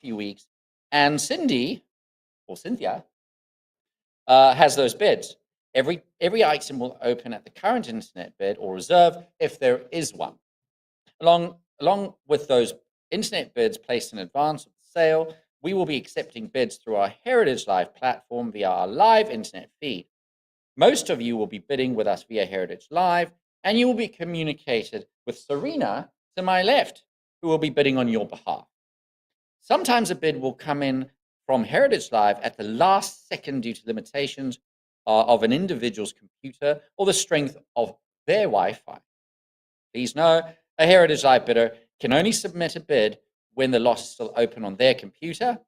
few weeks, and Cindy, or Cynthia, has those bids. Every item will open at the current internet bid or reserve if there is one. Along with those internet bids placed in advance of the sale, we will be accepting bids through our Heritage Live platform via our live internet feed. Most of you will be bidding with us via Heritage Live, and you will be communicated with Serena to my left, who will be bidding on your behalf. Sometimes a bid will come in from Heritage Live at the last second due to limitations of an individual's computer or the strength of their Wi-Fi. Please know, a Heritage Live bidder can only submit a bid when the lot is still open on their computer.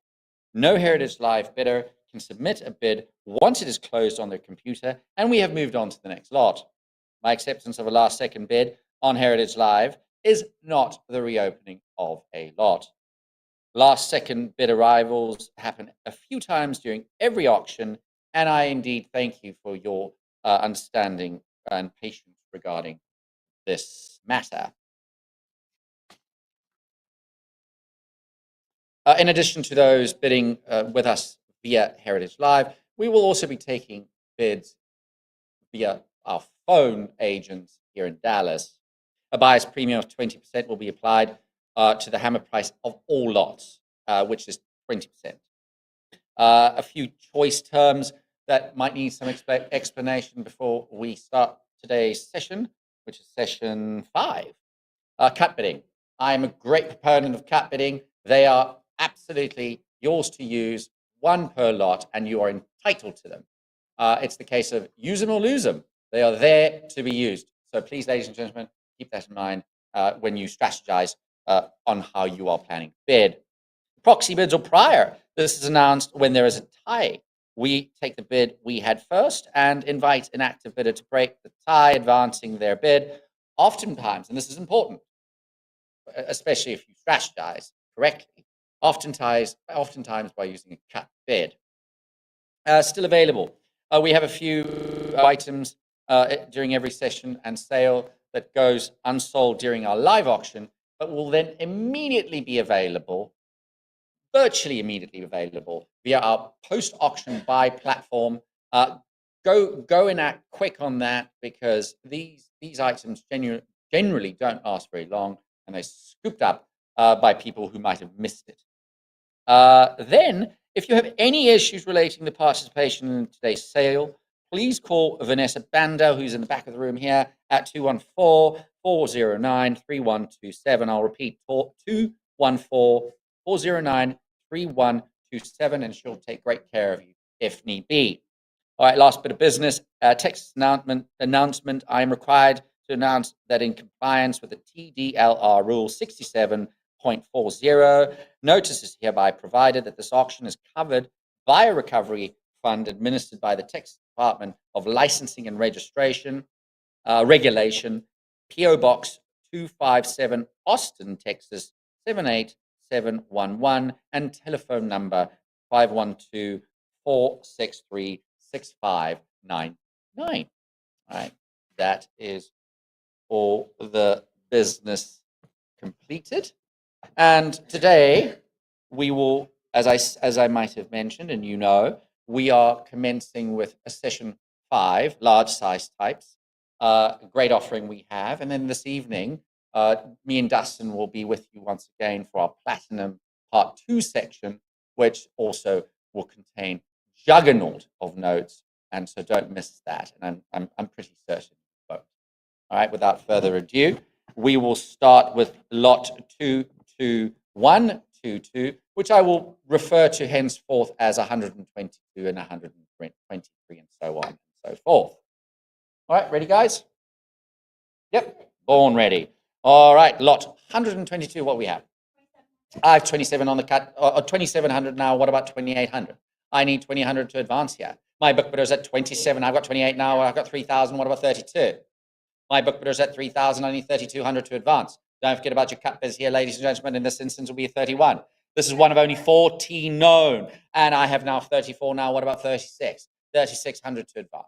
No Heritage Live bidder can submit a bid once it is closed on their computer and we have moved on to the next lot. My acceptance of a last second bid on Heritage Live is not the reopening of a lot. Last second bid arrivals happen a few times during every auction, and I indeed thank you for your understanding and patience regarding this matter. In addition to those bidding with us via Heritage Live, we will also be taking bids via our phone agents here in Dallas. A buyer's premium of 20% will be applied to the hammer price of all lots, which is 20%. A few choice terms that might need some explanation before we start today's session, which is session 5. Cut bidding. I'm a great proponent of cut bidding. They are absolutely yours to use, one per lot, and you are entitled to them. It's the case of use them or lose them. They are there to be used. So please, ladies and gentlemen, keep that in mind when you strategize on how you are planning to bid. Proxy bids or prior. This is announced when there is a tie. We take the bid we had first and invite an active bidder to break the tie, advancing their bid. Oftentimes, and this is important, especially if you strategize correctly, oftentimes by using a cut bid. Still available. We have a few items during every session and sale that goes unsold during our live auction, but will then immediately be available, virtually immediately available via our post-auction buy platform. Go and act quick on that, because these items generally don't last very long, and they're scooped up by people who might have missed it. Then, if you have any issues relating to participation in today's sale, please call Vanessa Banda, who's in the back of the room here, at 214-409-3127. I'll repeat, 214-409-3127, and she'll take great care of you if need be. All right, last bit of business. Text announcement. I am required to announce that in compliance with the TDLR Rule 67.40, notice is hereby provided that this auction is covered by a recovery fund administered by the Texas Department of Licensing and Regulation, P.O. Box 257, Austin, Texas 78711, and telephone number 512-463-6599. All right, that is all the business completed. And today we will, as I might have mentioned, and you know, we are commencing with a session 5, large size types, a great offering we have. And then this evening, me and Dustin will be with you once again for our Platinum Part 2 section, which also will contain juggernaut of notes. And so don't miss that. And I'm pretty certain you won't. All right, without further ado, we will start with lot 22122, which I will refer to henceforth as 122 and 123 and so on and so forth. All right, ready, guys? Yep, born ready. All right, lot 122, what we have? I have 27 on the cut, or 2,700 now. What about 2,800? I need 2,800 to advance here. My book bidder's at 27. I've got 28 now. I've got 3,000. What about 32? My book bidder's at 3,000. I need 3,200 to advance. Don't forget about your cut bids here, ladies and gentlemen. In this instance, will be a 31. This is one of only 14 known, and I have now 34 now. What about 36? 3,600 to advance.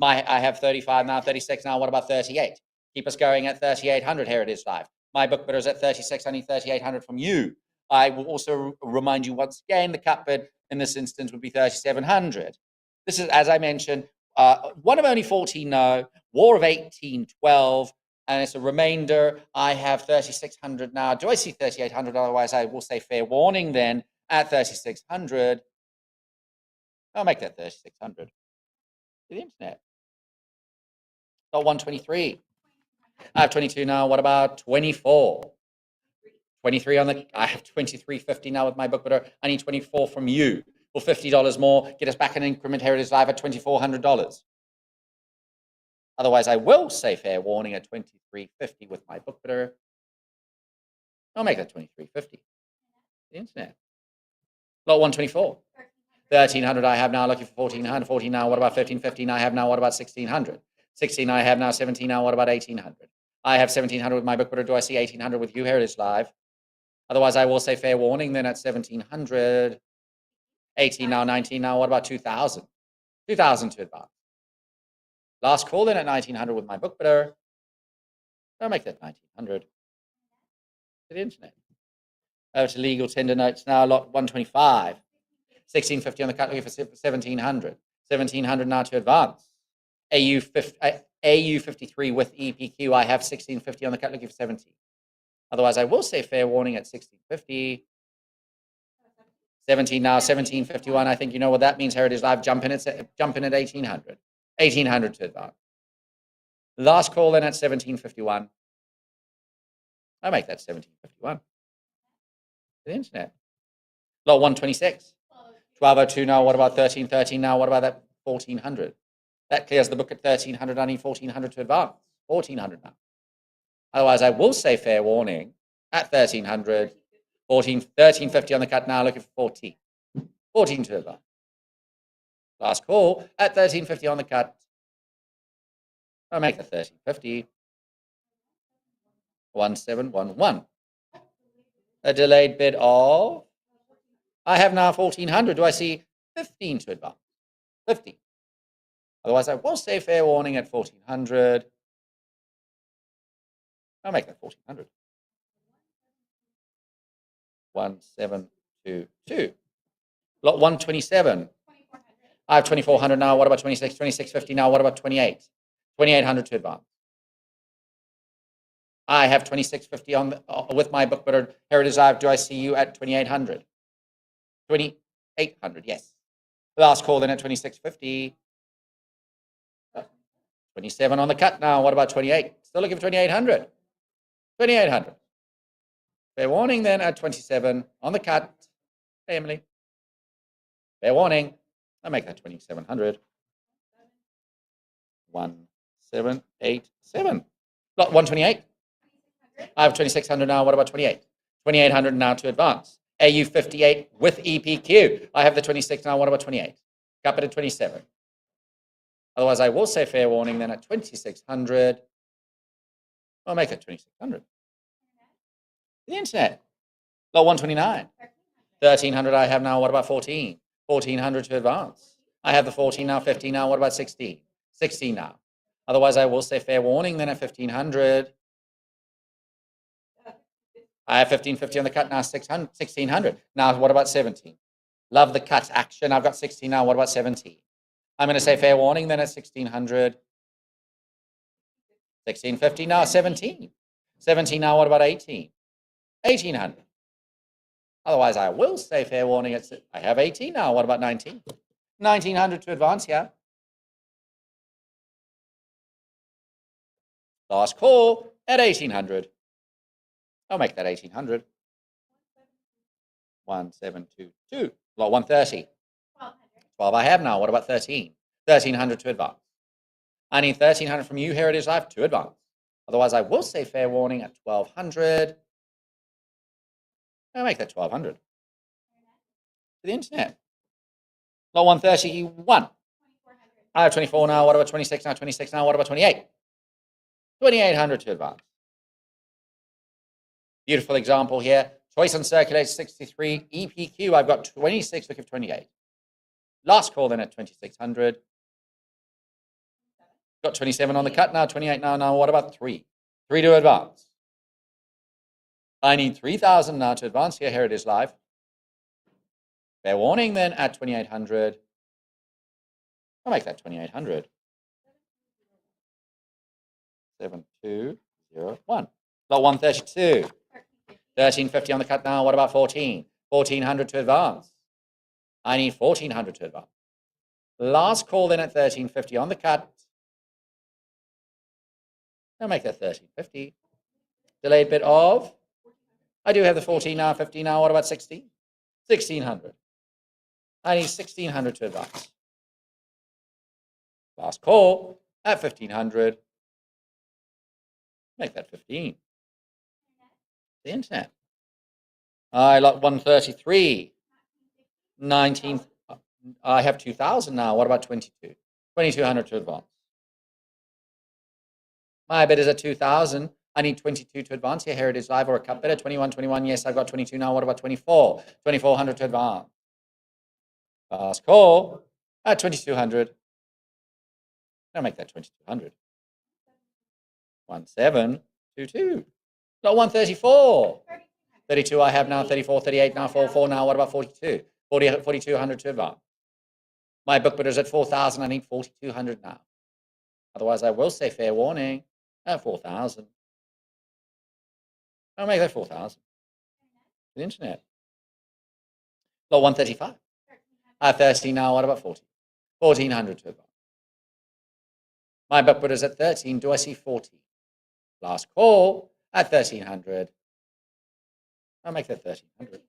I have 35 now, 36 now. What about 38? Keep us going at 3,800. Here it is live. My book bidder's at 36. I need 3,800 from you. I will also remind you once again, the cut bid in this instance would be 3,700. This is, as I mentioned, one of only 14 no, war of 1812, and it's a remainder. I have 3,600 now. Do I see 3,800? Otherwise, I will say fair warning then at 3,600. I'll make that 3,600 to the internet. Got 123. I have 22 now. What about 24? 23 on the, I have 23.50 now with my book bidder. I need 24 from you for $50 more. Get us back in Increment Heritage Live at $2,400. Otherwise, I will say fair warning at 23.50 with my book bidder. I'll make that 23.50. The internet. Lot 124. 1,300 I have now, looking for 1,400. 14 now, what about 15.15 I have now, what about 1,600? 16 I have now, 17 now, what about 1,800? I have 1,700 with my book bidder. Do I see 1,800 with you, Heritage Live? Otherwise, I will say fair warning then at 1,700. 18 now, 19 now, what about 2,000? 2,000 to advance. Last call then at 1,900 with my book bidder. I'll make that 1,900 to the internet. Over to legal tender notes now, lot 125. 1,650 on the cut, looking for 1,700. 1,700 now to advance. AU 53 with EPQ, I have 1,650 on the cut, looking for 17. Otherwise, I will say fair warning at 1,650. 17 now, 1,751. I think you know what that means, Heritage Live. Jump in at 1,800. 1,800 to advance. Last call then at 1,751. I make that 1,751. The internet. Lot 126. 1,202 now. What about 1,313 now? What about that 1,400? That clears the book at 1,300. I need 1,400 to advance. 1,400 now. Otherwise, I will say fair warning at 1,300. 13.50 on the cut now, looking for 14. 14 to advance. Last call at 13.50 on the cut. I'll make the 13.50. 1711. A delayed bid of, I have now 1,400. Do I see 15 to advance? 15. Otherwise, I will say fair warning at 1,400. I'll make that 1,400. 1722. Lot 127. I have 2,400 now. What about 26? 26.50 now. What about 28? 2,800 to advance. I have 26.50 on the, with my book bidder. Heritage Live. Do I see you at 2,800? 2,800. Yes. Last call then at 26.50. 27 on the cut now. What about 28? Still looking for 2,800. 2,800. Fair warning then at 27 on the cut. Hey, Emily. Fair warning. I'll make that 2,700. 1787. Lot 128. I have 2,600 now. What about 28? 2,800 now to advance. AU 58 with EPQ. I have the 26 now. What about 28? Cap it at 27. Otherwise, I will say fair warning then at 2,600. I'll make it 2,600. The internet. Lot 129. 1,300 I have now. What about 14? 1,400 to advance. I have the 14 now, 15 now. What about 16? 16 now. Otherwise, I will say fair warning then at 1,500. I have 1,550 on the cut now, 1,600. Now, what about 17? Love the cut action. I've got 16 now. What about 17? I'm going to say fair warning then at 1,600. 1,650 now, 17. 17 now. What about 18? 1,800. Otherwise, I will say fair warning. I have 18 now. What about 19? 1,900 to advance here. Last call at 1,800. I'll make that 1,800. 1722. Lot 130. 12 I have now. What about 13? 1,300 to advance. I need 1,300 from you, Heritage Live, to advance. Otherwise, I will say fair warning at 1,200. I'll make that 1,200. To the internet. Lot 131. I have 24 now. What about 26 now? 26 now. What about 28? 2,800 to advance. Beautiful example here. Choice on circulate 63 EPQ. I've got 26, look at 28. Last call then at 2,600. Got 27 on the cut now, 28 now. Now what about 3? 3 to advance. I need 3,000 now to advance here. Here it is live. Fair warning then at 2,800. I'll make that 2,800. 7201. Lot 132. 1350 on the cut now. What about 14? 1,400 to advance. I need 1,400 to advance. Last call then at 1350 on the cut. I'll make that 1350. Delayed bid of. I do have the 14 now, 15 now. What about 16? 1,600. I need 1,600 to advance. Last call at 1,500. Make that 15. The internet. I lot 133. 19. I have 2,000 now. What about 22? 2,200 to advance. My bid is at 2,000. I need 22 to advance here. Here it is live or a cut bidder. 21, 21. Yes, I've got 22 now. What about 24? 2,400 to advance. Last call at 2,200. I'll make that 2,200. 1722. Not 134. 32 I have now. 34, 38 now. 44 now. What about 42? 4,200 to advance. My book bidder is at 4,000. I need 4,200 now. Otherwise, I will say fair warning at 4,000. I'll make that 4,000. The internet. Lot 135. 13 now. What about 40? 1,400 to advance. My book bidder is at 13. Do I see 40? Last call at 1,300. I'll make that 1,300.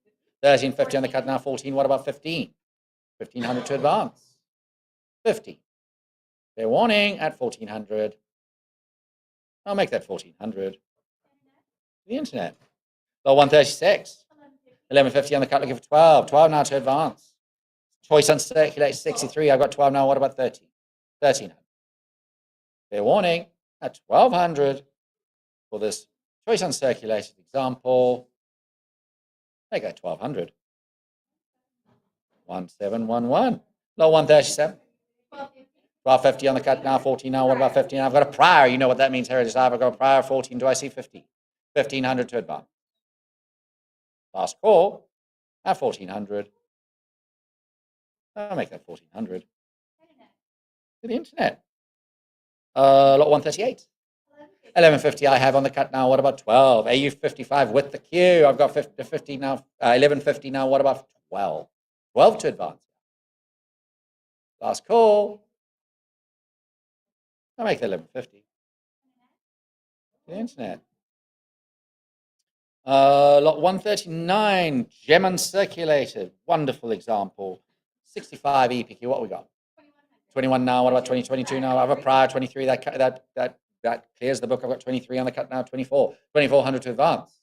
1,350 on the cut now. 14. What about 15? 1,500 to advance. 50. Fair warning at 1,400. I'll make that 1,400. The internet. Lot 136. 1150 on the cut, looking for 12. 12 now to advance. Choice uncirculated 63. I've got 12 now. What about 13? 1,300. Fair warning at 1,200 for this choice uncirculated example. Make that 1,200. 1711. Lot 137. 1,250 on the cut now. 14 now. What about 15? I've got a prior. You know what that means. Here it is live. I've got a prior. 14. Do I see 50? 1,500 to advance. Last call at 1,400. I'll make that 1,400. To the internet. Lot 138. 1150 I have on the cut now. What about 12? AU 55 with the queue. I've got 50 now. 1150 now. What about 12? 12 to advance. Last call. I'll make that 1150. The internet. Lot 139. Gem uncirculated. Wonderful example. 65 EPQ. What we got? 21 now. What about 20? 22 now. I have a prior 23. That clears the book. I've got 23 on the cut now. 24. 2,400 to advance.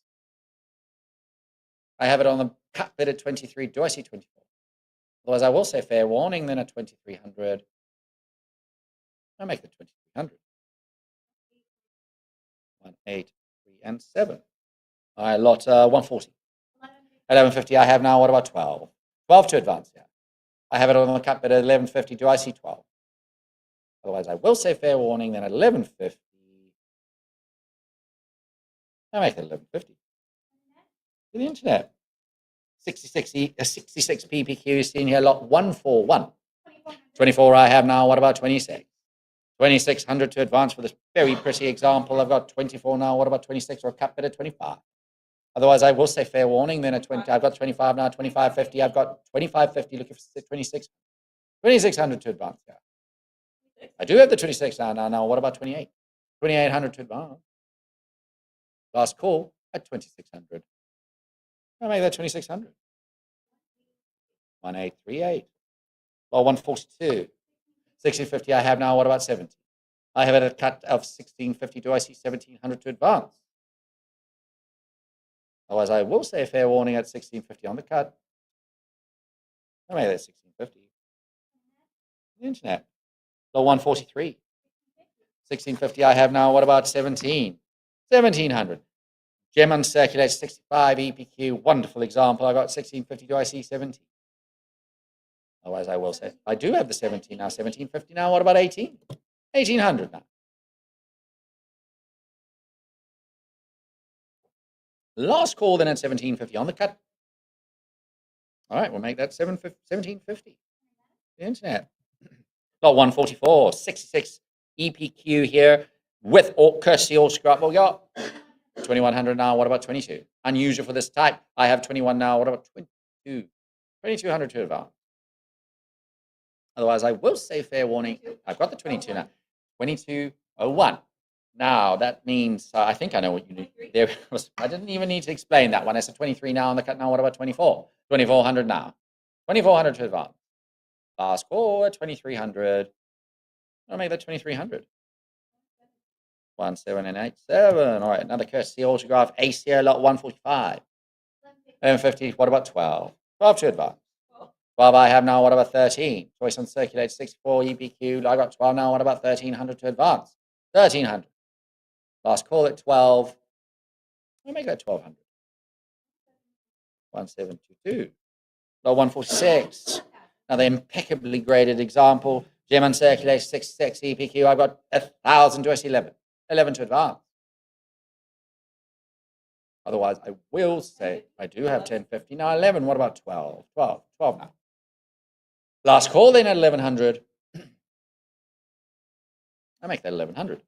I have it on the cut bid at 23. Do I see 24? Otherwise, I will say fair warning then at 2,300. I'll make the 2,300. 1, 8, 3, and 7. All right, lot 140. 1150 I have now. What about 12? 12 to advance, yeah. I have it on the cut bid at 1150. Do I see 12? Otherwise, I will say fair warning then at 1150. I make it 1150. To the internet. 66 PPQ seen here, lot 141. 24 I have now. What about 26? 2,600 to advance for this very pretty example. I've got 24 now. What about 26 or a cut bid at 25? Otherwise, I will say fair warning then at 20. I've got 25 now, 2550. I've got 2550 looking for 26. 2,600 to advance. Yeah. I do have the 26 now. What about 28? 2,800 to advance. Last call at 2,600. I'll make that 2,600. 1838. Well, 142. 1,650 I have now. What about 70? I have at a cut of 1,650. Do I see 1,700 to advance? Otherwise, I will say fair warning at 1,650 on the cut. I made that 1,650. The internet. So 143. 1,650 I have now. What about 17? 1,700. Gem uncirculated 65 EPQ. Wonderful example. I got 1,650. Do I see 70? Otherwise, I will say I do have the 17 now. 1,750 now. What about 18? 1,800 now. Last call then at 1750 on the cut. All right, we'll make that 1750. The internet. Lot 144, 66 EPQ here with courtesy all scrap. We got 2100 now. What about 22? Unusual for this type. I have 21 now. What about 22? 2200 to advance. Otherwise, I will say fair warning. I've got the 22 now. 2201. Now, that means, I think I know what you do. There was, I didn't even need to explain that one. I said 23 now on the cut now. What about 24? 2400 now. 2400 to advance. Last call at 2300. I'll make that 2300. 1787. All right, another courtesy autograph. Ace here, lot 145. 1150. What about 12? 12 to advance. 12 I have now. What about 13? Choice on circulate 64 EPQ. I got 12 now. What about 1300 to advance? 1300. Last call at 12. I'll make that 1200. 1722. Lot 146. Another impeccably graded example. Gem on circulate 66 EPQ. I've got 1000 to 11. 11 to advance. Otherwise, I will say I do have 1050. Now 11. What about 12? 12. 12 now. Last call then at 1100. I make that 1100.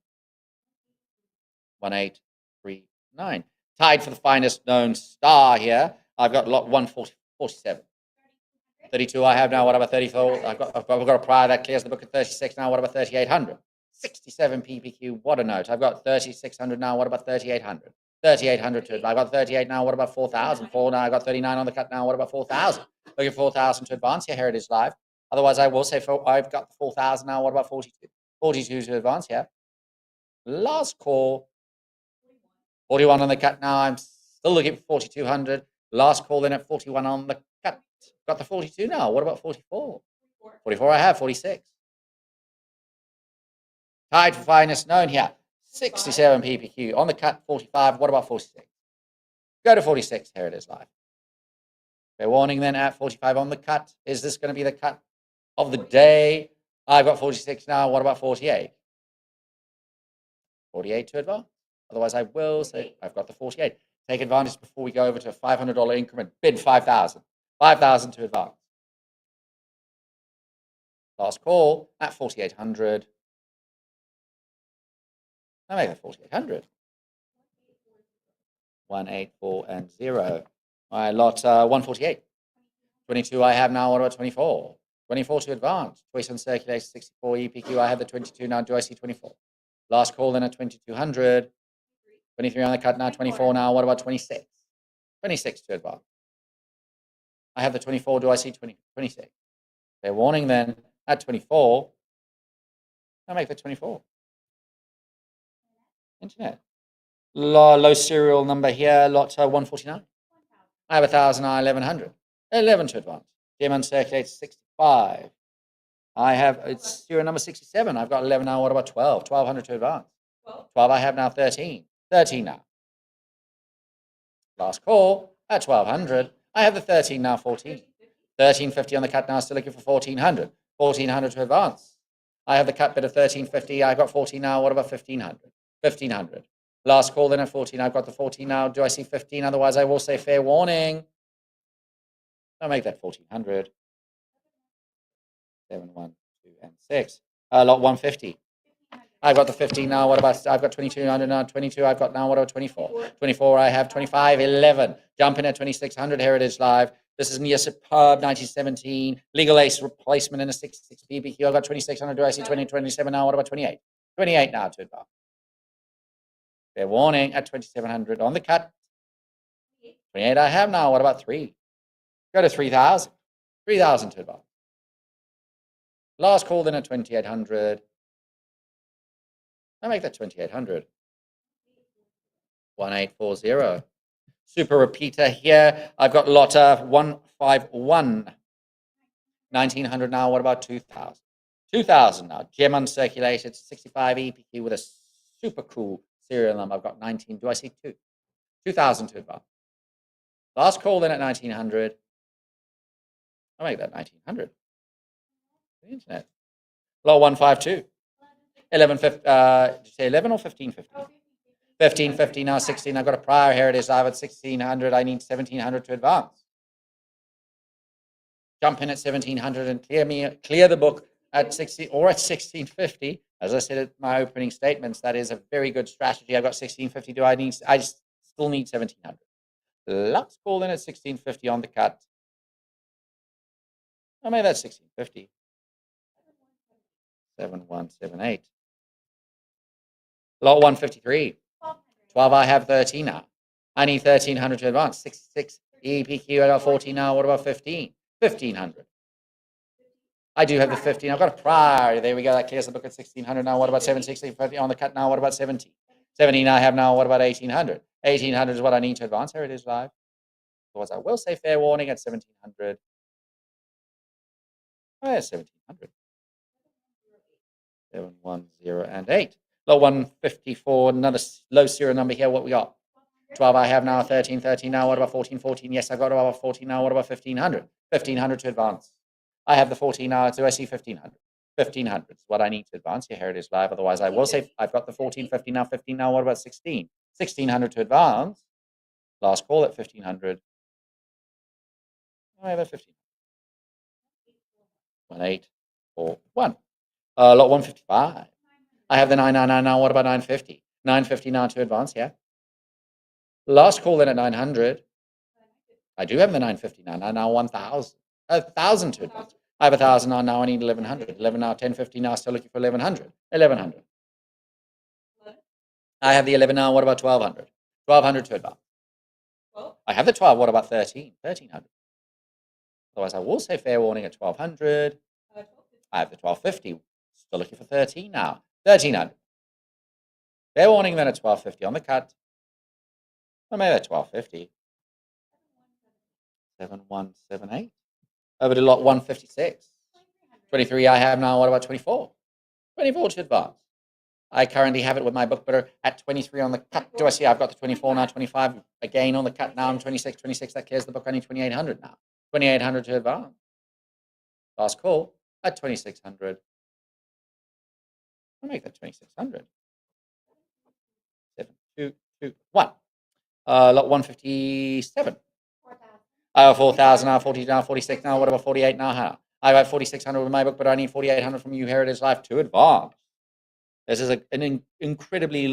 1839. Tied for the finest known star here. I've got lot 147. 32 I have now. What about 34? I've got a prior that clears the book at 36 now. What about 3800? 67 PPQ. What a note. I've got 3600 now. What about 3800? 3800 to. I've got 38 now. What about 4000? 4 now. I got 39 on the cut now. What about 4000? Look at 4000 to advance here. Heritage Live. Otherwise, I will say I've got 4000 now. What about 42? 42 to advance here. Last call. 41 on the cut now. I'm still looking for 4200. Last call then at 41 on the cut. Got the 42 now. What about 44? 44 I have. 46. Tied for finest known here. 67 PPQ. On the cut, 45. What about 46? Go to 46. Here it is live. Fair warning then at 45 on the cut. Is this going to be the cut of the day? I've got 46 now. What about 48? 48 to advance. Otherwise, I will say I've got the 48. Take advantage before we go over to a $500 increment. Bid 5,000. 5,000 to advance. Last call at 4,800. I make it 4,800. 184 and 0. My lot 148. 22 I have now. What about 24? 24 to advance. Choice on circulation 64 EPQ. I have the 22 now. Do I see 24? Last call then at 2,200. 23 on the cut now. 24 now. What about 26? 26 to advance. I have the 24. Do I see 26? Fair warning then at 24. I make the 24. Internet. Low serial number here. Lot 149. I have 1,000. 1100. 11 to advance. Gem uncirculated 65. I have it's serial number 67. I've got 11 now. What about 12? 1,200 to advance. 12 I have now. 13. 13 now. Last call at 1,200. I have the 13 now. 14. 1350 on the cut now. Still looking for 1,400. 1,400 to advance. I have the cut bid of 1350. I've got 14 now. What about 1,500? 1,500. Last call then at 14. I've got the 14 now. Do I see 15? Otherwise, I will say fair warning. I'll make that 1,400. 7, 1, 2, and 6. Lot 150. I've got the 15 now. What about, I've got 2,200 now. 22 I've got now. What about 24? 24 I have 25, 11. Jumping at 2,600 Heritage Live. This is near superb 1917. Legal Ace replacement in a 66 PBQ. I've got 2,600. Do I see 20, 27 now? What about 28? 28 now to advance. Fair warning at 2,700 on the cut. 28 I have now. What about 3? Go to 3,000. 3,000 to advance. Last call then at 2,800. I make that 2,800. 1840. Super repeater here. I've got lot 151. 1,900 now. What about 2,000? 2,000 now. Gem uncirculated 65 EPQ with a super cool serial number. I've got 19. Do I see 2? 2,000 to advance. Last call then at 1,900. I make that 1,900. The internet. Lot 152. 1150. Did you say 11 or 1550? 1550 now, 16. I've got a prior. Here it is. I have at 1600. I need 1700 to advance. Jump in at 1700 and clear the book at 60 or at 1650. As I said in my opening statements, that is a very good strategy. I've got 1650. I still need 1700. Let's call in at 1650 on the cut. I mean, that's 1650. 7178. Lot 153. 12, I have 13 now. I need 1300 to advance. 66 EPQ at 14 now. What about 15? 1500. I do have the 15. I've got a prior. There we go. That clears the book at 1600 now. What about 760 on the cut now? What about 70? 17 I have now. What about 1800? 1800 is what I need to advance. Here it is live. Otherwise, I will say fair warning at 1700. Oh, yeah, 1700. 710 and 8. Low 154, another low serial number here. What we got? 12 I have now, 13 now. What about 14? Yes, I've got about 14 now. What about 1500? 1500 to advance. I have the 14 now. Do I see 1500? 1500 is what I need to advance. Here it is live. Otherwise, I will say I've got the 14, 15 now, 15 now. What about 16? 1600 to advance. Last call at 1500. I have a 15. 1841. Lot 155. I have the 999 now. What about 950? 950 now to advance, yeah. Last call in at 900. I do have the 950 now. Now 1,000. 1,000 to advance. I have 1,000 now. Now I need 1,100. 11 now, 1050 now. Still looking for 1,100. 1,100. I have the 11 now. What about 1,200? 1,200 to advance. I have the 12. What about 13? 1,300. Otherwise, I will say fair warning at 1,200. I have the 1,250. Still looking for 13 now. 1,300. Fair warning then at 1,250 on the cut. I made that 1,250. 7178. Over to lot 156. 23 I have now. What about 24? 24 to advance. I currently have it with my book bidder at 23 on the cut. Do I see I've got the 24 now, 25 again on the cut now. I'm 26, 26. That clears the book. I need 2,800 now. 2,800 to advance. Last call at 2,600. I'll make that 2,600. 7, 2, 2, 1. Lot 157. 4,000 now, 40 now, 46 now. What about 48 now? How? I have 4,600 with my book, but I need 4,800 from you. Here it is live to advance. This is an incredibly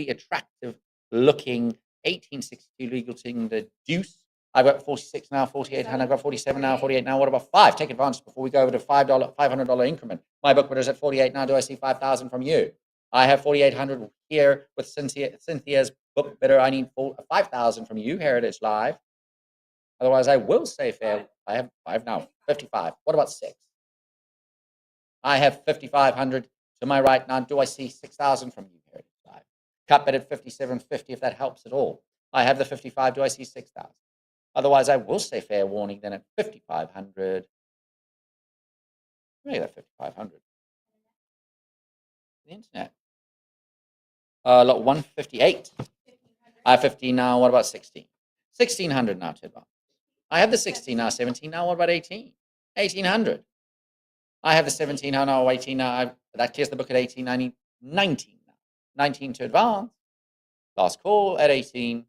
attractive looking 1862 legal thing, the deuce. I've got 46 now, 4,800. I've got 47 now, 48 now. What about 5? Take advantage before we go over to $500 increment. My book bidder's at 48 now. Do I see 5,000 from you? I have 4,800 here with Cynthia's book bidder. I need 5,000 from you. Here it is live. Otherwise, I will say fair. I have 5 now. 55. What about 6? I have 5,500 to my right now. Do I see 6,000 from you? Here it is live. Cut bid at 57.50 if that helps at all. I have the 55. Do I see 6,000? Otherwise, I will say fair warning then at 5,500. Maybe that 5,500. The internet. Lot 158. I have 15 now. What about 16? 1,600 now to advance. I have the 16 now. 17 now. What about 18? 1,800. I have the 17 now. 18 now. That clears the book at 18. I need 19 now. 19 to advance. Last call at 18.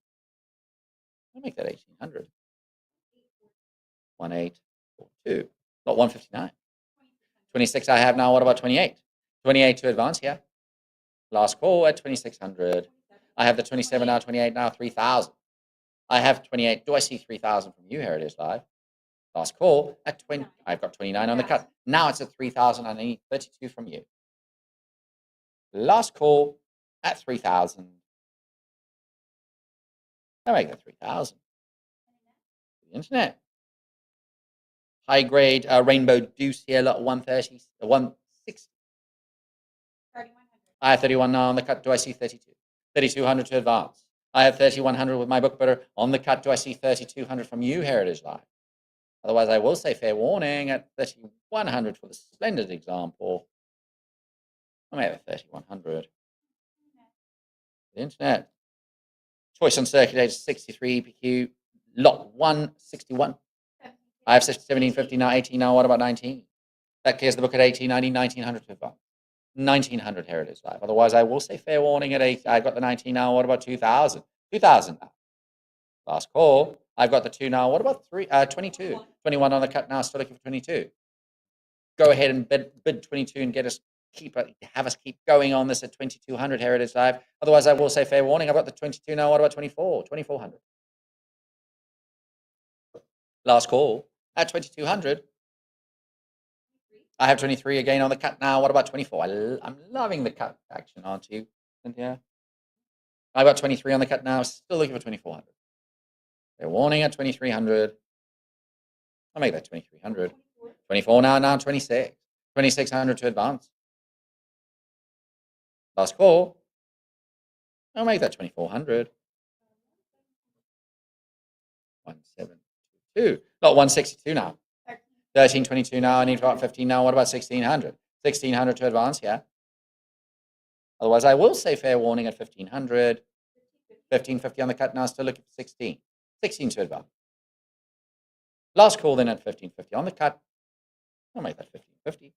I'll make that 1,800. 1842. Lot 159. 26 I have now. What about 28? 28 to advance, yeah. Last call at 2,600. I have the 27 now, 28 now, 3,000. I have 28. Do I see 3,000 from you? Here it is live. Last call at 20. I've got 29 on the cut. Now it's at 3,000. I need 32 from you. Last call at 3,000. I make that 3,000. The internet. High grade rainbow deuce here, lot 130, 160. I have 31 now on the cut. Do I see 32? 3,200 to advance. I have 3,100 with my book bidder on the cut. Do I see 3,200 from you? Here it is live. Otherwise, I will say fair warning at 3,100 for the splendid example. I may have 3,100. The internet. Choice on circulator 63 EPQ, lot 161. I have 1750 now, 18 now. What about 19? That clears the book at 18. I need 1,900 to advance. 1900 Heritage Live. Otherwise, I will say fair warning at 8. I've got the 19 now. What about 2000? 2000 now. Last call. I've got the 2 now. What about 22? 21 on the cut now. Still looking for 22. Go ahead and bid 22 and have us keep going on this at 2200 Heritage Live. Otherwise, I will say fair warning. I've got the 22 now. What about 24? 2400. Last call at 2200. I have 23 again on the cut now. What about 24? I'm loving the cut action, aren't you, Cynthia? I've got 23 on the cut now. Still looking for 2400. They're warning at 2300. I'll make that 2300. 24 now 26. 2600 to advance. Last call. I'll make that 2400. 172. Not 162 now. 1322 now. I need about 15 now. What about 1600? 1600 to advance, yeah. Otherwise, I will say fair warning at 1500. 1550 on the cut now. Still looking for 16. 16 to advance. Last call then at 1550 on the cut. I'll make that 1550.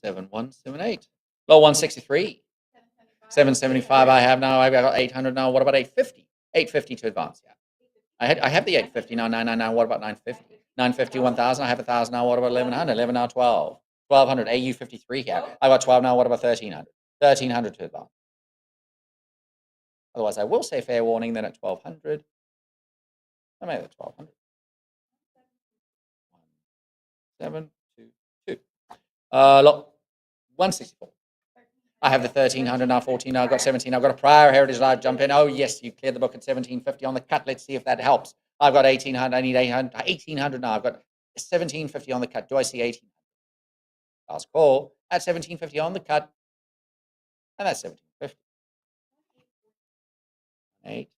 7178. Low 163. 775 I have now. I've got 800 now. What about 850? 850 to advance, yeah. I have the 850 now, 999. What about 950? 950, 1000. I have 1000 now. What about 1100? 11 now, 12. 1200. AU 53 here. I got 12 now. What about 1300? 1300 to advance. Otherwise, I will say fair warning then at 1200. I made it 1200. 1722. Lot 164. I have the 1300 now, 14 now. I've got 17. I've got a prior Heritage Live jump in. Oh, yes, you cleared the book at 1750 on the cut. Let's see if that helps. I've got 1800. I need 800. 1800 now. I've got 1750 on the cut. Do I see 1800? Last call at 1750 on the cut. And that's 1750. 8,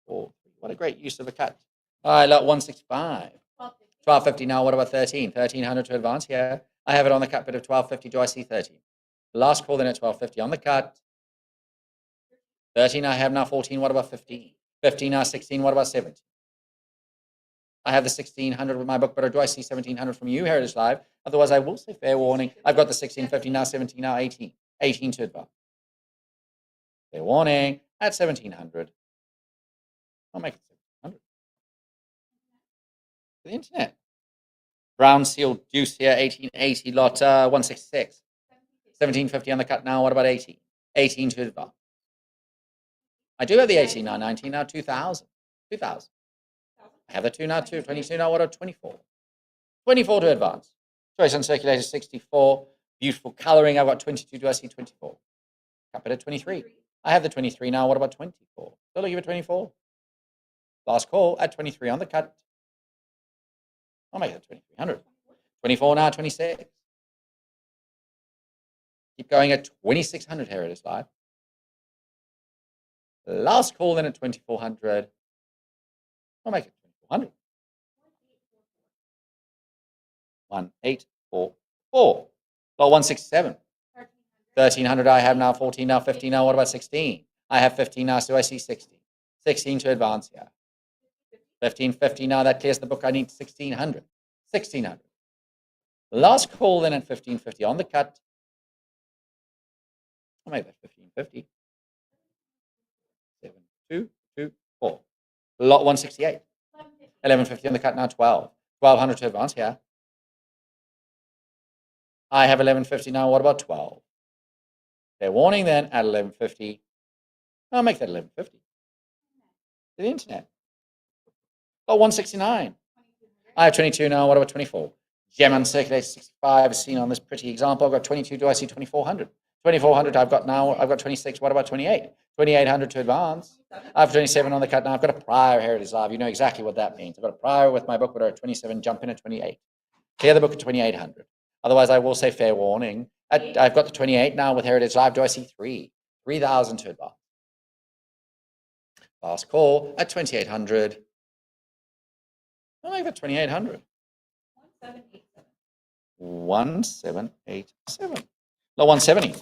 4, 3. What a great use of the cut. All right, lot 165. 1250 now. What about 13? 1300 to advance. Yeah. I have it on the cut bit of 1250. Do I see 13? Last call then at 1250 on the cut. 13 I have now. 14. What about 15? 15 now. 16. What about 17? I have the 1600 with my book, but do I see 1700 from you, Heritage Live? Otherwise, I will say fair warning. I've got the 1650 now. 17 now. 18. 18 to advance. Fair warning at 1700. I'll make it 1700. The internet. Brown Seal Deuce here. 1880 lot 166. 1750 on the cut now. What about 18? 18 to advance. I do have the 18 now. 19 now. 2000. 2000. I have the 2 now. 22 now. What about 24? 24 to advance. Choice uncirculated 64. Beautiful coloring. I've got 22. Do I see 24? Cut bit at 23. I have the 23 now. What about 24? Still looking for 24. Last call at 23 on the cut. I'll make it 2300. 24 now. 26. Keep going at 2600 Heritage Live. Last call then at 2400. I'll make it 2400. 1844. Lot 167. 1300 I have now. 14 now. 15 now. What about 16? I have 15 now. So I see 16. 16 to advance here. 1550 now. That clears the book. I need 1600. 1600. Last call then at 1550 on the cut. I'll make that 1550. 7224. Lot 168. 1150 on the cut now. 12. 1200 to advance here. I have 1150 now. What about 12? Fair warning then at 1150. I'll make that 1150. To the internet. Lot 169. I have 22 now. What about 24? Gem uncirculated 65 is seen on this pretty example. I've got 22. Do I see 2400? 2400 I've got now. I've got 26. What about 28? 2800 to advance. I have 27 on the cut now. I've got a prior Heritage Live. You know exactly what that means. I've got a prior with my book, but at 27, jump in at 28. Clear the book at 2800. Otherwise, I will say fair warning. I've got the 28 now with Heritage Live. Do I see 3,000 to advance? Last call at 2800. I'll make that 2800. 1787. No, 170.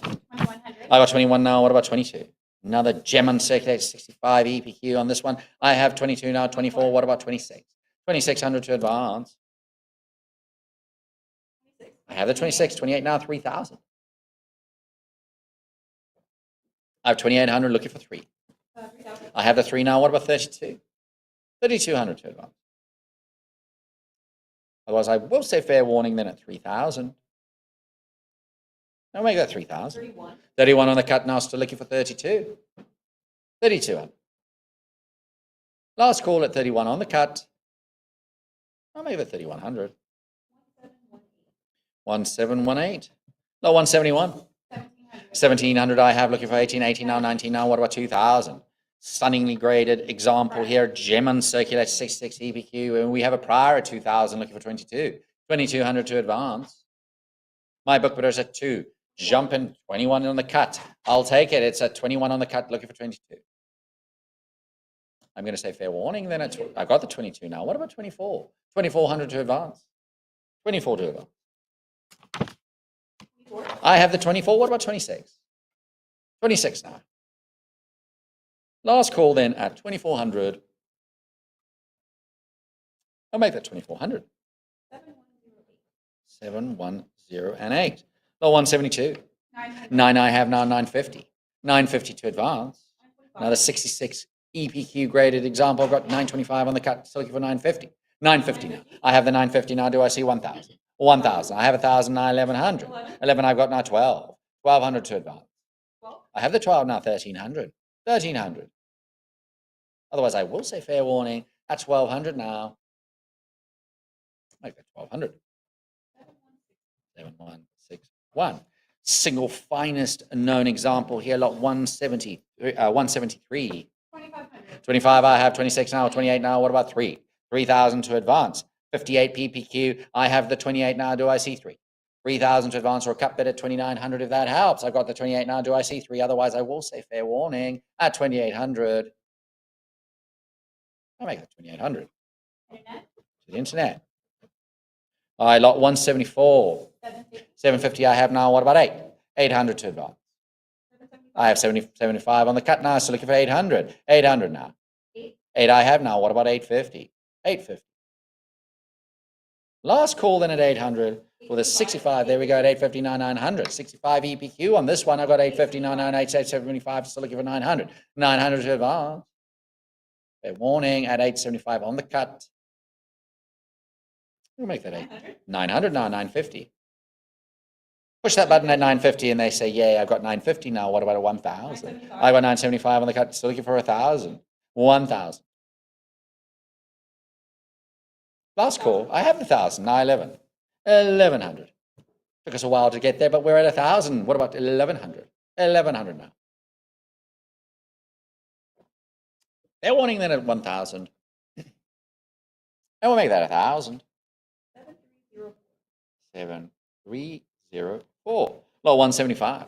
I got 21 now. What about 22? Another gem uncirculated 65 EPQ on this one. I have 22 now. 24. What about 26? 2600 to advance. I have the 26, 28 now, 3,000. I have 2,800 looking for 3. I have the 3 now. What about 32? 3,200 to advance. Otherwise, I will say fair warning then at 3,000. I'll make that 3,000. 31. 31 on the cut now, still looking for 32. 3,200. Last call at 31 on the cut. I'll make that 3,100. 1718. No, 171. 1,700 I have looking for 18, 18 now, 19 now. What about 2,000? Stunningly graded example here. Gem uncirculated 66 EPQ. And we have a prior at 2,000 looking for 22. 2,200 to advance. My book bidder's at 2. Jumping 21 on the cut. I'll take it. It's at 21 on the cut looking for 22. I'm going to say fair warning then. I've got the 22 now. What about 24? 2,400 to advance. 24 to advance. I have the 24. What about 26? 26 now. Last call then at 2,400. I'll make that 2,400. 710 and 8. The 172. 9 I have now, 950. 950 to advance. Another 66 EPQ graded example. I've got 925 on the cut, still looking for 950. 950 now. I have the 950 now. Do I see 1,000? 1,000. I have 1,000 now, 1,100. 11 I've got now, 12. 1,200 to advance. I have the 12 now, 1,300. 1,300. Otherwise, I will say fair warning at 1,200 now. Make that 1,200. 7161. Single finest known example here, lot 170, 173. 25 I have, 26 now, 28 now. What about 3? 3,000 to advance. 58 PPQ. I have the 28 now. Do I see 3? 3,000 to advance or a cut bid at 2,900 if that helps. I've got the 28 now. Do I see 3? Otherwise, I will say fair warning at 2,800. I'll make that 2,800. To the internet. All right, lot 174. 750 I have now. What about 8? 800 to advance. I have 75 on the cut now, so looking for 800. 800 now. 8 I have now. What about 850? 850. Last call then at 800 for the 65. There we go at 850, 900. 65 EPQ on this one. I've got 850, 998, 875. Still looking for 900. 900 to advance. Fair warning at 875 on the cut. We'll make that 900 now, 950. Push that button at 950 and they say, yay, I've got 950 now. What about a 1,000? I got 975 on the cut. Still looking for 1,000. 1,000. Last call. I have 1,000. Now 11. 1,100. Took us a while to get there, but we're at 1,000. What about 1,100? 1,100 now. They're wanting that at 1,000. And we'll make that 1,000. 7,304. Low 175.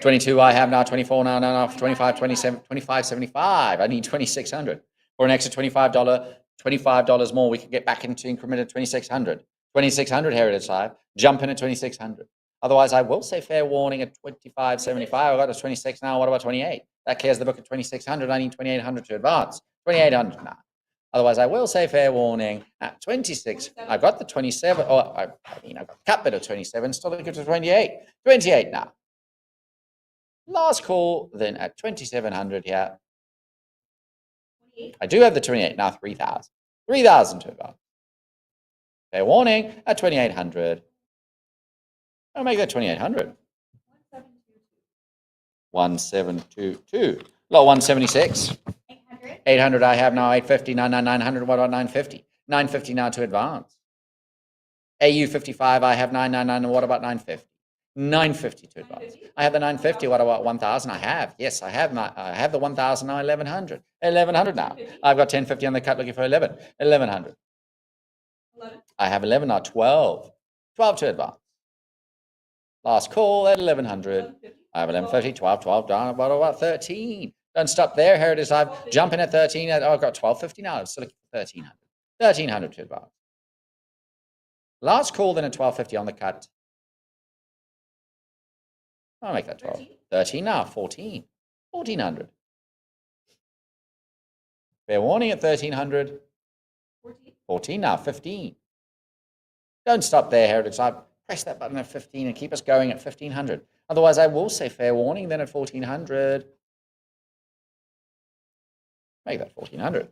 22 I have now, 24 now, 25, 27, 25, 75. I need 2,600. For an extra $25 more, we can get back into increment at 2,600. 2,600 Heritage Live. Jump in at 2,600. Otherwise, I will say fair warning at 25.75. I got to 26 now. What about 28? That clears the book at 2,600. I need 2,800 to advance. 2,800 now. Otherwise, I will say fair warning at 26. I got the 27. Oh, I got the cut bid of 27. Still looking to 28. 28 now. Last call then at 2,700 here. I do have the 28 now. 3,000. 3,000 to advance. Fair warning at 2,800. I'll make that 2,800. 1,722. Low 176. 800 I have now. 850, 900. What about 950? 950 now to advance. AU 55 I have 999. What about 950? 950 to advance. I have the 950. What about 1,000? I have. Yes, I have. I have the 1,000 now. 1,100. 1,100 now. I've got 1050 on the cut looking for 11. 1,100. I have 11 now. 12. 12 to advance. Last call at 1,100. I have 1150, 12, 12 down. What about 13? Don't stop there. Here it is. I'm jumping at 13. I've got 1250 now. I'm still looking for 1,300. 1,300 to advance. Last call then at 1,250 on the cut. I'll make that 12. 13 now. 14. 1,400. Fair warning at 1,300. 14 now. 15. Don't stop there, Heritage Live. press that button at 15 and keep us going at 1500. Otherwise, I will say fair warning then at 1400. Make that 1400.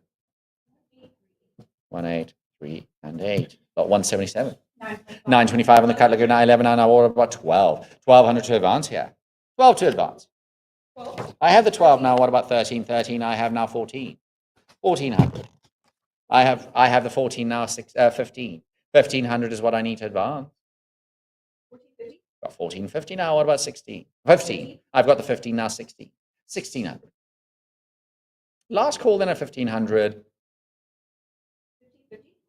1, 8, 3, and 8. Got 177. 925 on the cut. Look at 911. And I order about 12. 1200 to advance here. 12 to advance. I have the 12 now. What about 13? 13. I have now 14. 1400. I have the 14 now. 15. 1500 is what I need to advance. Got 1450 now. What about 16? 15. I've got the 15 now. 16. 1600. Last call then at 1500.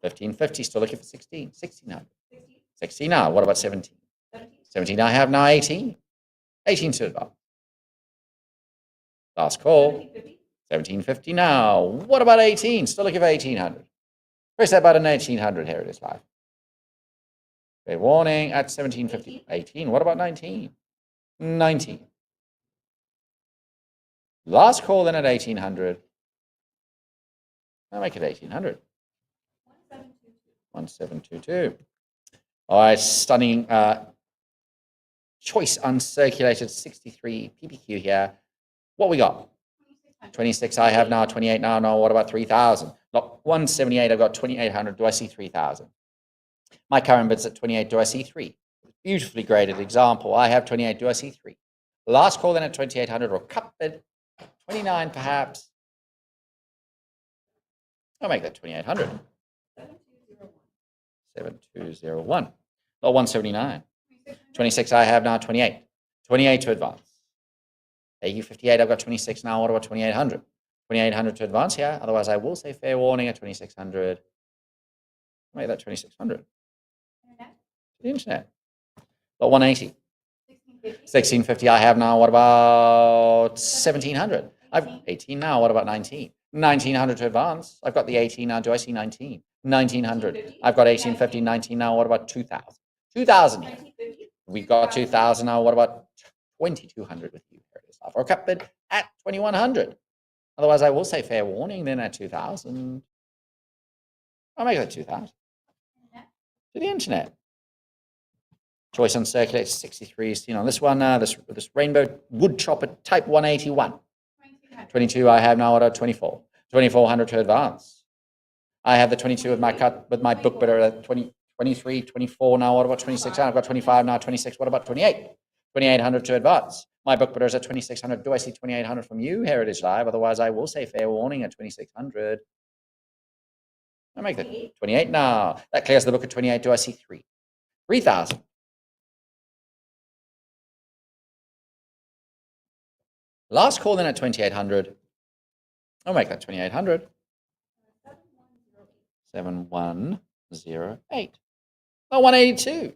1550. Still looking for 16. 1600. 16 now. What about 17? 17. I have now 18. 18 to advance. Last call. 1750 now. What about 18? Still looking for 1800. Press that button 1800. Here it is live. Okay, warning at 1750. 18. What about 19? 19. Last call then at 1800. I'll make it 1800. 1722. All right, stunning choice uncirculated 63 PPQ here. What we got? 26 I have now, 28 now. No, what about 3,000? Not 178, I've got 2,800. Do I see 3,000? My current bid's at 28. Do I see 3? Beautifully graded example. I have 28. Do I see 3? Last call then at 2,800 or cut bid 29 perhaps. I'll make that 2,800. 7201. Not 179. 26 I have now, 28. 28 to advance. AU 58, I've got 26 now. What about 2,800? 2,800 to advance here. Otherwise, I will say fair warning at 2,600. Make that 2,600. To the internet. Got 180. 1650 I have now. What about 1,700? I've 18 now. What about 19? 1,900 to advance. I've got the 18 now. Do I see 19? 1,900. I've got 1850, 19 now. What about 2,000? 2,000 here. We've got 2,000 now. What about 2,200 with you? Or cut bid at 2,100. Otherwise, I will say fair warning then at 2,000. I'll make that 2,000. To the internet. Choice uncirculated 63 is, this one, this rainbow wood chopper type 181. 22 I have now at 24. 2,400 to advance. I have the 22 with my cut with my book bidder at 20, 23, 24 now. What about 26? I've got 25 now. 26. What about 28? 2,800 to advance. My book bidder is at 2,600. Do I see 2,800 from you, Heritage Live? Otherwise, I will say fair warning at 2,600. I make that 28 now. That clears the book at 28. Do I see 3? 3,000. Last call then at 2,800. I'll make that 2,800. 7108. Oh, 182.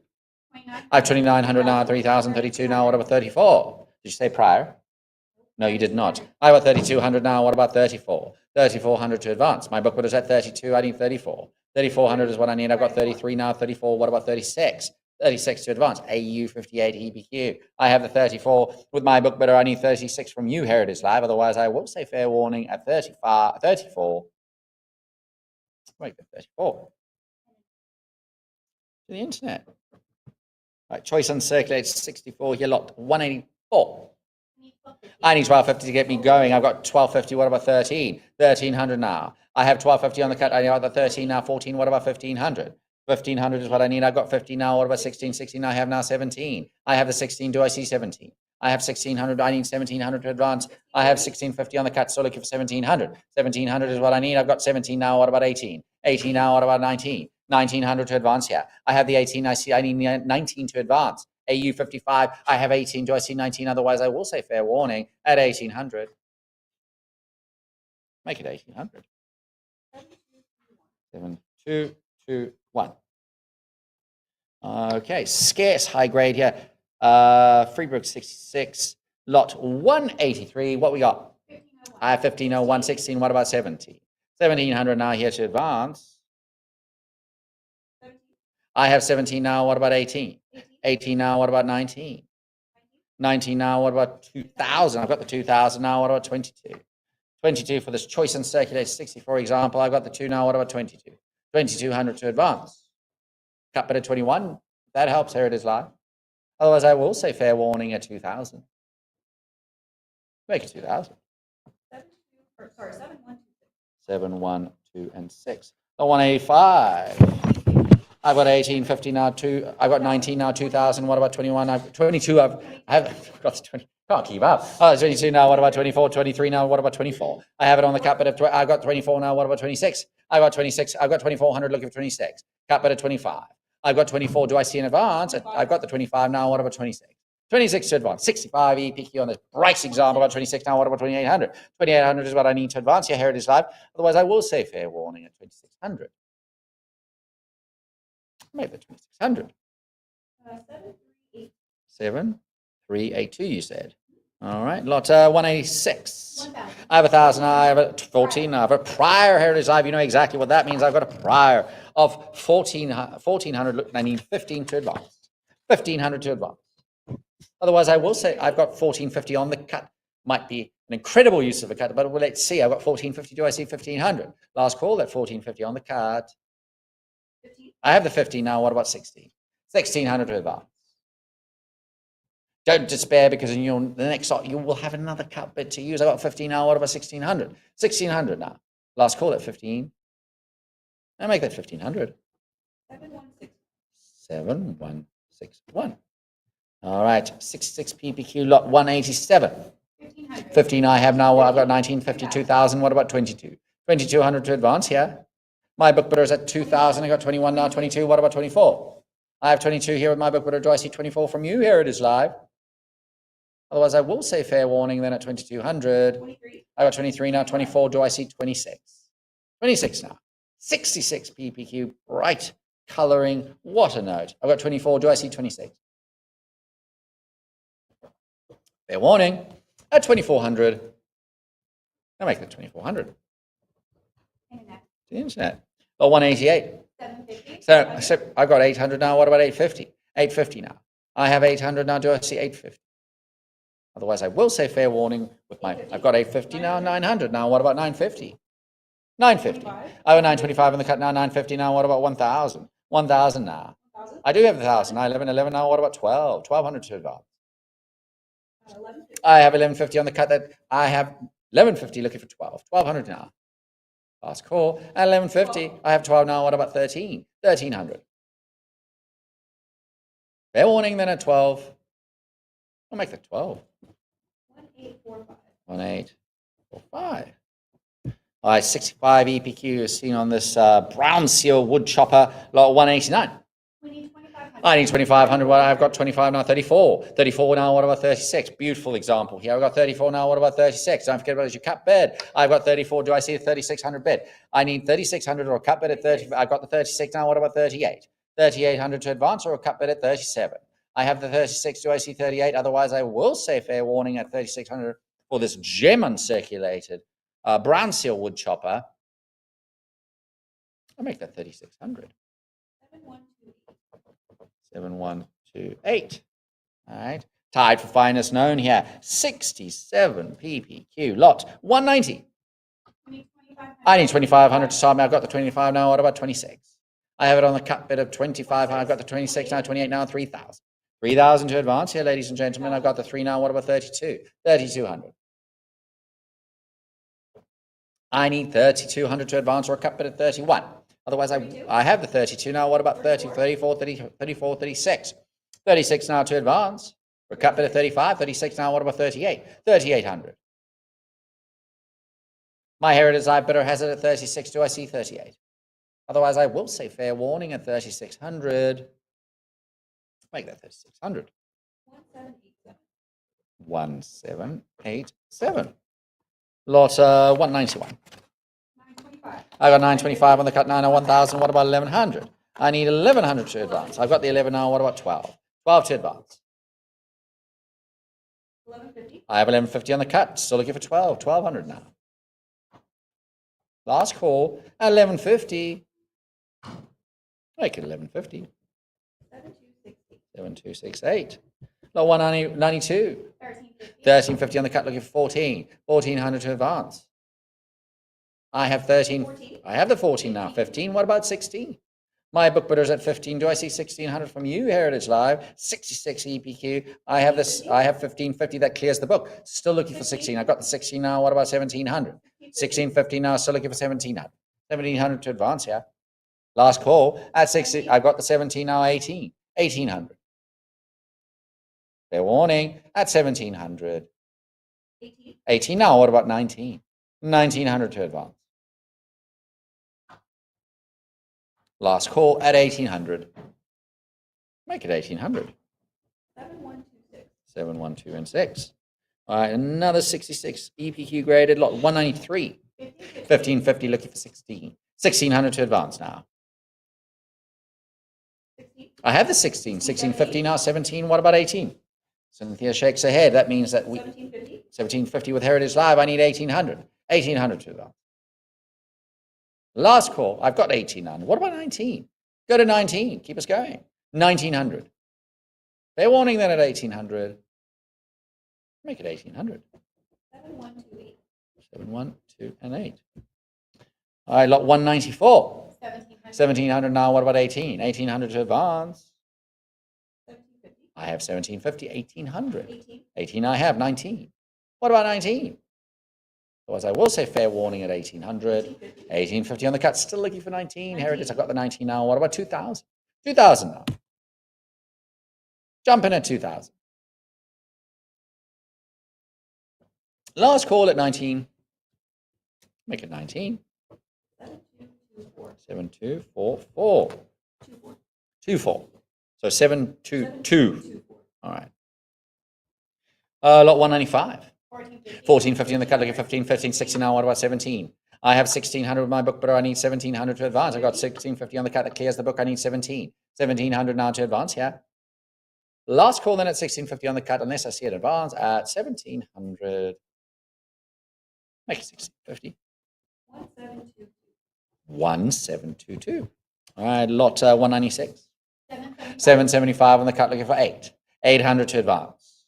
I have 2,900 now, 3,032 now. What about 34? Did you say prior? No, you did not. I have 3,200 now. What about 34? 3,400 to advance. My book is at 32. I need 34. 3,400 is what I need. I've got 33 now. 34. What about 36? 36 to advance. AU 58 EBQ. I have the 34 with my book bidder. I need 36 from you, Heritage Live. Otherwise, I will say fair warning at 34. Make that 34. To the internet. Right, choice uncirculated 64 here, lot 184. I need 1,250 to get me going. I've got 1,250. What about 13? 1,300 now. I have 1,250 on the cut. I got the 13 now. 14. What about 1,500? 1,500 is what I need. I've got 15 now. What about 16? 16. I have now 17. I have the 16. Do I see 17? I have 1,600. I need 1,700 to advance. I have 1,650 on the cut. So looking for 1,700. 1,700 is what I need. I've got 17 now. What about 18? 18 now. What about 19? 1,900 to advance here. I have the 18. I need 19 to advance. AU 55. I have 18. Do I see 19? Otherwise, I will say fair warning at 1,800. Make it 1,800. 7,221. Okay, scarce high grade here. Freebrook 66, lot 183. What we got? I have 1501, 16. What about 17? 1,700 now here to advance. I have 17 now. What about 18? 18 now. What about 19? 19 now. What about 2,000? I've got the 2,000 now. What about 22? 22 for this choice uncirculated 60, for example. I've got the 2 now. What about 22? 2,200 to advance. Cut bid at 21. That helps Heritage Live. Otherwise, I will say fair warning at 2,000. Make it 2,000. 7, 1, 2, and 6. The 185. I've got 1850 now. I've got 19 now. 2,000. What about 21? I've 22. I've got 20. Can't keep up. Oh, 22 now. What about 24? 23 now. What about 24? I have it on the cap bid of. I've got 24 now. What about 26? I've got 26. I've got 2,400. Looking for 26. Cap bid of 25. I've got 24. Do I see an advance? I've got the 25 now. What about 26? 26 to advance. 65 EPQ on this bright example. About 26 now. What about 2,800? 2,800 is what I need to advance here. Heritage Live. Otherwise, I will say fair warning at 2,600. Make that 2,600. 7,382, you said. All right, lot 186. I have 1,000. I have a 14. I have a prior Heritage Live. You know exactly what that means. I've got a prior of 1,400. Look, I need 15 to advance. 1,500 to advance. Otherwise, I will say I've got 1,450 on the cut. Might be an incredible use of a cut, but let's see. I've got 1,450. Do I see 1,500? Last call at 1,450 on the cut. I have the 15 now. What about 16? 1,600 to advance. Don't despair because in the next slot you will have another cut bid to use. I got 15 now. What about 1,600? 1,600 now. Last call at 15. I make that 1,500. 7,161. All right, 66 PPQ lot 187. 15 I have now. I've got 1950, 2,000. What about 22? 2,200 to advance here. My book bidder is at 2,000. I got 21 now. 22. What about 24? I have 22 here with my book bidder. Do I see 24 from you? Here it is live. Otherwise, I will say fair warning then at 2,200. 23. I got 23 now. 24. Do I see 26? 26 now. 66 PPQ. Bright coloring. What a note. I've got 24. Do I see 26? Fair warning at 2,400. I make that 2,400. The internet. Oh, 188. 750. So I've got 800 now. What about 850? 850 now. I have 800 now. Do I see 850? Otherwise, I will say fair warning with my. I've got 850 now. 900 now. What about 950? 950. I have 925 in the cut now. 950 now. What about 1,000? 1,000 now. I do have 1,000. I 11 now. What about 12? 1,200 to advance. I have 1150 on the cut. That I have 1150 looking for 12. 1,200 now. Last call. At 1150, I have 12 now. What about 13? 1,300. Fair warning then at 12. I'll make that 12. 1845. 1845. All right, 65 EPQ is seen on this brown seal wood chopper, lot 189. I need 2,500. Well, I've got 25 now, 34. 34 now, what about 36? Beautiful example here. I've got 34 now, what about 36? Don't forget about your cut bid. I've got 34. Do I see a 3,600 bid? I need 3,600 or a cut bid at 30. I've got the 36 now, what about 38? 3,800 to advance or a cut bid at 37? I have the 36. Do I see 38? Otherwise, I will say fair warning at 3,600 for this gem uncirculated brown seal wood chopper. I'll make that 3,600. 7128. All right. Tied for finest known here. 67 PPQ. Lot 190. I need 2,500 to start me. I've got the 25 now. What about 26? I have it on the cut bid of 25. I've got the 26 now, 28 now, 3,000. 3,000 to advance here, ladies and gentlemen. I've got the 3 now. What about 32? 3,200. I need 3,200 to advance or a cut bid at 31. Otherwise, I have the 32 now. What about 30, 34, 30, 34, 36? 36 now to advance. For a cut bid of 35, 36 now. What about 38? 3,800. My Heritage Live bidder has it at 36. Do I see 38? Otherwise, I will say fair warning at 3,600. Make that 3,600. 1787. Lot 191. I got 925 on the cut, 1,000. What about 1,100? I need 1,100 to advance. I've got the 11 now. What about 12? 12 to advance. 1150. I have 1150 on the cut. Still looking for 12. 1,200 now. Last call at 1150. Make it 1150. 7268. Lot 192. 1350 on the cut. Looking for 14. 1,400 to advance. I have 13. 14. I have the 14 now. 15. What about 16? My book bidder's at 15. Do I see 1600 from you, Heritage Live? 66 EPQ. I have this. I have 1550. That clears the book. Still looking for 16. I've got the 16 now. What about 1700? 1650 now. Still looking for 1700. 1700 to advance here. Last call at 60. I've got the 17 now. 18. 1800. Fair warning at 1700. 18 now. What about 19? 1900 to advance. Last call at 1800. Make it 1800. 7126. 7126 and 6. All right, another 66 EPQ graded lot 193. 1550 looking for 16. 1600 to advance now. 16. I have the 16. 1650 now. 17. What about 18? Cynthia shakes her head. That means that we 1750 with Heritage Live. I need 1800. 1800 to advance. Last call. I've got 1800. What about 19? Go to 19. Keep us going. 1900. Fair warning then at 1800. Make it 1800. 7128. 712 and 8. All right, lot 194. 1700 now. What about 18? 1800 to advance. 1750. I have 1750. 1800. 18 I have. 19. What about 19? Otherwise, I will say fair warning at 1800. 1850 on the cut. Still looking for 19. Here it is. I've got the 19 now. What about 2000? 2000 now. Jump in at 2000. Last call at 19. Make it 19. 7244. 24. So 722. All right. Lot 195. 1450 on the cut, looking 15, 15, 16 now. What about 17? I have 1600 with my book, but I need 1700 to advance. I've got 1650 on the cut that clears the book. I need 17. 1700 now to advance, yeah. Last call then at 1650 on the cut, unless I see it advance at 1700. Make it 1650. 1722. All right, lot 196. 775 on the cut, looking for 8. 800 to advance.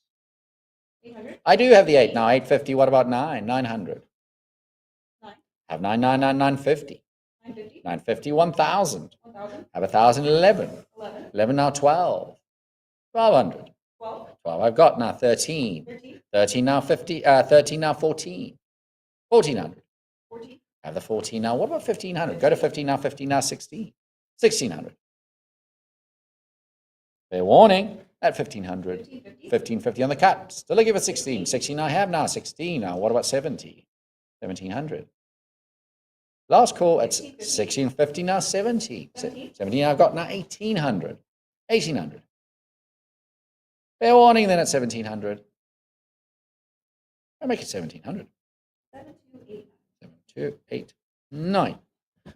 800? I do have the 8 now. 850. What about 9? 900. 9. Have 999, 950. 950. 950, 1000. 1000. Have 1000, 11. 11. 11 now, 12. 1200. 12. 12 I've got now. 13. 13. 13 now, 50. 13 now, 14. 1400. 14. Have the 14 now. What about 1500? Go to 15 now, 15 now, 16. 1600. Fair warning at 1500. 1550 on the cut. Still looking for 16. 16 I have now. 16 now. What about 70? 1700. Last call at 1650 now. 70. 17 I've got now. 1800. 1800. Fair warning then at 1700. I'll make it 1700. 7289.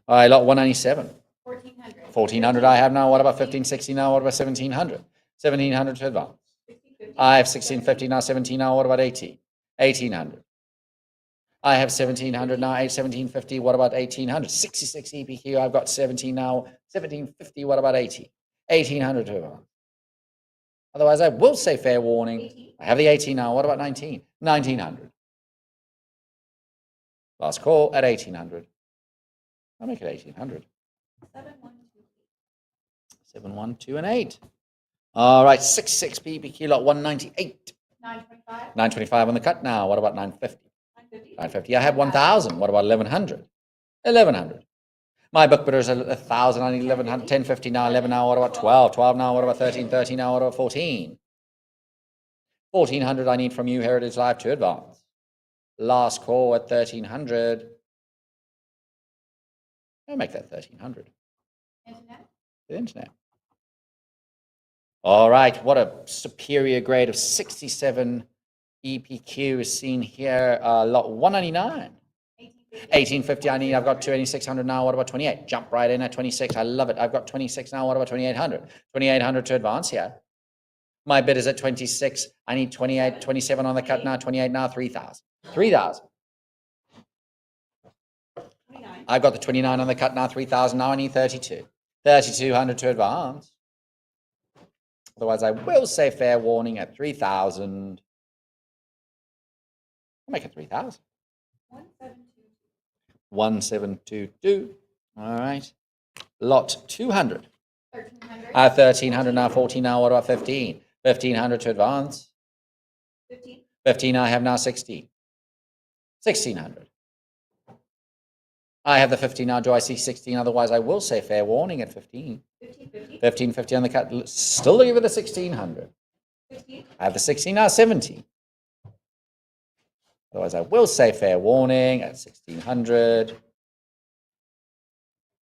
All right, lot 197. 1400. 1400 I have now. What about 1560 now? What about 1700? 1700 to advance. I have 1650 now. 17 now. What about 18? 1800. I have 1700 now. 1750. What about 1800? 66 EPQ. I've got 17 now. 1750. What about 80? 1800 to advance. Otherwise, I will say fair warning. 18. I have the 18 now. What about 19? 1900. Last call at 1800. I'll make it 1800. 712 and 8. All right, 66 PBQ lot 198. 925. 925 on the cut now. What about 950? 950. I have 1000. What about 1100? 1100. My book bidder's 1000. I need 1100. 1050 now. 11 now. What about 12? 12 now. What about 13? 13 now. What about 14? 1400 I need from you, Heritage Live, to advance. Last call at 1300. I'll make that 1300. Internet? The internet. All right, what a superior grade of 67 EPQ is seen here. Lot 199. 1850 I need. I've got 2600 now. What about 28? Jump right in at 26. I love it. I've got 26 now. What about 2800? 2800 to advance here. My bid is at 26. I need 28, 27 on the cut now. 28 now. 3000. 3000. I've got the 29 on the cut now. 3000 now. I need 32. 3200 to advance. Otherwise, I will say fair warning at 3000. I'll make it 3000. 1722. All right. Lot 200. 1300. 1300 now, 14 now. What about 15? 1500 to advance. 15. 15, I have now 16. 1600. I have the 15 now. Do I see 16? Otherwise, I will say fair warning at 15. 1550. 1550 on the cut. Still looking for the 1600. 15. I have the 16 now, 17. Otherwise, I will say fair warning at 1600.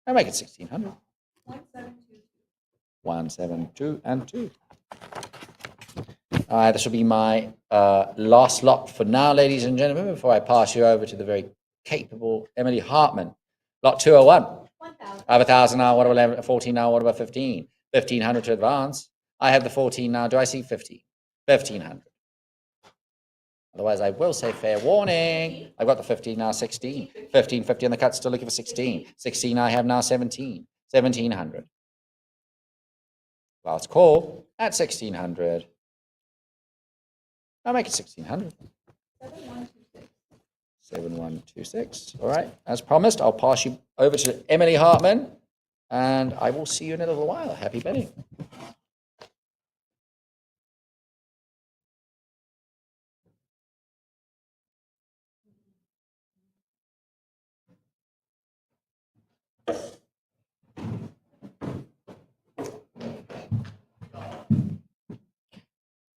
I'll make it 1600. 1722. 172 and 2. All right, this will be my last lot for now, ladies and gentlemen, before I pass you over to the very capable Emily Hartman. Lot 201. 1000. I have 1,000 now. What about 11, 14 now? What about 15? 1,500 to advance. I have the 14 now. Do I see 15? 1,500. Otherwise, I will say fair warning. I've got the 15 now, 16. 1550 on the cut, still looking for 16. 16 I have now, 17. 1,700. Last call at 1,600. I'll make it 1,600. 7126. 7126. All right. As promised, I'll pass you over to Emily Hartman, and I will see you in a little while. Happy betting.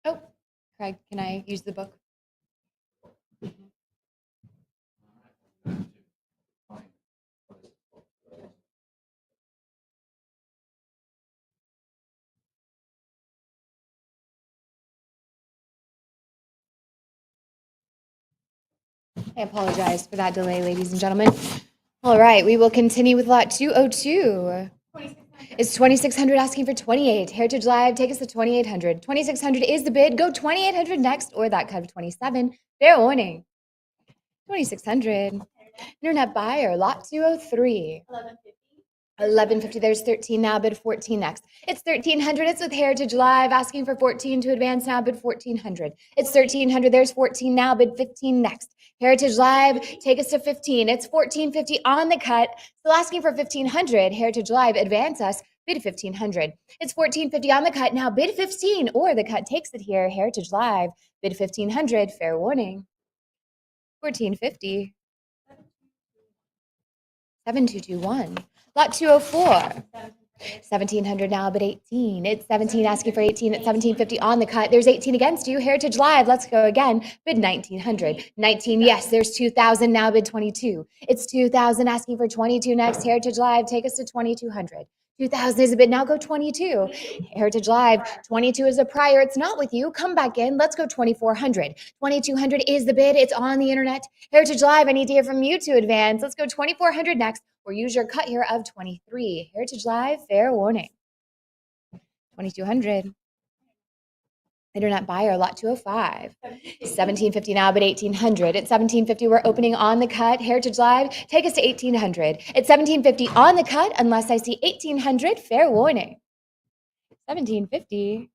Oh, Craig, can I use the book? I apologize for that delay, ladies and gentlemen. All right, we will continue with lot 202. It's 2600 asking for 28. Heritage Live, take us to 2800. 2600 is the bid. Go 2800 next, or that cut of 27. Fair warning. 2600. Internet buyer, lot 203. 1150. 1150, there's 13 now, bid 14 next. It's 1300, it's with Heritage Live, asking for 14 to advance now, bid 1400. It's 1300, there's 14 now, bid 15 next. Heritage Live, take us to 15. It's 1450 on the cut, still asking for 1500. Heritage Live, advance us, bid 1500. It's 1450 on the cut, now bid 15, or the cut takes it here. Heritage Live, bid 1500, fair warning. 1450. 7221. Lot 204. 1700 now, but 18. It's 17 asking for 18 at 1750 on the cut. There's 18 against you. Heritage Live, let's go again. Bid 1900. 19, yes, there's 2000 now, bid 22. It's 2000 asking for 22 next. Heritage Live, take us to 2200. 2000 is a bid, now go 22. Heritage Live, 22 is a prior, it's not with you. Come back in, let's go 2400. 2200 is the bid, it's on the internet. Heritage Live, I need to hear from you to advance. Let's go 2400 next, or use your cut here of 23. Heritage Live, fair warning. 2200. Internet buyer, lot 205. 1750 now, but 1800. At 1750, we're opening on the cut. Heritage Live, take us to 1800. At 1750 on the cut, unless I see 1800, fair warning. 1750.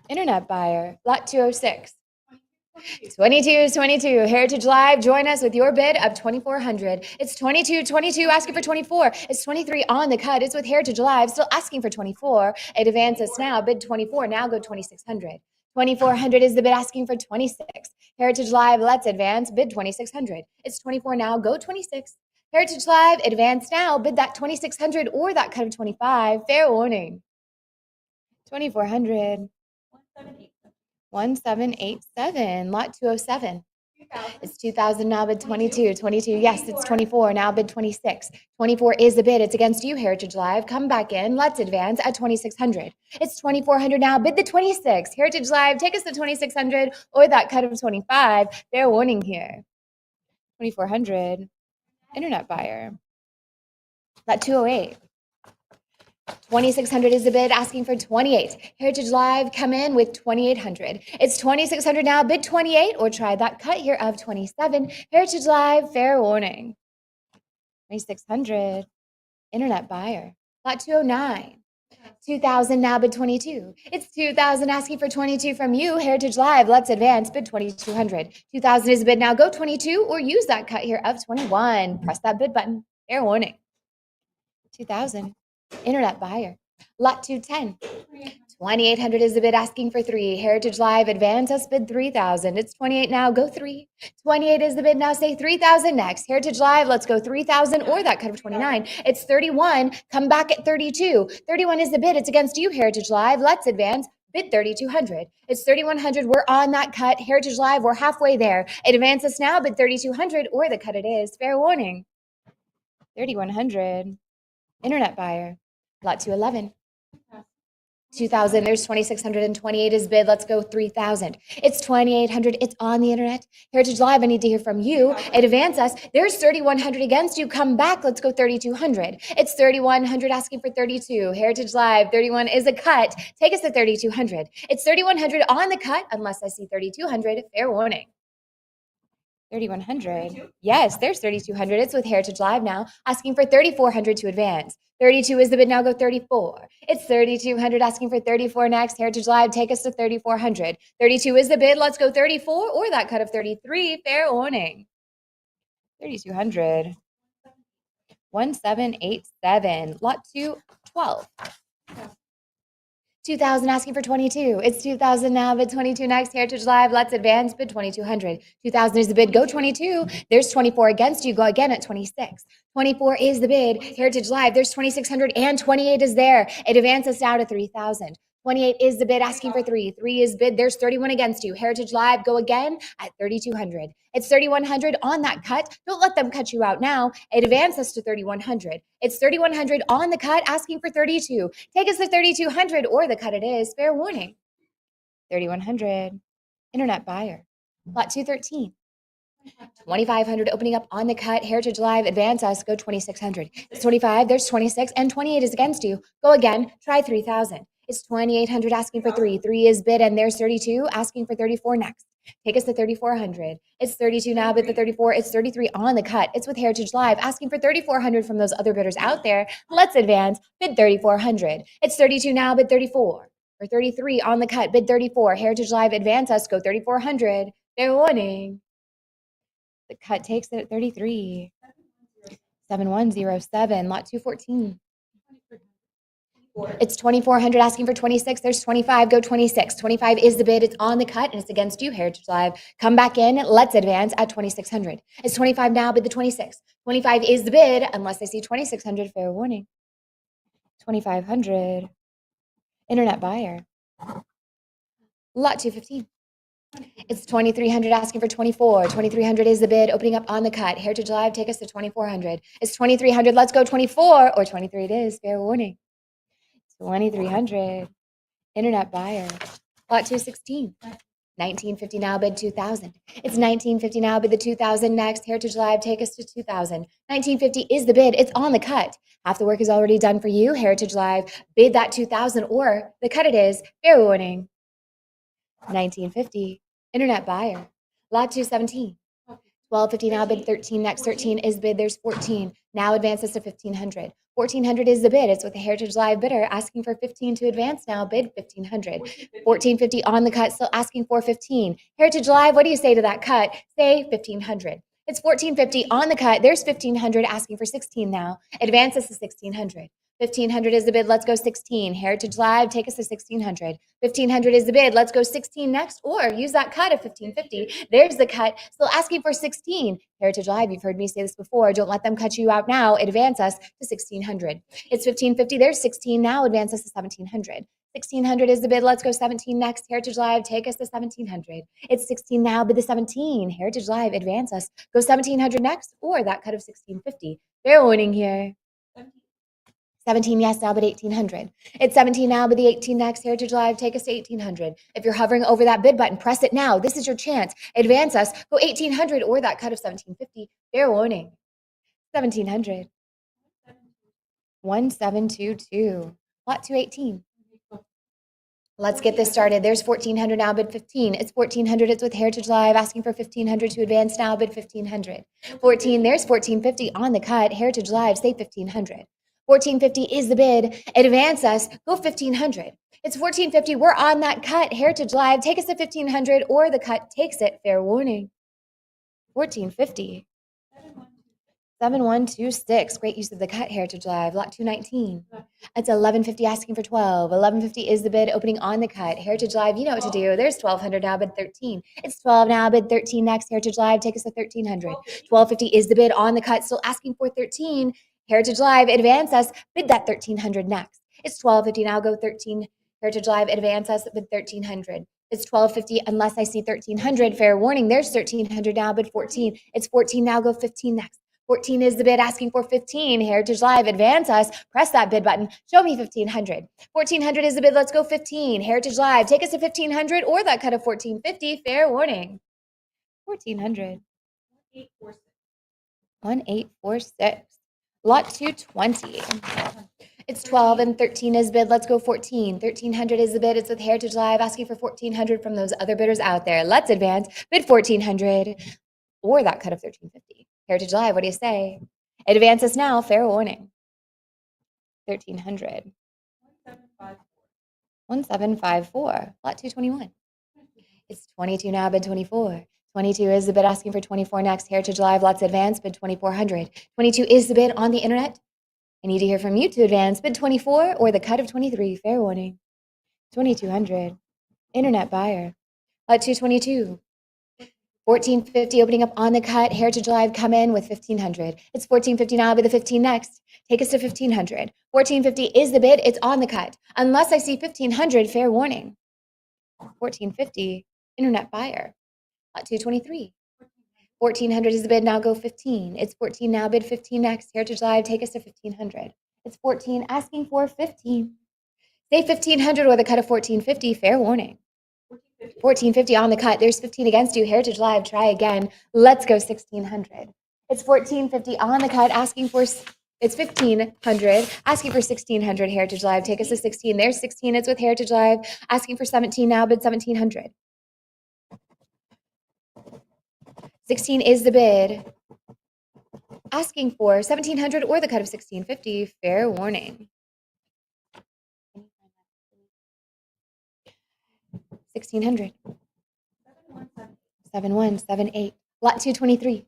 Internet buyer, lot 206. 22 is 22. Heritage Live, join us with your bid of 2400. It's 22 asking for 24. It's 23 on the cut. It's with Heritage Live, still asking for 24. It advances now, bid 24. Now go 2600. 2400 is the bid asking for 26. Heritage Live, let's advance, bid 2600. It's 24 now, go 26. Heritage Live, advance now, bid that 2600 or that cut of 25. Fair warning. 2400. 1787, lot 207. It's 2000 now, bid 22. 22, yes, it's 24 now, bid 26. 24 is the bid. It's against you, Heritage Live. Come back in. Let's advance at 2600. It's 2400 now, bid the 26. Heritage Live, take us to 2600 or that cut of 25. Fair warning here. 2400. Internet buyer. Lot 208. 2600 is the bid, asking for 28. Heritage Live, come in with 2800. It's 2600 now, bid 28, or try that cut here of 27. Heritage Live, fair warning. 2600. Internet buyer. Lot 209. 2000 now, bid 22. It's 2000 asking for 22 from you. Heritage Live, let's advance, bid 2200. 2000 is the bid now, go 22, or use that cut here of 21. Press that bid button. Fair warning. 2000. Internet buyer. Lot 210. 2,800 is the bid, asking for 3. Heritage Live, advance us, bid 3,000. It's 28 now, go 3. 28 is the bid, now say 3,000 next. Heritage Live, let's go 3,000 or that cut of 29. It's 31, come back at 32. 31 is the bid, it's against you, Heritage Live. Let's advance, bid 3,200. It's 3,100, we're on that cut. Heritage Live, we're halfway there. Advance us now, bid 3,200 or the cut it is. Fair warning. 3,100. Internet buyer. Lot 211. 2,000, there's 2,628 is bid. Let's go 3,000. It's 2,800. It's on the internet. Heritage Live, I need to hear from you. Advance us. There's 3,100 against you. Come back. Let's go 3,200. It's 3,100 asking for 32. Heritage Live, 31 is a cut. Take us to 3,200. It's 3,100 on the cut unless I see 3,200. Fair warning. 3,100. Yes, there's 3,200. It's with Heritage Live now, asking for 3,400 to advance. 32 is the bid, now go 34. It's 3,200 asking for 34 next. Heritage Live, take us to 3,400. 32 is the bid, let's go 34 or that cut of 33. Fair warning. 3,200. 1787. Lot 212. 2,000 asking for 22. It's 2,000 now, bid 22 next. Heritage Live, let's advance, bid 2,200. 2,000 is the bid, go 22. There's 24 against you, go again at 26. 24 is the bid. Heritage Live, there's 2,600 and 28 is there. It advances now to 3,000. 28 is the bid, asking for 3. 3 is bid, there's 31 against you. Heritage Live, go again at 3,200. It's 3,100 on that cut. Don't let them cut you out now. It advances to 3,100. It's 3,100 on the cut, asking for 32. Take us to 3,200 or the cut it is. Fair warning. 3,100. Internet buyer. Lot 213. 2,500 opening up on the cut. Heritage Live, advance us, go 2,600. It's 25, there's 26, and 28 is against you. Go again, try 3,000. It's 2,800 asking for 3. 3 is bid, and there's 32 asking for 34 next. Take us to 3,400. It's 32 now, bid the 34. It's 33 on the cut. It's with Heritage Live, asking for 3,400 from those other bidders out there. Let's advance, bid 3,400. It's 32 now, bid 34. Or 33 on the cut, bid 34. Heritage Live, advance us, go 3,400. Fair warning. The cut takes it at 33. 7107, lot 214. It's 2,400 asking for 26. There's 25, go 26. 25 is the bid. It's on the cut and it's against you, Heritage Live. Come back in. Let's advance at 2,600. It's 25 now, bid the 26. 25 is the bid unless I see 2,600. Fair warning. 2,500. Internet buyer. Lot 215. It's 2,300 asking for 24. 2,300 is the bid, opening up on the cut. Heritage Live, take us to 2,400. It's 2,300. Let's go 24 or 23 it is. Fair warning. 2,300. Internet buyer. Lot 216. 1,950 now, bid 2,000. It's 1,950 now, bid the 2,000 next. Heritage Live, take us to 2,000. 1,950 is the bid. It's on the cut. Half the work is already done for you. Heritage Live, bid that 2,000 or the cut it is. Fair warning. 1,950. Internet buyer. Lot 217. 1,250 now, bid 13 next. 13 is bid. There's 14. Now advances to 1,500. 1,400 is the bid. It's with the Heritage Live bidder asking for 15 to advance now. Bid 1,500. 1,450 on the cut, still asking for 15. Heritage Live, what do you say to that cut? Say 1,500. It's 1,450 on the cut. There's 1,500 asking for 16 now. Advances to 1,600. 1,500 is the bid. Let's go 16. Heritage Live, take us to 1,600. 1,500 is the bid. Let's go 16 next, or use that cut of 1,550. There's the cut. Still asking for 16. Heritage Live, you've heard me say this before. Don't let them cut you out now. Advance us to 1,600. It's 1,550. There's 16 now. Advance us to 1,700. 1,600 is the bid. Let's go 17 next. Heritage Live, take us to 1,700. It's 16 now, bid the 17. Heritage Live, advance us. Go 1,700 next, or that cut of 1,650. Fair warning here. 17, yes, now, but 1,800. It's 17 now, but the 18 next. Heritage Live, take us to 1,800. If you're hovering over that bid button, press it now. This is your chance. Advance us. Go 1,800 or that cut of 1,750. Fair warning. 1,700. 1722. Lot 218. Let's get this started. There's 1,400 now, bid 15. It's 1,400. It's with Heritage Live asking for 1,500 to advance now, bid 1,500. 14. There's 1,450 on the cut. Heritage Live, say 1,500. 1,450 is the bid. Advance us. Go 1,500. It's 1,450. We're on that cut. Heritage Live, take us to 1,500 or the cut takes it. Fair warning. 1,450. 7126. Great use of the cut, Heritage Live. Lot 219. It's 1150 asking for 12. 1150 is the bid opening on the cut. Heritage Live, you know what to do. There's 1200 now, bid 13. It's 12 now, bid 13 next. Heritage Live, take us to 1300. 1250 is the bid on the cut, still asking for 13. Heritage Live, advance us, bid that 1300 next. It's 1250 now, go 13. Heritage Live, advance us, bid 1300. It's 1250 unless I see 1300. Fair warning, there's 1300 now, bid 14. It's 14 now, go 15 next. 14 is the bid asking for 15. Heritage Live, advance us. Press that bid button. Show me 1500. 1400 is the bid. Let's go 15. Heritage Live, take us to 1500 or that cut of 1450. Fair warning. 1400. 1846. Lot 220. It's 12 and 13 is bid. Let's go 14. 1300 is the bid. It's with Heritage Live asking for 1400 from those other bidders out there. Let's advance. Bid 1400 or that cut of 1350. Heritage Live, what do you say? Advance us now, fair warning. 1300. 1754. Lot 221. It's 22 now, bid 24. 22 is the bid asking for 24 next. Heritage Live, lots advance, bid 2400. 22 is the bid on the internet. I need to hear from you to advance. Bid 24 or the cut of 23, fair warning. 2200. Internet buyer. Lot 222. 1450 opening up on the cut. Heritage Live, come in with 1500. It's 1450 now, but the 15 next. Take us to 1500. 1450 is the bid. It's on the cut. Unless I see 1500, fair warning. 1450, internet buyer. Lot 223. 1400 is the bid. Now go 15. It's 14 now, bid 15 next. Heritage Live, take us to 1500. It's 14 asking for 15. Say 1500 or the cut of 1450, fair warning. 1450 on the cut. There's 15 against you. Heritage Live, try again. Let's go 1600. It's 1450 on the cut, asking for, it's 1500, asking for 1600. Heritage Live, take us to 16. There's 16. It's with Heritage Live, asking for 17 now, bid 1700. 16 is the bid, asking for 1700 or the cut of 1650. Fair warning. 1600. 7178. Lot 223.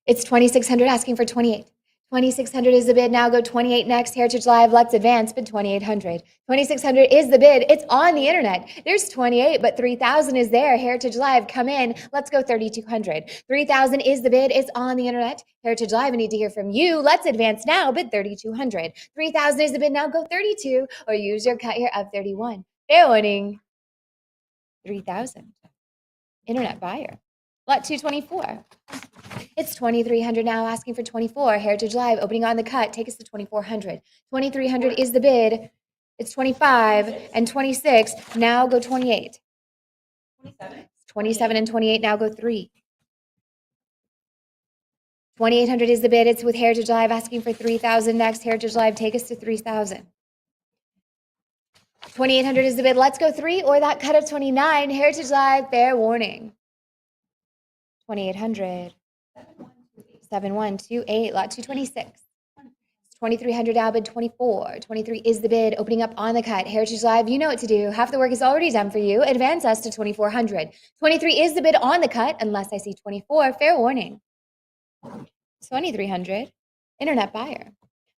It's 2600 asking for 28. 2600 is the bid. Now go 28 next. Heritage Live, let's advance. Bid 2800. 2600 is the bid. It's on the internet. There's 28, but 3000 is there. Heritage Live, come in. Let's go 3200. 3000 is the bid. It's on the internet. Heritage Live, I need to hear from you. Let's advance now. Bid 3200. 3000 is the bid. Now go 32 or use your cut here of 31. Fair warning. 3000. Internet buyer. Lot 224. It's 2300 now, asking for 24. Heritage Live, opening on the cut. Take us to 2400. 2300 is the bid. It's 25 and 26. Now go 28. 27 and 28. Now go 3. 2800 is the bid. It's with Heritage Live, asking for 3000 next. Heritage Live, take us to 3000. 2800 is the bid. Let's go 3 or that cut of 29. Heritage Live, fair warning. 2800. 7128. Lot 226. 2300 now, bid 24. 23 is the bid. Opening up on the cut. Heritage Live, you know what to do. Half the work is already done for you. Advance us to 2400. 23 is the bid on the cut, unless I see 24. Fair warning. 2300. Internet buyer.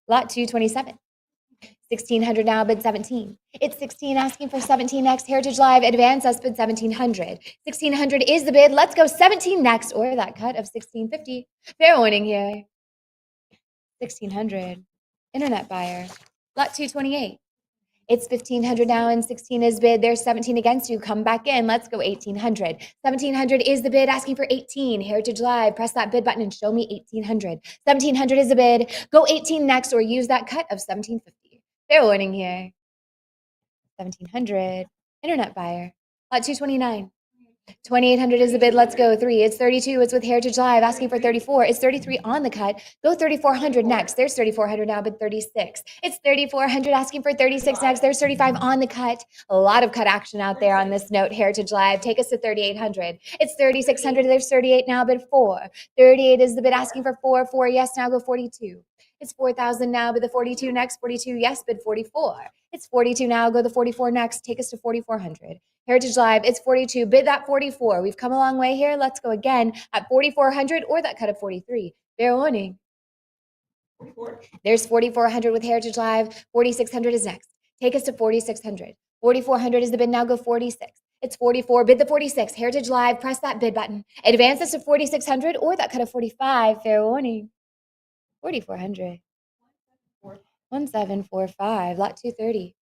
Lot 227. 1600 now, bid 17. It's 16 asking for 17 next. Heritage Live, advance us, bid 1700. 1600 is the bid. Let's go 17 next, or that cut of 1650. Fair warning here. 1600. Internet buyer. Lot 228. It's 1500 now, and 16 is bid. There's 17 against you. Come back in. Let's go 1800. 1700 is the bid, asking for 18. Heritage Live, press that bid button and show me 1800. 1700 is the bid. Go 18 next, or use that cut of 1750. Fair warning here. 1700. Internet buyer. Lot 229. 2800 is the bid. Let's go 3. It's 32. It's with Heritage Live, asking for 34. It's 33 on the cut. Go 3400 next. There's 3400 now, bid 36. It's 3400 asking for 36 next. There's 35 on the cut. A lot of cut action out there on this note. Heritage Live, take us to 3800. It's 3600. There's 38 now, bid 4. 38 is the bid, asking for 4. 4, yes, now go 42. It's 4000 now, bid the 42 next. 42, yes, bid 44. It's 42 now, go the 44 next. Take us to 4400. Heritage Live, it's 42. Bid that 44. We've come a long way here. Let's go again at 4400 or that cut of 43. Fair warning. 44. There's 4,400 with Heritage Live. 4,600 is next. Take us to 4,600. 4,400 is the bid. Now go 46. It's 44. Bid the 46. Heritage Live. Press that bid button. Advance us to 4,600 or that cut of 45. Fair warning. 4,400. 1745. Lot 230.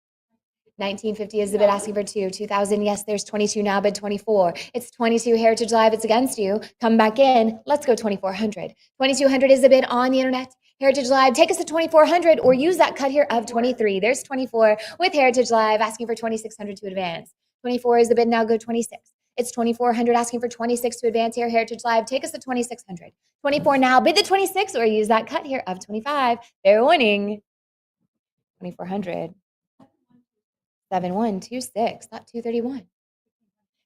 1950 is the bid, asking for 2,000. Yes, there's 22 now, bid 24. It's 22 Heritage Live. It's against you. Come back in. Let's go 2,400. 2,200 is the bid on the internet. Heritage Live, take us to 2,400 or use that cut here of 23. There's 24 with Heritage Live, asking for 2,600 to advance. 24 is the bid. Now go 26. It's 2,400, asking for 26 to advance here. Heritage Live, take us to 2,600. 24 now, bid the 26 or use that cut here of 25. Fair warning. 2,400. 7126, lot 231.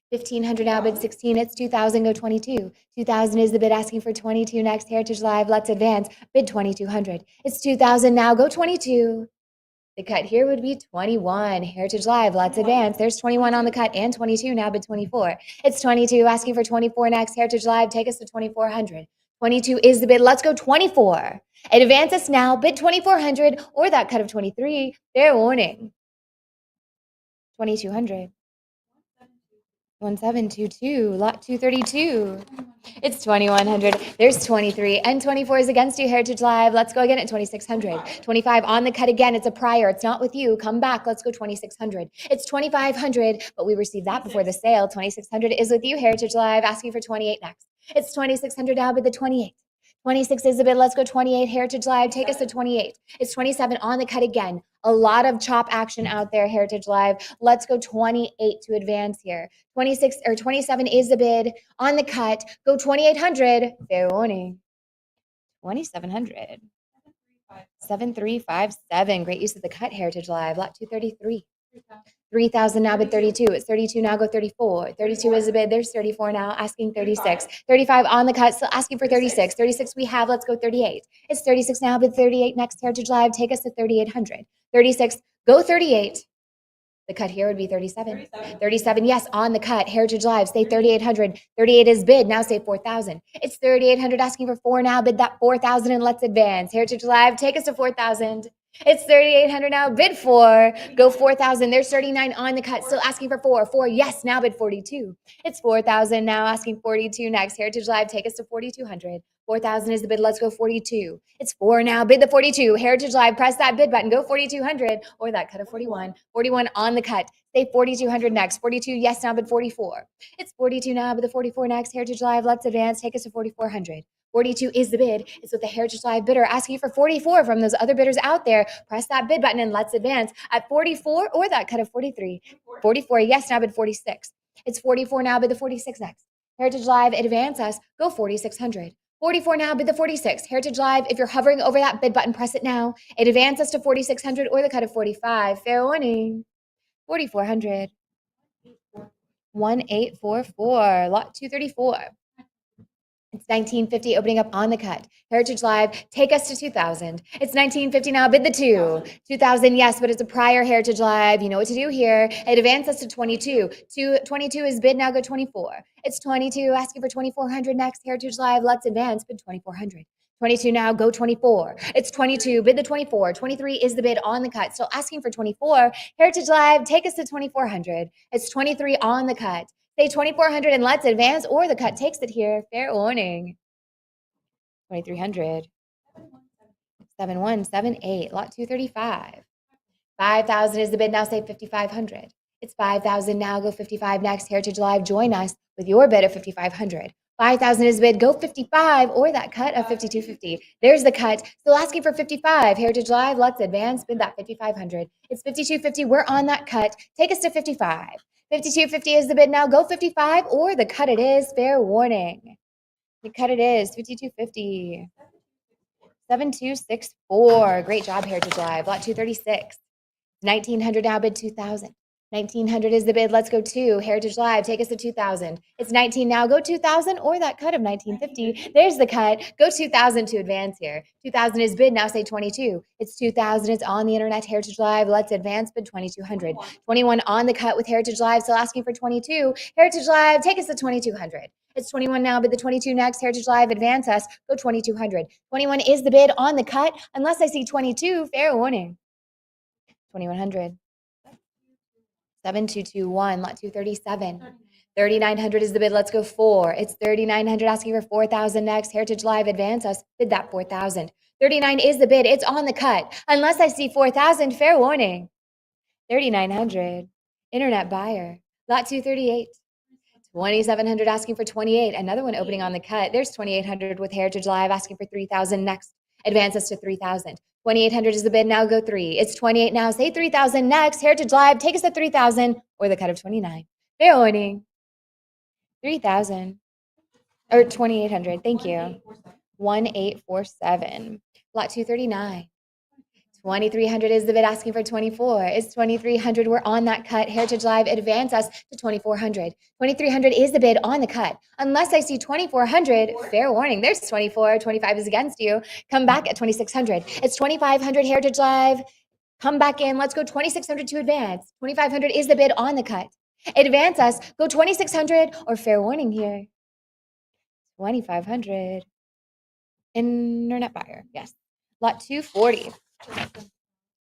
1,500 now, bid 16. It's 2,000, go 22. 2,000 is the bid, asking for 22 next. Heritage Live, let's advance. Bid 2,200. It's 2,000 now, go 22. The cut here would be 21. Heritage Live, let's advance. There's 21 on the cut and 22 now, bid 24. It's 22, asking for 24 next. Heritage Live, take us to 2,400. 22 is the bid. Let's go 24. Advance us now, bid 2,400 or that cut of 23. Fair warning. 2,200. 1722, lot 232. It's 2,100. There's 23 and 24 is against you. Heritage Live. Let's go again at 2,600. 25 on the cut again. It's a prior. It's not with you. Come back. Let's go 2,600. It's 2,500, but we received that before the sale. 2,600 is with you. Heritage Live, asking for 28 next. It's 2,600 now, but the 28. 26 is the bid. Let's go 28. Heritage Live, take us to 28. It's 27 on the cut again. A lot of chop action out there, Heritage Live. Let's go 28 to advance here. 26 or 27 is the bid on the cut. Go 2,800. Fair warning. 2,700. 7357. Great use of the cut, Heritage Live. Lot 233. 3,000 now, bid 32. It's 32 now, go 34. 32 is the bid. There's 34 now, asking 36. 35 on the cut, still asking for 36. 36 we have. Let's go 38. It's 36 now, bid 38 next. Heritage Live, take us to 3,800. 36, go 38. The cut here would be 37. 37, yes, on the cut. Heritage Live, say 3,800. 38 is bid. Now say 4,000. It's 3,800, asking for 4 now. Bid that 4,000 and let's advance. Heritage Live, take us to 4,000. It's 3,800 now. Bid 4. Go 4,000. There's 39 on the cut. Still asking for 4. 4, yes, now bid 42. It's 4,000 now, asking 42 next. Heritage Live, take us to 4,200. 4,000 is the bid. Let's go 42. It's 4 now. Bid the 42. Heritage Live, press that bid button. Go 4,200 or that cut of 41. 41 on the cut. Say 4,200 next. 42, yes, now bid 44. It's 42 now, bid the 44 next. Heritage Live, let's advance. Take us to 4,400. 42 is the bid. It's with the Heritage Live bidder asking for 44 from those other bidders out there. Press that bid button and let's advance at 44 or that cut of 43. 44, yes, now bid 46. It's 44 now, bid the 46 next. Heritage Live, advance us. Go 4,600. 44 now, bid the 46. Heritage Live, if you're hovering over that bid button, press it now. It advances to 4,600 or the cut of 45. Fair warning. 4,400. 1844, lot 234. It's 1950, opening up on the cut. Heritage Live, take us to 2,000. It's 1950 now, bid the 2. 2,000, yes, but it's a prior Heritage Live. You know what to do here. It advances to 22. 22 is bid, now go 24. It's 22, asking for 2,400 next. Heritage Live, let's advance, bid 2,400. 22 now, go 24. It's 22, bid the 24. 23 is the bid on the cut. Still asking for 24. Heritage Live, take us to 2,400. It's 23 on the cut. Say 2,400 and let's advance, or the cut takes it here. Fair warning. 2,300. 7178, lot 235. 5,000 is the bid. Now say 5,500. It's 5,000 now. Go 55 next. Heritage Live, join us with your bid of 5,500. 5,000 is bid. Go 55 or that cut of 5,250. There's the cut. Still asking for 55. Heritage Live, let's advance. Bid that 5,500. It's 5,250. We're on that cut. Take us to 55. 5,250 is the bid now. Go 55 or the cut it is. Fair warning. The cut it is 5,250. 7264. Great job, Heritage Live. Lot 236. 1,900 now, bid 2,000. 1900 is the bid. Let's go 2. Heritage Live, take us to 2000. It's 19 now. Go 2000 or that cut of 1950. There's the cut. Go 2000 to advance here. 2000 is bid. Now say 22. It's 2000. It's on the internet. Heritage Live. Let's advance bid 2200. 21 on the cut with Heritage Live. Still asking for 22. Heritage Live, take us to 2200. It's 21 now, bid the 22 next. Heritage Live, advance us. Go 2200. 21 is the bid on the cut. Unless I see 22, fair warning. 2100. 7221, lot 237. 3900 is the bid. Let's go 4. It's 3900 asking for 4000 next. Heritage Live, advance us. Bid that 4000. 39 is the bid. It's on the cut. Unless I see 4000, fair warning. 3900. Internet buyer. Lot 238. 2700 asking for 28. Another one opening on the cut. There's 2800 with Heritage Live asking for 3000 next. Advance us to 3000. 2800 is the bid. Now go 3. It's 28 now. Say 3000 next. Heritage Live, take us to 3000 or the cut of 29. Fair warning. 3000 or 2800. Thank you. 1847. Lot 239. 2300 is the bid asking for 24. It's 2300. We're on that cut. Heritage Live, advance us to 2400. 2300 is the bid on the cut. Unless I see 2400, fair warning. There's 24. 25 is against you. Come back at 2600. It's 2500. Heritage Live, come back in. Let's go 2600 to advance. 2500 is the bid on the cut. Advance us. Go 2600 or fair warning here. 2500. Internet buyer. Yes. Lot 240.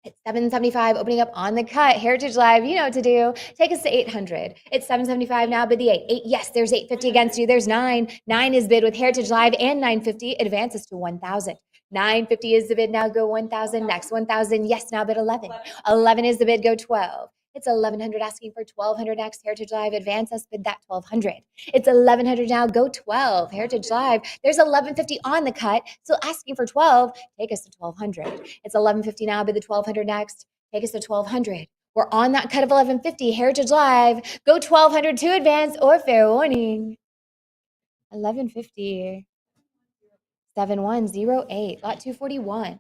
It's 775 opening up on the cut. Heritage Live, you know what to do. Take us to 800. It's 775 now, bid the 8. 8, yes, there's 850 against you. There's 9. 9 is bid with Heritage Live and 950 advances to 1,000. 950 is the bid. Now go 1,000 next. 1,000, yes, now bid 11. 11 is the bid. Go 12. It's 1,100 asking for 1,200 next. Heritage Live, advance us, bid that 1,200. It's 1,100 now. Go 12. Heritage Live, there's 1,150 on the cut. So asking for 12, take us to 1,200. It's 1,150 now, bid the 1,200 next. Take us to 1,200. We're on that cut of 1,150. Heritage Live, go 1,200 to advance or fair warning. 1,150. 7108. Lot 241.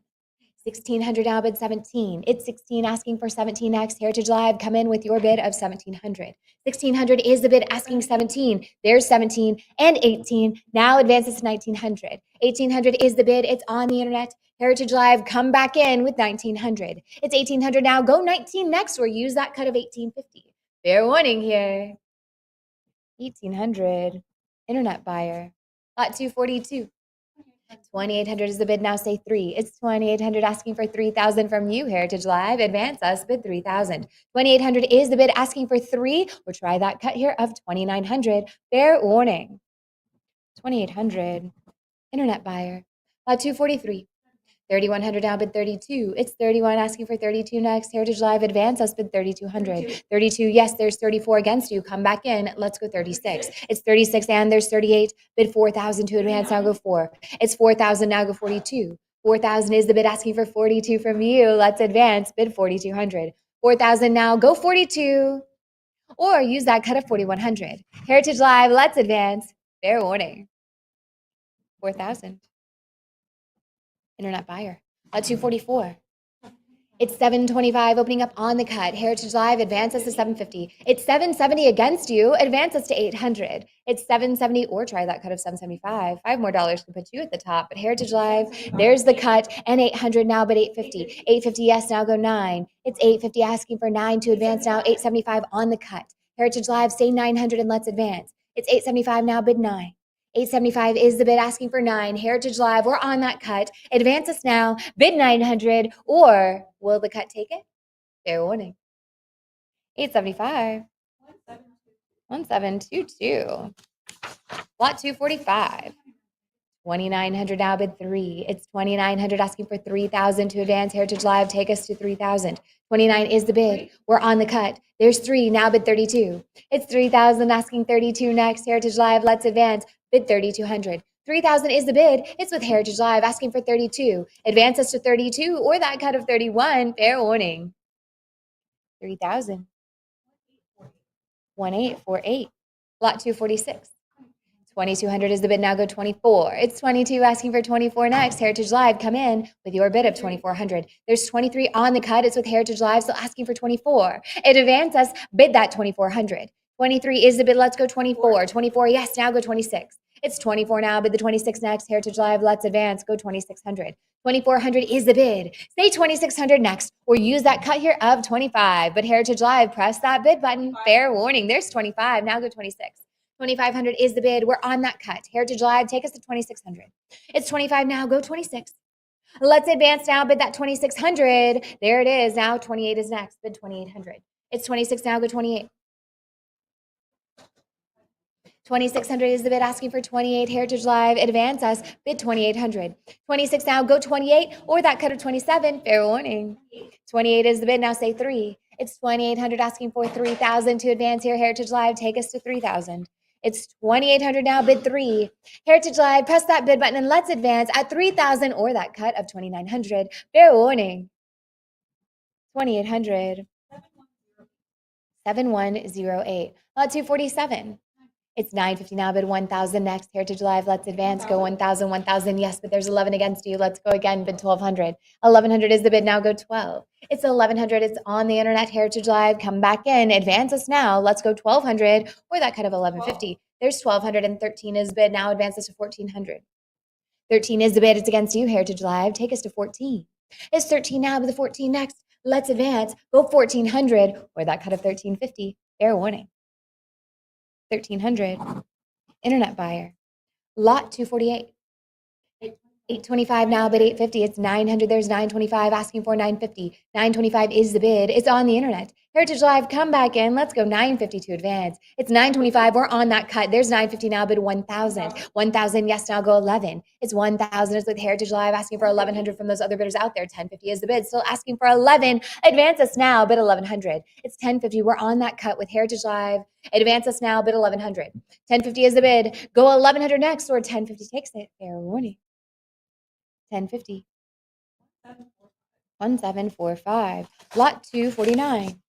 1,600 now, bid 17. It's 16 asking for 17 next. Heritage Live, come in with your bid of 1,700. 1,600 is the bid asking 17. There's 17 and 18. Now advances to 1,900. 1,800 is the bid. It's on the internet. Heritage Live, come back in with 1,900. It's 1,800 now. Go 19 next or use that cut of 1,850. Fair warning here. 1,800. Internet buyer. Lot 242. 2,800 is the bid. Now say 3. It's 2,800 asking for 3,000 from you, Heritage Live. Advance us, bid 3,000. 2,800 is the bid asking for 3. Or try that cut here of 2,900. Fair warning. 2,800. Internet buyer. 243. 3,100 now, bid 32. It's 31 asking for 32 next. Heritage Live, advance us, bid 3,200. 32, yes, there's 34 against you. Come back in. Let's go 36. It's 36 and there's 38. Bid 4,000 to advance. Now go 4. It's 4,000. Now go 42. 4,000 is the bid asking for 42 from you. Let's advance. Bid 4,200. 4,000 now. Go 42. Or use that cut of 4,100. Heritage Live, let's advance. Fair warning. 4,000. Internet buyer. 244. It's 725 opening up on the cut. Heritage Live, advance us to 750. It's 770 against you. Advance us to 800. It's 770 or try that cut of 775. $5 more can put you at the top. But Heritage Live, there's the cut and 800 now, but 850. 850, yes, now go 9. It's 850 asking for 9 to advance now. 875 on the cut. Heritage Live, say 900 and let's advance. It's 875 now, bid 9. 875 is the bid asking for 9. Heritage Live, we're on that cut. Advance us now, bid 900, or will the cut take it? Fair warning. 875. 1722. Lot 245. 2,900 now, bid 3. It's 2,900 asking for 3,000 to advance. Heritage Live, take us to 3,000. 29 is the bid. We're on the cut. There's 3, now bid 32. It's 3,000 asking 32 next. Heritage Live, let's advance. Bid 3,200. 3,000 is the bid. It's with Heritage Live asking for 32. Advance us to 32 or that cut of 31. Fair warning. 3,000. 1848. Lot 246. 2200 is the bid, now go 24. It's 22 asking for 24 next. Heritage Live, come in with your bid of 2400. There's 23 on the cut. It's with Heritage Live, still asking for 24. It advances, bid that 2400. 23 is the bid, let's go 24. 24, yes, now go 26. It's 24 now, bid the 26 next. Heritage Live, let's advance, go 2600. 2400 is the bid. Say 2600 next, or use that cut here of 25. But Heritage Live, press that bid button. Fair warning, there's 25, now go 26. 2500 is the bid. We're on that cut. Heritage Live, take us to 2600. It's 25 now, go 26. Let's advance now, bid that 2600. There it is. Now 28 is next, bid 2800. It's 26 now, go 28. 2600 is the bid, asking for 28. Heritage Live, advance us, bid 2800. 26 now, go 28, or that cut of 27. Fair warning. 28 is the bid, now say 3. It's 2800 asking for 3000 to advance here. Heritage Live, take us to 3000. It's 2800 now, bid 3. Heritage Live, press that bid button and let's advance at 3000 or that cut of 2900. Fair warning. 2800. 7108. Lot 247. It's 950 now, bid 1000 next. Heritage Live, let's advance. Go 1000, 1000. Yes, but there's 11 against you. Let's go again, bid 1200. 1100 is the bid, now go 12. It's 1100. It's on the internet. Heritage Live, come back in. Advance us now. Let's go 1200 or that cut of 1150. There's 1213 is the bid. Now advance us to 1400. 13 is the bid. It's against you, Heritage Live. Take us to 14. It's 13 now, but the 14 next. Let's advance. Go 1400 or that cut of 1350. Fair warning. 1300. Internet buyer. Lot 248. 825 now, bid 850. It's 900. There's 925 asking for 950. 925 is the bid. It's on the internet. Heritage Live, come back in. Let's go 950 to advance. It's 925. We're on that cut. There's 950 now, bid 1000. 1000, yes, now go 11. It's 1000. It's with Heritage Live, asking for 1100 from those other bidders out there. 1050 is the bid. Still asking for 11. Advance us now, bid 1100. It's 1050. We're on that cut with Heritage Live. Advance us now, bid 1100. 1050 is the bid. Go 1100 next, or 1050 takes it. Fair warning. 1050. 1745. Lot 249.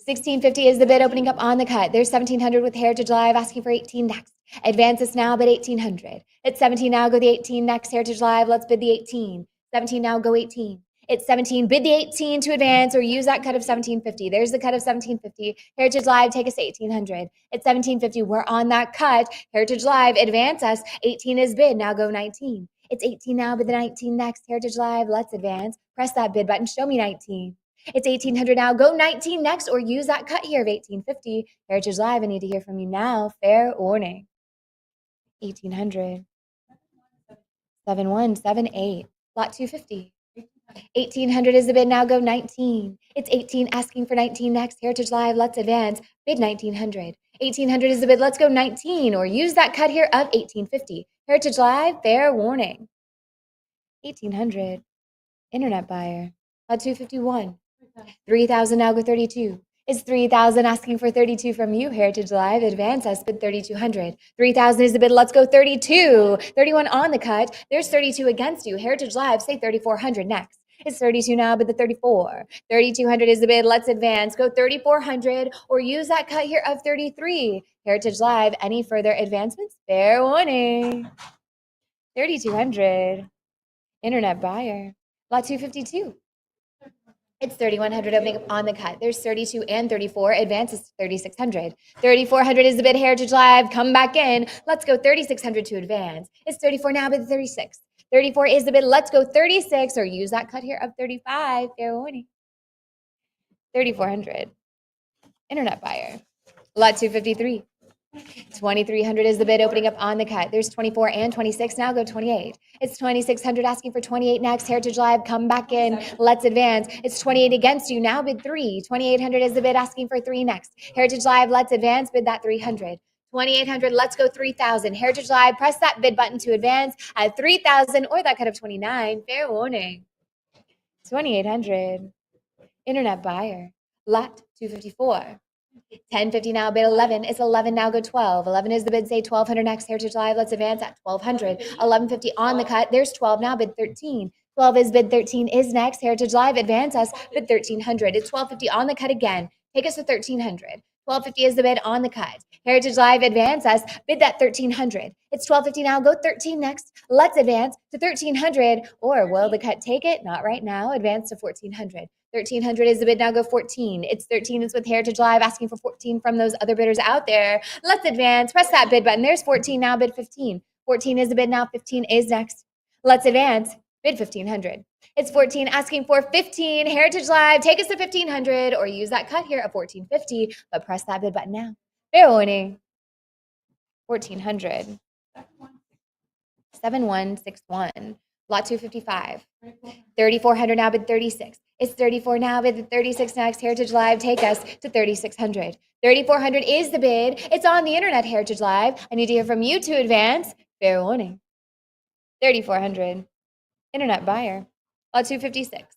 1650 is the bid, opening up on the cut. There's 1700 with Heritage Live, asking for 18 next. Advance us now, bid 1800. It's 17 now, go the 18 next. Heritage Live, let's bid the 18. 17 now, go 18. It's 17, bid the 18 to advance, or use that cut of 1750. There's the cut of 1750. Heritage Live, take us to 1800. It's 1750. We're on that cut. Heritage Live, advance us. 18 is bid. Now go 19. It's 18 now, bid the 19 next. Heritage Live, let's advance. Press that bid button. Show me 19. It's 1800 now. Go 19 next, or use that cut here of 1850. Heritage Live, I need to hear from you now. Fair warning. 1800. 7178. Lot 250. 1800 is the bid. Now go 19. It's 18 asking for 19 next. Heritage Live, let's advance. Bid 1900. 1800 is the bid. Let's go 19, or use that cut here of 1850. Heritage Live, fair warning. 1800. Internet buyer. Lot 251. 3000 now go 32. It's 3000 asking for 32 from you. Heritage Live, advance us, bid 3200. 3000 is the bid. Let's go 32. 31 on the cut. There's 32 against you. Heritage Live, say 3400 next. It's 32 now, bid the 34. 3200 is the bid. Let's advance. Go 3400, or use that cut here of 33. Heritage Live, any further advancements? Fair warning. 3200. Internet buyer. Lot 252. It's 3100 opening up on the cut. There's 32 and 34. Advances to 3600. 3400 is the bid. Heritage Live, come back in. Let's go 3600 to advance. It's 34 now, bid 36. 34 is the bid. Let's go 36, or use that cut here of 35. Fair warning. 3400. Internet buyer. Lot 253. 2300 is the bid, opening up on the cut. There's 24 and 26. Now go 28. It's 2600 asking for 28 next. Heritage Live, come back in. Let's advance. It's 28 against you. Now bid 3. 2800 is the bid, asking for 3 next. Heritage Live, let's advance. Bid that 300. 2800, let's go 3000. Heritage Live, press that bid button to advance at 3000, or that cut of 29. Fair warning. 2800. Internet buyer. Lot 254. 1050 now, bid 11. It's 11 now, go 12. 11 is the bid, say 1200 next. Heritage Live, let's advance at 1200. 1150 on the cut. There's 12 now, bid 13. 12 is bid, 13 is next. Heritage Live, advance us, bid 1300. It's 1250 on the cut again. Take us to 1300. 1250 is the bid on the cut. Heritage Live, advance us. Bid that 1300. It's 1250 now. Go 13 next. Let's advance to 1300. Or will the cut take it? Not right now. Advance to 1400. 1300 is the bid now. Go 14. It's 13. It's with Heritage Live asking for 14 from those other bidders out there. Let's advance. Press that bid button. There's 14 now. Bid 15. 14 is the bid now. 15 is next. Let's advance. Bid 1500. It's 14 asking for 15. Heritage Live, take us to 1500 or use that cut here at 1450, but press that bid button now. Fair warning. 1400. 7161. Lot 255. 3400 now, bid 36. It's 34 now, bid 36 next. Heritage Live, take us to 3600. 3400 is the bid. It's on the internet, Heritage Live. I need to hear from you to advance. Fair warning. 3400. Internet buyer. Lot 256.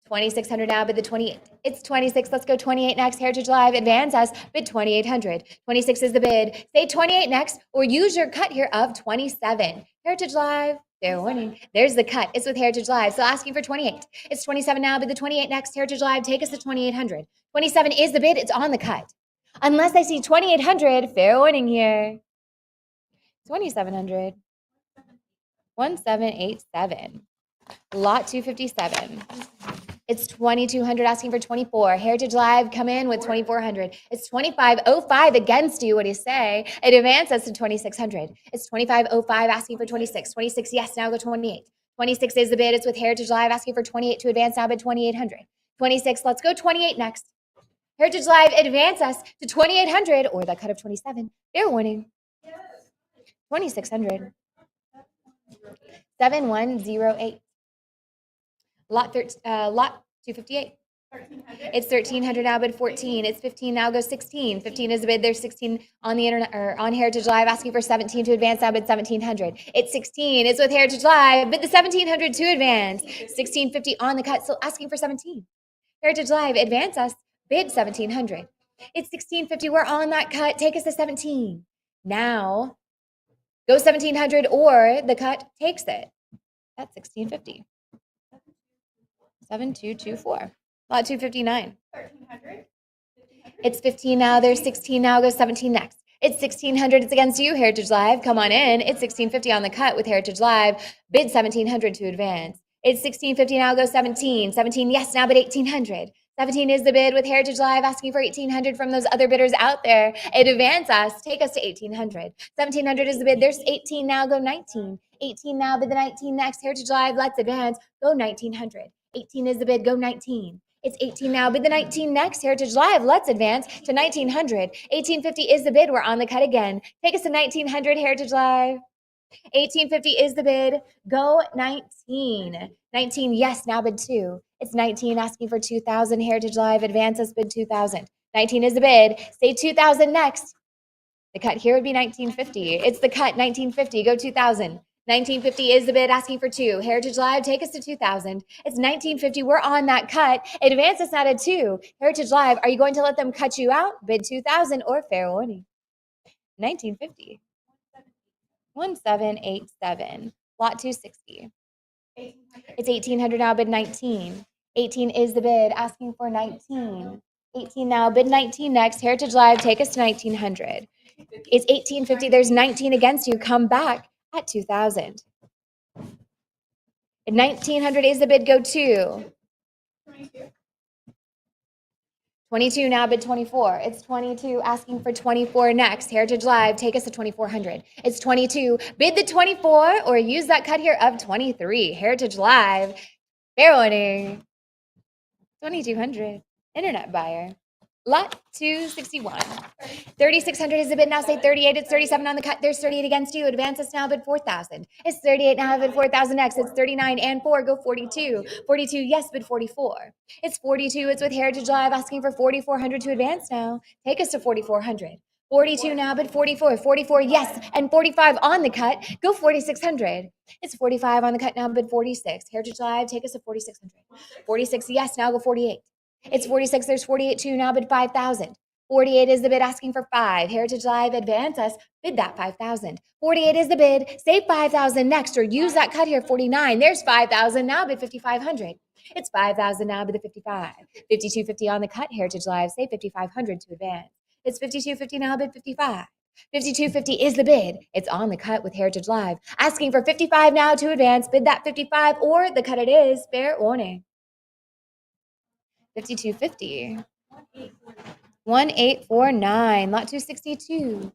2600 now, bid the 28. It's 26. Let's go 28 next. Heritage Live, advance us. Bid 2800. 26 is the bid. Say 28 next, or use your cut here of 27. Heritage Live, fair warning. There's the cut. It's with Heritage Live. So asking for 28. It's 27 now, bid the 28 next. Heritage Live, take us to 2800. 27 is the bid. It's on the cut. Unless I see 2800, fair warning here. 2700. 1787. Lot 257. It's 2200 asking for 24. Heritage Live, come in with 2400. It's 2505 against you. What do you say? It advances to 2600. It's 2505 asking for 26. 26, yes, now go 28. 26 is the bid. It's with Heritage Live asking for 28 to advance now bid 2800. 26, let's go 28 next. Heritage Live, advance us to 2800 or the cut of 27. Fair warning. 2600. 7108. Lot 258. 1300. It's 1300 now, bid 14. It's 15 now, go 16. 15 is the bid. There's 16 on the internet or on Heritage Live asking for 17 to advance now, bid 1700. It's 16. It's with Heritage Live, bid the 1700 to advance. 1650 on the cut, still asking for 17. Heritage Live, advance us, bid 1700. It's 1650. We're on that cut. Take us to 17. Now, go 1700 or the cut takes it. That's 1650. 7224. Lot 259. 1300. It's 15 now. There's 16 now. Go 17 next. It's 1600. It's against you, Heritage Live. Come on in. It's 1650 on the cut with Heritage Live. Bid 1700 to advance. It's 1650 now. Go 17. 17, yes, now bid 1800. 17 is the bid with Heritage Live asking for 1800 from those other bidders out there. It advance us. Take us to 1800. 1700 is the bid. There's 18 now. Go 19. 18 now. Bid the 19 next. Heritage Live. Let's advance. Go 1900. 18 is the bid. Go 19. It's 18 now. Bid the 19 next. Heritage Live. Let's advance to 1900. 1850 is the bid. We're on the cut again. Take us to 1900. Heritage Live. 1850 is the bid. Go 19. 19, yes, now bid 2. It's 19 asking for 2000. Heritage Live, advance us, bid 2000. 19 is the bid. Say 2000 next. The cut here would be 1950. It's the cut, 1950. Go 2000. 1950 is the bid asking for 2. Heritage Live, take us to 2000. It's 1950. We're on that cut. Advance us not at 2. Heritage Live, are you going to let them cut you out? Bid 2000 or fair warning. 1950. 1787. Lot 260. 1800. It's 1800 now, bid 19. 18 is the bid, asking for 19. 18 now, bid 19 next. Heritage Live, take us to 1900. It's 1850. There's 19 against you. Come back at 2000. 1900 is the bid. Go 2. 22. 22 now, bid 24. It's 22 asking for 24 next. Heritage Live, take us to 2400. It's 22. Bid the 24 or use that cut here of 23. Heritage Live, fair warning. 2200. Internet buyer. Lot 261. 3600 is the bid now. Say 38. It's 37 on the cut. There's 38 against you. Advance us now. Bid 4000. It's 38 now. Bid 4000 next. It's 39 and 4. Go 42. 42. Yes. Bid 44. It's 42. It's with Heritage Live asking for 4400 to advance now. Take us to 4400. 42 now. Bid 44. 44. Yes. And 45 on the cut. Go 4600. It's 45 on the cut now. Bid 46. Heritage Live. Take us to 4600. 46. Yes. Now go 48. It's 46. There's 48 too. Now bid 5,000. 48 is the bid asking for 5. Heritage Live, advance us. Bid that 5,000. 48 is the bid. Say 5,000 next or use that cut here. 49. There's 5,000. Now bid 5,500. It's 5,000. Now bid the 55. 5250 on the cut. Heritage Live, say 5,500 to advance. It's 52.50 now, bid 55. 52.50 is the bid. It's on the cut with Heritage Live. Asking for 55 now to advance. Bid that 55 or the cut it is. Fair warning. 52.50. 1849. Lot 262.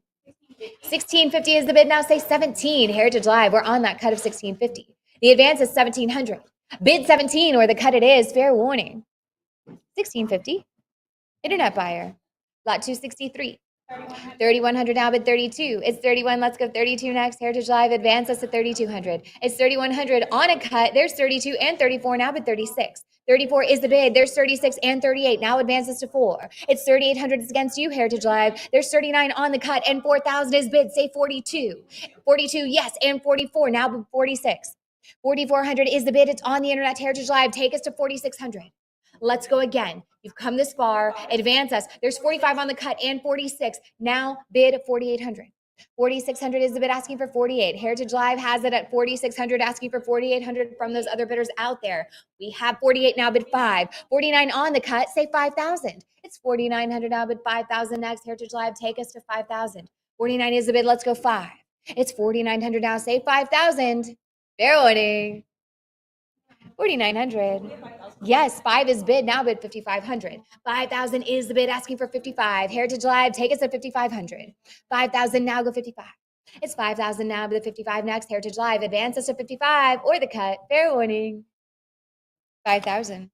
1650 is the bid. Now say 17. Heritage Live. We're on that cut of 1650. The advance is 1700. Bid 17 or the cut it is. Fair warning. 1650. Internet buyer. Lot 263. 3100 now, bid 32. It's 31. Let's go 32 next. Heritage Live advance us to 3200. It's 3100 on a cut. There's 32 and 34 now, bid 36. 34 is the bid. There's 36 and 38. Now advances to 4. It's 3800 is against you, Heritage Live. There's 39 on the cut and 4000 is bid. Say 42. 42, yes, and 44. Now bid 46. 4400 is the bid. It's on the internet, Heritage Live. Take us to 4600. Let's go again. You've come this far. Advance us. There's 45 on the cut and 46. Now bid 4,800. 4,600 is the bid asking for 48. Heritage Live has it at 4,600 asking for 4,800 from those other bidders out there. We have 48 now, bid 5. 49 on the cut, say 5,000. It's 4,900 now, bid 5,000 next. Heritage Live, take us to 5,000. 49 is the bid. Let's go 5. It's 4,900 now, say 5,000. Fair warning. 4,900. Yes, 5 is bid. Now bid 5,500. 5,000 is the bid asking for 55. Heritage Live, take us to 5,500. 5,000 now, go 55. It's 5,000 now, bid 55 next. Heritage Live, advance us to 55 or the cut. Fair warning. 5,000.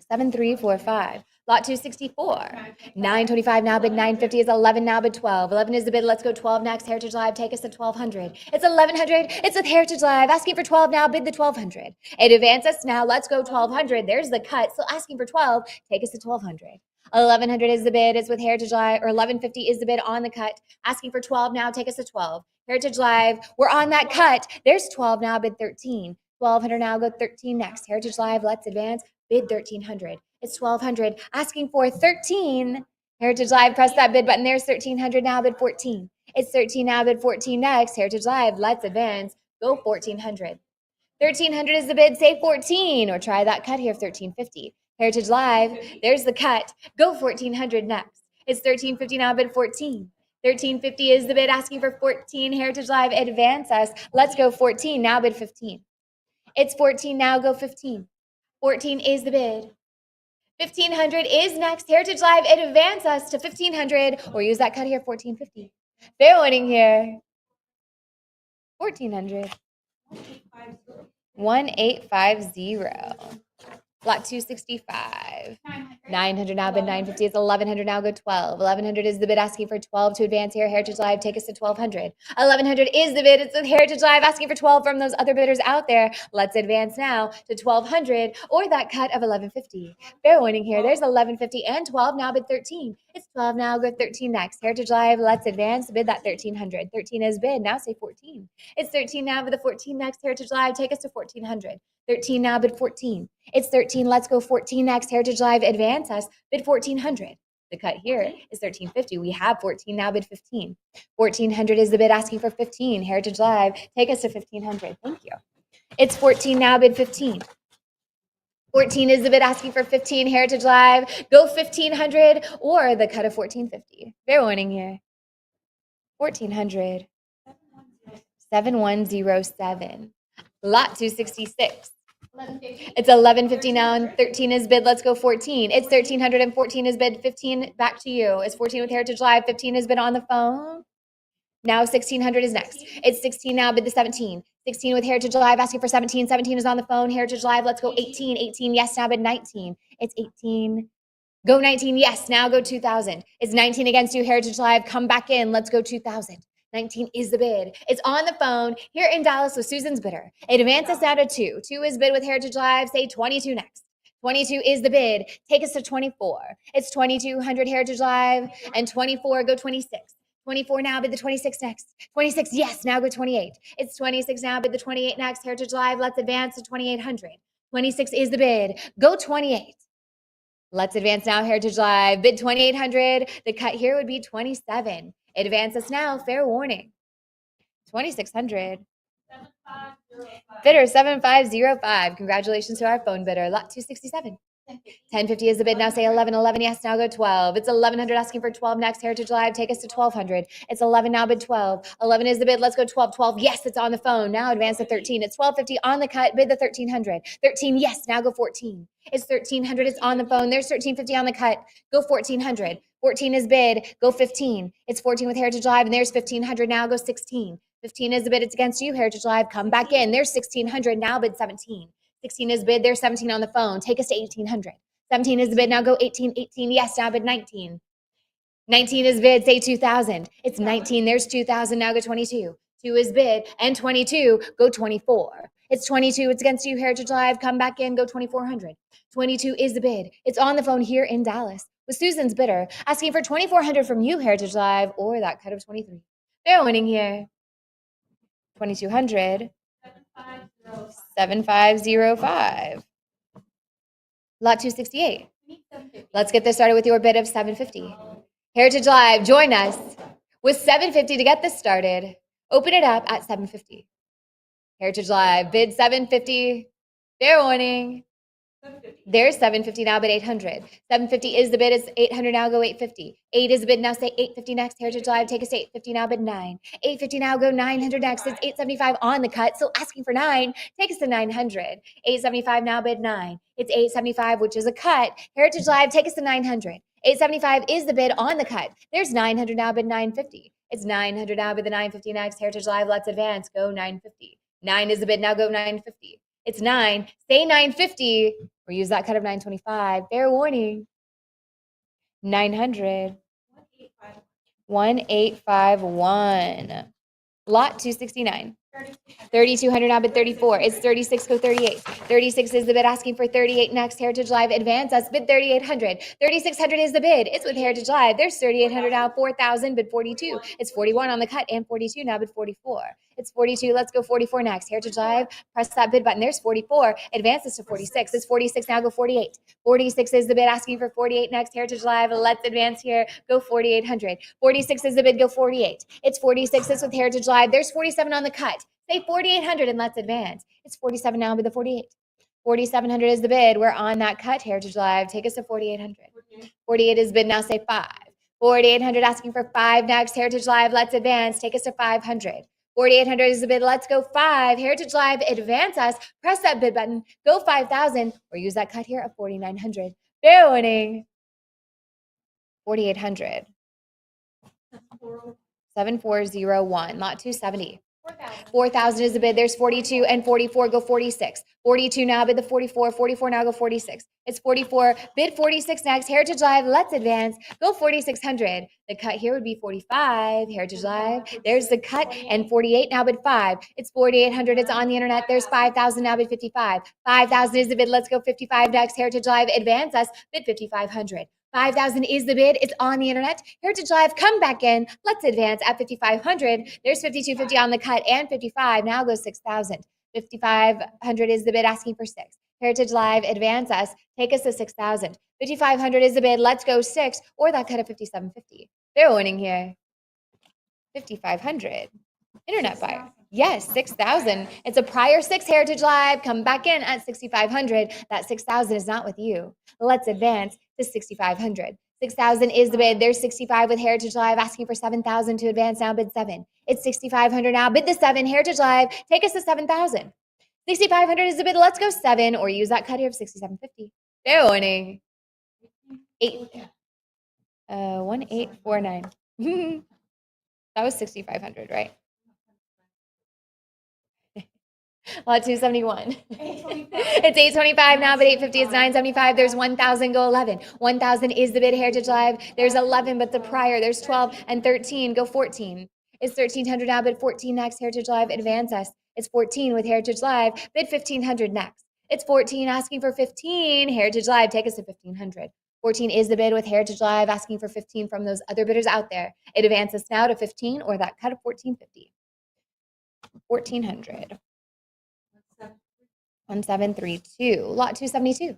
7345. Lot 264. 925 now, bid 950 is 11 now, bid 12. 11 is the bid. Let's go 12 next. Heritage Live, take us to 1,200. It's 1,100. It's with Heritage Live. Asking for 12 now, bid the 1,200. It advances now. Let's go 1,200. There's the cut. So asking for 12, take us to 1,200. 1,100 is the bid. It's with Heritage Live, or 1,150 is the bid on the cut. Asking for 12 now, take us to 12. Heritage Live, we're on that cut. There's 12 now, bid 13. 1,200 now, go 13 next. Heritage Live, let's advance. Bid 1,300. It's 1,200. Asking for 13. Heritage Live, press that bid button. There's 1,300 now, bid 14. It's 13 now, bid 14 next. Heritage Live, let's advance. Go 1,400. 1,300 is the bid. Say 14, or try that cut here of 1,350. Heritage Live, there's the cut. Go 1,400 next. It's 1,350 now, bid 14. 1,350 is the bid. Asking for 14. Heritage Live, advance us. Let's go 14 now, bid 15. It's 14 now, go 15. 14 is the bid. 1,500 is next. Heritage Live, advance us to 1,500 or use that cut here, 1,450. Fair warning here. 1,400. 1850. Lot 265. 900 now, bid 950 is 1,100 now, go 12. 1,100 is the bid asking for 12 to advance here. Heritage Live, take us to 1,200. 1,100 is the bid. It's with Heritage Live asking for 12 from those other bidders out there. Let's advance now to 1,200 or that cut of 1,150. Fair warning here. There's 1,150 and 12 now, bid 13. It's 12 now, go 13 next. Heritage Live, let's advance. Bid that 1,300. 13 is bid. Now say 14. It's 13 now, with the 14 next. Heritage Live, take us to 1,400. 13 now, bid 14. It's 13. Let's go 14 next. Heritage Live, advance us. Bid 1,400. The cut here is 1,350. We have 14 now, bid 15. 1,400 is the bid asking for 15. Heritage Live, take us to 1,500. Thank you. It's 14 now, bid 15. 14 is the bid asking for 15. Heritage Live, go 1,500 or the cut of 1,450. Fair warning here. 1,400. 7107. Lot 266. It's 1150 now and 13 is bid. Let's go 14. It's 1,300 and 14 is bid. 15 back to you. It's 14 with Heritage Live. 15 is bid on the phone. Now 1,600 is next. It's 16 now, bid the 17. 16 with Heritage Live asking for 17. 17 is on the phone. Heritage Live, let's go 18. 18, yes, now bid 19. It's 18. Go 19, yes, now go 2,000. It's 19 against you, Heritage Live. Come back in. Let's go 2,000. 19 is the bid. It's on the phone here in Dallas with Susan's bidder. It advances now to 2. 2 is bid with Heritage Live. Say 22 next. 22 is the bid. Take us to 24. It's 2,200 Heritage Live and 24. Go 26. 24 now, bid the 26 next. 26, yes, now go 28. It's 26 now, bid the 28 next. Heritage Live, let's advance to 2,800. 26 is the bid. Go 28. Let's advance now, Heritage Live. Bid 2,800. The cut here would be 27. It advances now. Fair warning. 2,600. Bidder 7505. Congratulations to our phone bidder. Lot 267. 1050 is the bid. Now say 11. 11, yes, now go 12. It's 1100 asking for 12 next. Heritage Live, take us to 1200. It's 11 now, bid 12. 11 is the bid. Let's go 12. 12, yes, it's on the phone. Now advance to 13. It's 1250 on the cut. Bid the 1300. 13, yes, now go 14. It's 1300. It's on the phone. There's 1350 on the cut. Go 1400. 14 is bid. Go 15. It's 14 with Heritage Live, and there's 1500. Now go 16. 15 is the bid. It's against you, Heritage Live. Come back in. There's 1600. Now bid 17. 16 is bid. There's 17 on the phone. Take us to 1800. 17 is the bid. Now go 18. 18, yes, now bid 19. 19 is bid. Say 2000. It's 19. There's 2000. Now go 22. 2 is bid. And 22, go 24. It's 22. It's against you, Heritage Live. Come back in. Go 2400. 22 is the bid. It's on the phone here in Dallas with Susan's bidder asking for 2400 from you, Heritage Live, or that cut of 23. They're winning here. 2200. 7505. Lot 268. Let's get this started with your bid of 750. Heritage Live, join us with 750 to get this started. Open it up at 750. Heritage Live, bid 750. Fair warning. There's 750 now, bid 800. 750 is the bid. It's 800 now, go 850. 8 is the bid now, say 850 next. Heritage Live, take us to 850 now, bid 9. 850 now, go 900 next. It's 875 on the cut, still asking for 9. Take us to 900. 875 now, bid 9. It's 875, which is a cut. Heritage Live, take us to 900. 875 is the bid on the cut. There's 900 now, bid 950. It's 900 now, bid the 950 next. Heritage Live, let's advance. Go 950. 9 is the bid now, go 950. It's 9. Say 950 or use that cut of 925. Fair warning. 900. 1851. Lot 269. 3200 now, bid 34. It's 36, go 38. 36 is the bid asking for 38 next. Heritage Live, advance us, bid 3800. 3600 is the bid. It's with Heritage Live. There's 3800 now, 4000, bid 42. It's 41 on the cut and 42 now, bid 44. It's 42. Let's go 44 next. Heritage Live, press that bid button. There's 44. Advances to 46. It's 46 now, go 48. 46 is the bid asking for 48 next. Heritage Live, let's advance here. Go 4800. 46 is the bid, go 48. It's 46. It's with Heritage Live. There's 47 on the cut. Say 4800 and let's advance. It's 47 now, bid the 48. 4700 is the bid. We're on that cut. Heritage Live, take us to 4800. 48 is bid now, say 5. 4800 asking for 5 next. Heritage Live, let's advance. Take us to 500. 4800 is the bid. Let's go 5. Heritage Live, advance us. Press that bid button. Go 5000 or use that cut here of 4900. Fair winning. 4800. 7401. Lot 270. 4000 is the bid. There's 42 and 44. Go 46. 42 now, bid the 44. 44 now, go 46. It's 44. Bid 46 next. Heritage Live, let's advance. Go 4600. The cut here would be 45. Heritage Live. There's the cut and 48 now, bid 5. It's 4800. It's on the internet. There's 5000 now, bid 55. 5000 is the bid. Let's go 55 next. Heritage Live, advance us. Bid 5500. 5000 is the bid. It's on the internet. Heritage Live, come back in. Let's advance at 5500. There's 5250 on the cut and 55. Now goes 6000. 5500 is the bid asking for 6. Heritage Live, advance us. Take us to 6000. 5500 is the bid. Let's go 6 or that cut of 5750. They're winning here. 5500. Internet buyer. Yes, 6,000. It's a prior 6 Heritage Live. Come back in at 6,500. That 6,000 is not with you. Let's advance to 6,500. 6,000 is the bid. There's 65 with Heritage Live asking for 7,000 to advance. Now bid 7. It's 6,500 now. Bid the 7. Heritage Live, take us to 7,000. 6,500 is the bid. Let's go 7 or use that cut here of 6,750. Fair warning. 1849. That was 6,500, right? Lot 271. It's 825 now, but 850 is 975. There's 1,000, go 11. 1,000 is the bid, Heritage Live. There's 11, but the prior. There's 12 and 13, go 14. It's 1,300 now, bid 14 next. Heritage Live, advance us. It's 14 with Heritage Live. Bid 1,500 next. It's 14 asking for 15. Heritage Live, take us to 1,500. 14 is the bid with Heritage Live asking for 15 from those other bidders out there. It advances now to 15 or that cut of 1,450. 1,400. 1732. Lot 272.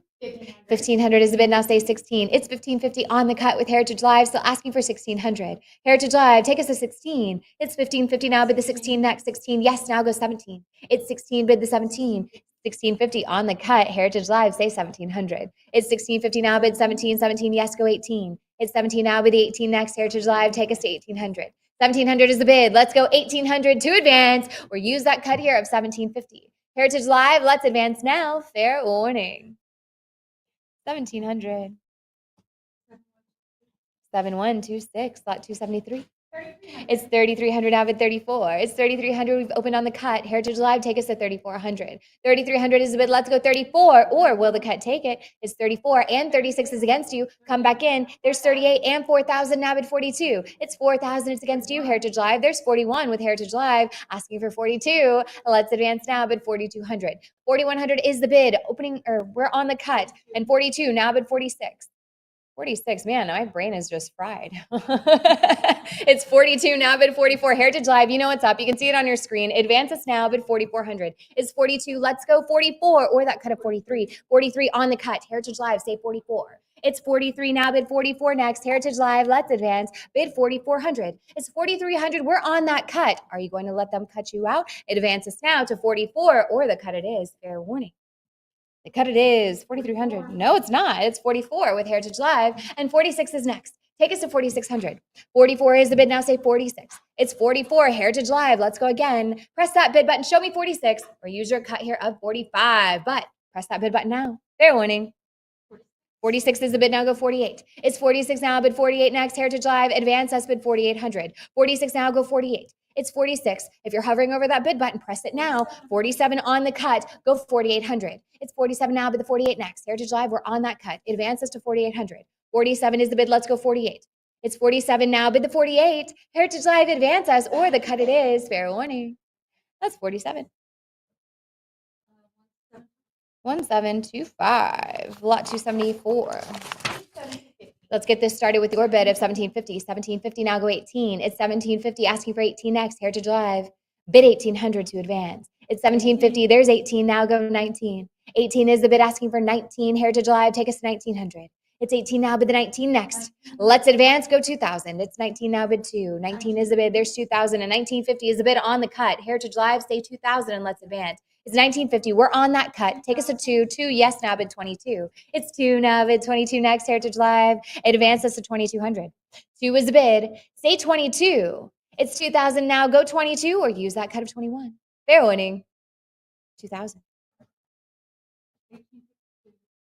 1,500 is the bid. Now say 16. It's 1,550 on the cut with Heritage Live, still asking for 1,600. Heritage Live, take us to 16. It's 1,550 now, bid the 16 next. 16, yes, now go 17. It's 16, bid the 17. 1650 on the cut. Heritage Live, say 1700. It's 1650 now, bid 17, 17, yes, go 18. It's 17 now, bid 18 next. Heritage Live, take us to 1800. 1700 is the bid. Let's go 1800 to advance or use that cut here of 1750. Heritage Live, let's advance now. Fair warning. 1700. 7126, lot 273. It's 3,300 now bid 34. It's 3,300. We've opened on the cut. Heritage Live, take us to 3,400. 3,300 is the bid. Let's go 34. Or will the cut take it? It's 34 and 36 is against you. Come back in. There's 38 and 4,000 now bid 42. It's 4,000. It's against you, Heritage Live. There's 41 with Heritage Live asking for 42. Let's advance now bid 4,200. 4,100 is the bid. Opening or we're on the cut. And 42 now bid 46. 46, man, my brain is just fried. It's 42 now, bid 44. Heritage Live, you know what's up. You can see it on your screen. Advance us now, bid 4,400. It's 42. Let's go 44, or that cut of 43. 43 on the cut. Heritage Live, say 44. It's 43 now, bid 44 next. Heritage Live, let's advance. Bid 4,400. It's 4,300. We're on that cut. Are you going to let them cut you out? Advance us now to 44, or the cut it is. Fair warning. The cut it is 4,300. No, it's not. It's 44 with Heritage Live, and 46 is next. Take us to 4,600. 44 is the bid now. Say 46. It's 44. Heritage Live. Let's go again. Press that bid button. Show me 46, or use your cut here of 45. But press that bid button now. Fair warning. 46 is the bid now. Go 48. It's 46 now. Bid 48 next. Heritage Live. Advance us. Bid 4,800. 46 now. Go 48. It's 46. If you're hovering over that bid button, press it now. 47 on the cut. Go 4,800. It's 47 now, but the 48 next. Heritage Live, we're on that cut. Advance us to 4,800. 47 is the bid. Let's go 48. It's 47 now, bid the 48. Heritage Live, advance us, or the cut it is. Fair warning. That's 47. 1725, lot 274. Let's get this started with your bid of 1750. 1750 now, go 18. It's 1750 asking for 18 next. Heritage Live, bid 1800 to advance. It's 1750. There's 18 now, go 19. 18 is the bid asking for 19. Heritage Live, take us to 1900. It's 18 now, bid the 19 next. Let's advance, go 2000. It's 19 now, bid 2. 19 is the bid. There's 2000. And 1950 is the bid on the cut. Heritage Live, say 2000 and let's advance. It's 1950. We're on that cut. Take us to 2. 2, yes, now bid 22. It's 2 now, bid 22 next. Heritage Live, advance us to 2200. 2 is the bid. Say 22. It's 2000 now. Go 22 or use that cut of 21. Fair winning. 2000.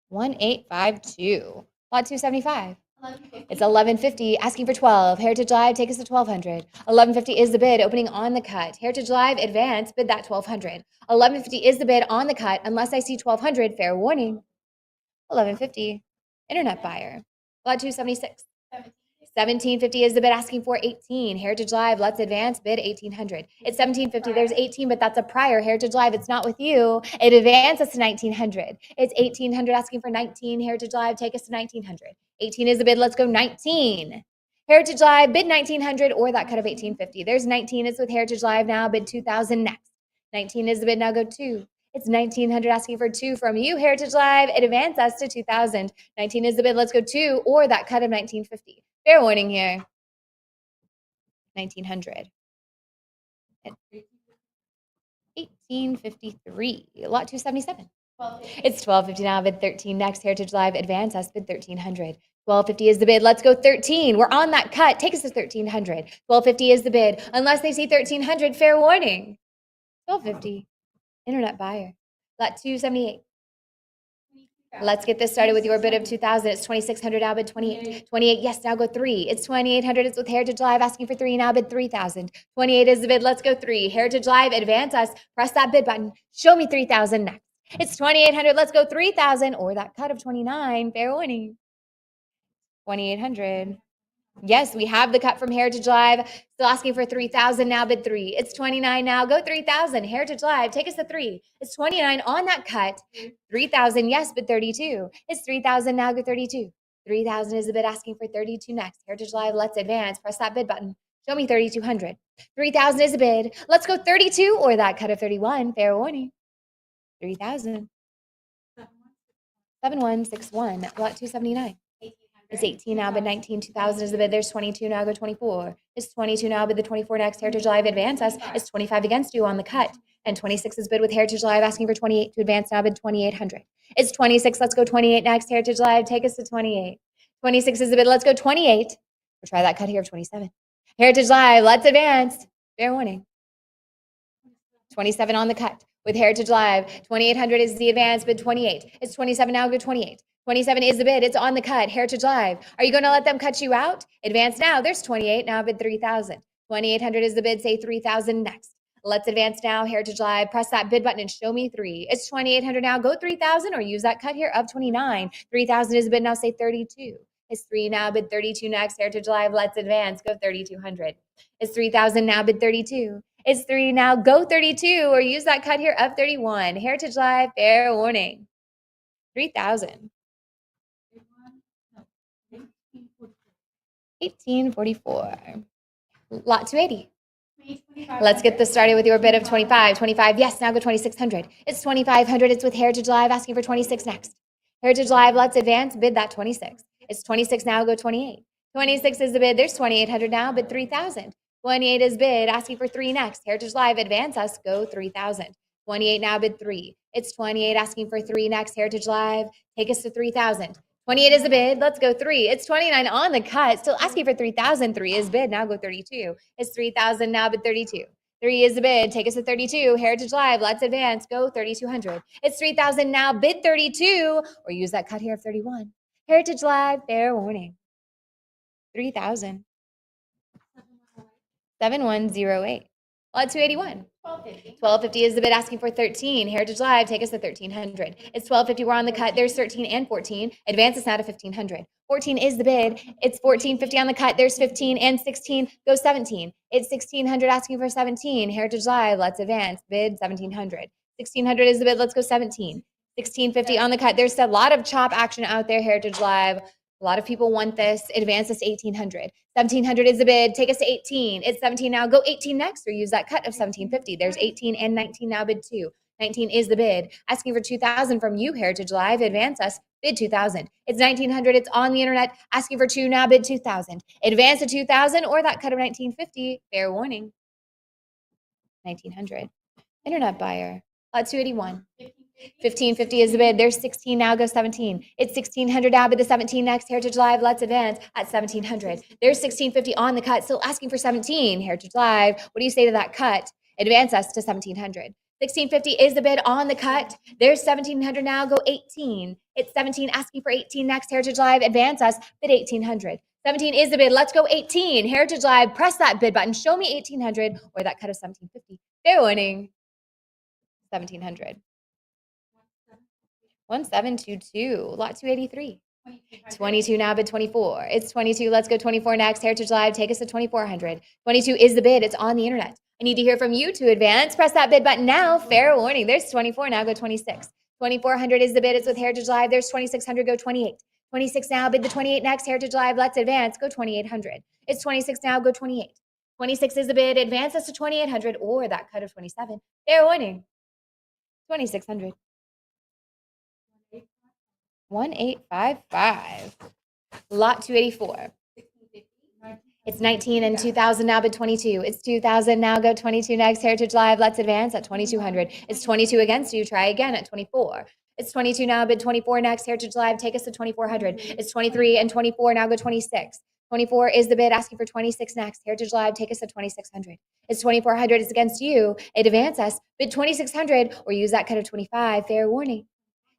1852. Lot 275. It's 1150, asking for 12. Heritage Live, take us to 1200. 1150 is the bid, opening on the cut. Heritage Live, advance, bid that 1200. 1150 is the bid on the cut, unless I see 1200, fair warning. 1150, internet buyer. Lot 276. 1750 is the bid, asking for 18. Heritage Live, let's advance, bid 1800. It's 1750, there's 18, but that's a prior. Heritage Live, it's not with you. It advances to 1900. It's 1800, asking for 19. Heritage Live, take us to 1900. 18 is the bid, let's go 19. Heritage Live, bid 1900, or that cut of 1850. There's 19, it's with Heritage Live now, bid 2000 next. 19 is the bid, now go 2. It's 1900, asking for 2 from you, Heritage Live. It advances us to 2000. 19 is the bid, let's go 2, or that cut of 1950. Fair warning here. 1900. 1853. Lot 277. It's 1250 now, bid 13 next. Heritage Live, advance us, bid 1300. 1250 is the bid. Let's go 13. We're on that cut. Take us to 1300. 1250 is the bid. Unless they see 1300, fair warning. 1250. Internet buyer. Lot 278. Let's get this started with your bid of 2000. It's 2600 now, bid 28. 28, yes, now go 3. It's 2800. It's with Heritage Live, asking for 3 now, bid 3000. 28 is the bid. Let's go 3. Heritage Live, advance us. Press that bid button. Show me 3000 next. It's 2800. Let's go 3000, or that cut of 29. Fair warning. 2800. Yes, we have the cut from Heritage Live. Still asking for 3000 now, bid 3. It's 29 now. Go 3000. Heritage Live, take us to 3. It's 29 on that cut. 3000, yes, bid 32. It's 3000 now. Go 32. 3000 is the bid, asking for 32 next. Heritage Live, let's advance. Press that bid button. Show me 3200. 3000 is the bid. Let's go 32, or that cut of 31. Fair warning. 3000. 7161. Lot 279. It's 18 now, bid 19, 2000 is the bid. There's 22 now, go 24. It's 22 now, bid the 24 next. Heritage Live, advance us. It's 25 against you on the cut. And 26 is bid with Heritage Live, asking for 28 to advance now, bid 2,800. It's 26, let's go 28 next. Heritage Live, take us to 28. 26 is the bid, let's go 28. We'll try that cut here of 27. Heritage Live, let's advance. Fair warning. 27 on the cut with Heritage Live. 2,800 is the advance, bid 28. It's 27 now, go 28. 27 is the bid. It's on the cut. Heritage Live. Are you going to let them cut you out? Advance now. There's 28 now, bid 3,000. 2,800 is the bid. Say 3,000 next. Let's advance now. Heritage Live. Press that bid button and show me 3. It's 2,800 now. Go 3,000 or use that cut here of 29. 3,000 is the bid. Now say 32. It's 3 now, bid 32 next. Heritage Live. Let's advance. Go 3,200. It's 3,000 now, bid 32. It's 3 now. Go 32 or use that cut here of 31. Heritage Live. Fair warning. 3,000. 1844. Lot 280. Let's get this started with your bid of 25. 25, yes, now go 2,600. It's 2,500. It's with Heritage Live, asking for 26 next. Heritage Live, let's advance, bid that 26. It's 26 now, go 28. 26 is the bid. There's 2,800 now, bid 3,000. 28 is bid, asking for 3 next. Heritage Live, advance us, go 3,000. 28 now, bid 3. It's 28, asking for 3 next. Heritage Live, take us to 3,000. 28 is the bid. Let's go 3. It's 29 on the cut. Still asking for 3,000. 3 is bid. Now go 32. It's 3,000 now, bid 32. 3 is the bid. Take us to 32. Heritage Live. Let's advance. Go 3,200. It's 3,000 now, bid 32. Or use that cut here of 31. Heritage Live. Fair warning. 3,000. 7108. Lot 281. 1250 is the bid, asking for 13. Heritage Live, take us to 1,300. It's 1250. We're on the cut. There's 13 and 14. Advance us now to 1,500. 14 is the bid. It's 1450 on the cut. There's 15 and 16. Go 17. It's 1,600, asking for 17. Heritage Live, let's advance. Bid 1,700. 1,600 is the bid. Let's go 17. 1,650 on the cut. There's a lot of chop action out there. Heritage Live. A lot of people want this. Advance us to 1,800. 1,700 is the bid. Take us to 18. It's 17 now. Go 18 next or use that cut of 1,750. There's 18 and 19 now, bid 2. 19 is the bid. Asking for 2,000 from you, Heritage Live. Advance us, bid 2,000. It's 1,900. It's on the internet. Asking for 2 now, bid 2,000. Advance to 2,000 or that cut of 1,950. Fair warning. 1,900. Internet buyer. Lot 281. 1,550 is the bid. There's 16 now, go 17. It's 1,600 now, bid the 17 next. Heritage Live, let's advance at 1,700. There's 1,650 on the cut, still asking for 17. Heritage Live, what do you say to that cut? Advance us to 1,700. 1,650 is the bid on the cut. There's 1,700 now, go 18. It's 17, asking for 18 next. Heritage Live, advance us, bid 1,800. 17 is the bid. Let's go 18. Heritage Live, press that bid button. Show me 1,800 or that cut of 1,750. Fair warning. 1,700. 1722. Lot 283. 22 now, bid 24. It's 22. Let's go 24 next. Heritage Live, take us to 2,400. 22 is the bid. It's on the internet. I need to hear from you to advance. Press that bid button now. Fair warning. There's 24 now, go 26. 2,400 is the bid. It's with Heritage Live. There's 2,600, go 28. 26 now, bid the 28 next. Heritage Live, let's advance. Go 2,800. It's 26 now, go 28. 26 is the bid. Advance us to 2,800 or that cut of 27. Fair warning. 2,600. 1855. Lot 284. It's 19 and 2,000 now, bid 22. It's 2,000 now, go 22 next. Heritage Live, let's advance at 2,200. It's 22 against you. Try again at 24. It's 22 now, bid 24 next. Heritage Live, take us to 2,400. It's 23 and 24 now, go 26. 24 is the bid, asking for 26 next. Heritage Live, take us to 2,600. It's 2,400. It's against you. Advance us, bid 2,600 or use that cut of 25. Fair warning.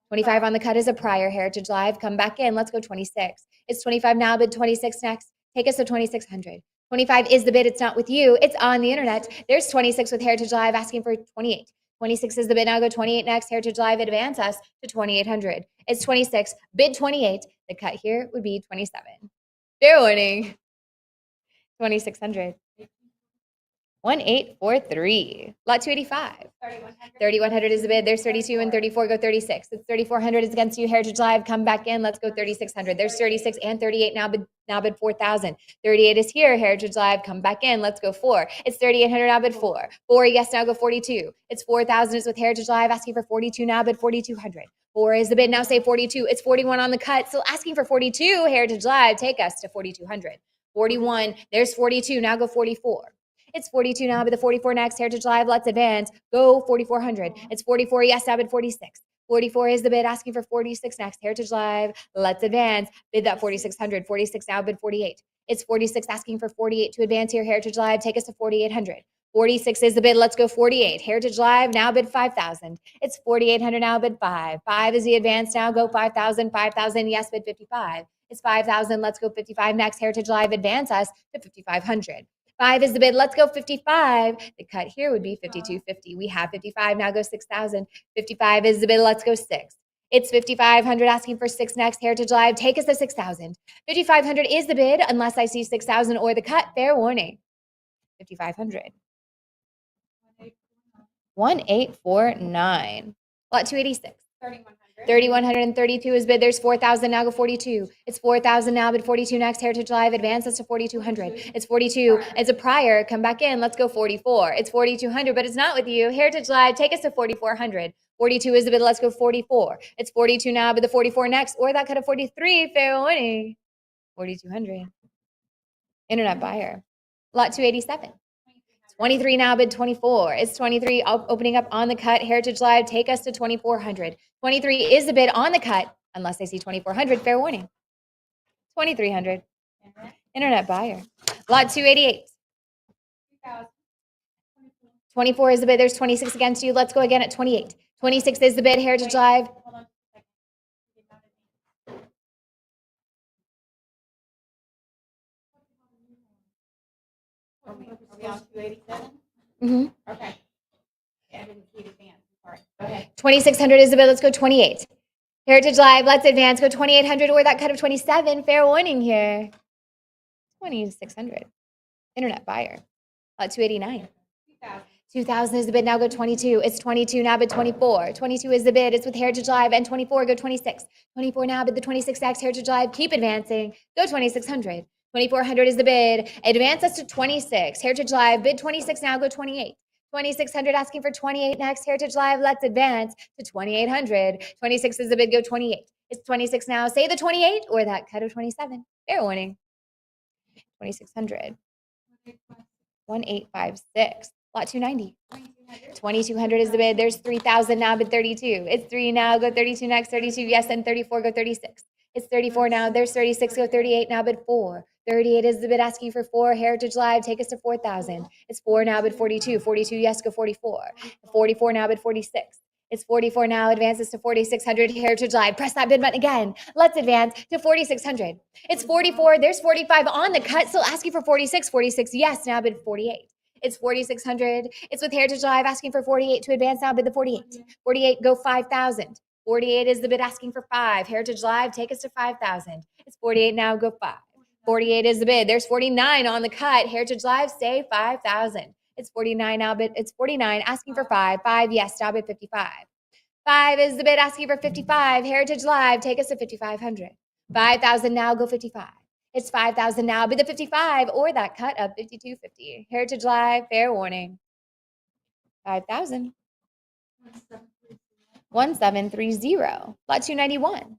25 on the cut is a prior. Heritage Live, come back in. Let's go 26. It's 25 now, bid 26 next. Take us to 2,600. 25 is the bid. It's not with you. It's on the internet. There's 26 with Heritage Live, asking for 28. 26 is the bid. Now go 28 next. Heritage Live, advance us to 2,800. It's 26, bid 28. The cut here would be 27. Fair warning. 2,600. 1843. Lot 285. 3,100 is the bid. There's 32 and 34. Go 36. It's 3,400 is against you. Heritage Live, come back in. Let's go 3,600. There's 36 and 38 now bid 4,000. 38 is here. Heritage Live, come back in. Let's go 4. It's 3,800 now bid 4. 4, yes, now go 42. It's 4,000 is with Heritage Live, asking for 42 now bid 4,200. 4 is the bid. Now say 42. It's 41 on the cut. Still asking for 42. Heritage Live, take us to 4,200. 41. There's 42. Now go 44. It's 42 now, but the 44 next. Heritage Live, let's advance. Go 4,400. It's 44. Yes, now bid 46. 44 is the bid, asking for 46 next. Heritage Live, let's advance. Bid that 4,600. 46 now, bid 48. It's 46, asking for 48 to advance here. Heritage Live, take us to 4,800. 46 is the bid. Let's go 48. Heritage Live, now bid 5,000. It's 4,800 now, bid 5. 5 is the advance now. Go 5,000. 5,000, yes, bid 55. It's 5,000. Let's go 55 next. Heritage Live, advance us to 5,500. 5 is the bid. Let's go 55. The cut here would be 5,250. We have 55. Now go 6,000. 55 is the bid. Let's go 6. It's 5,500, asking for 6 next. Heritage Live, take us to 6,000. 5,500 is the bid, unless I see 6,000 or the cut. Fair warning. 5,500. 1849. Lot 286. 3,100. 3,132 is bid. There's 4,000. Now go 42. It's 4,000 now, bid 42 next. Heritage Live, advance us to 4,200. It's 42. It's a prior. Come back in. Let's go 44. It's 4,200, but it's not with you. Heritage Live, take us to 4,400. 42 is the bid. Let's go 44. It's 42 now, but the 44 next, or that cut of 43. Fair warning. 4,200. Internet buyer. Lot 287. 23 now, bid 24. It's 23 opening up on the cut. Heritage Live, take us to 2,400. 23 is the bid on the cut, unless I see 2,400. Fair warning. 2,300. Internet buyer. Lot 288. 2,000. 24 is the bid. There's 26 against you. Let's go again at 28. 26 is the bid. Heritage Live. Hold on just a second. Are we on 287? Mhm. Okay. Yeah, I didn't see it advance. Sorry. Go ahead. 2,600 is the bid. Let's go 28. Heritage Live, let's advance. Go 2,800 or that cut of 27. Fair warning here. 2,600. Internet buyer. Lot 289. 2,000. 2,000 is the bid. Now go 22. It's 22 now, bid 24. 22 is the bid. It's with Heritage Live, and 24. Go 26. 24 now, bid the 26 next. Heritage Live, keep advancing. Go 2,600. 2,400 is the bid. Advance us to 26. Heritage Live, bid 26 now. Go 28. 2,600 asking for 28 next. Heritage Live, let's advance to 2,800. 26 is the bid. Go 28. It's 26 now. Say the 28 or that cut of 27. Fair warning. 2,600. 1,856. Lot 290. 2,200. 2,200 is the bid. There's 3,000 now, bid 32. It's 3 now, go 32 next. 32, yes, and 34, go 36. It's 34 now. There's 36, go 38 now, bid 4. 38 is the bid, asking for 4. Heritage Live, take us to 4,000. It's 4 now, bid 42. 42, yes, go 44. 44 now, bid 46. It's 44 now, advances to 4,600. Heritage Live, press that bid button again. Let's advance to 4,600. It's 44, there's 45 on the cut, still asking for 46. 46, yes, now bid 48. It's 4,600. It's with Heritage Live, asking for 48 to advance now, bid the 48. 48, go 5,000. 48 is the bid, asking for 5. Heritage Live, take us to 5,000. It's 48 now, go 5. 48 is the bid. There's 49 on the cut. Heritage Live, say 5,000. It's 49 now, bid. It's 49, asking for 5. 5, yes, now bid 55. 5 is the bid, asking for 55. Heritage Live, take us to 5,500. 5,000 now, go 55. It's 5,000 now, bid the 55 or that cut of 5,250. Heritage Live, fair warning. 5,000. 1730. Lot 291.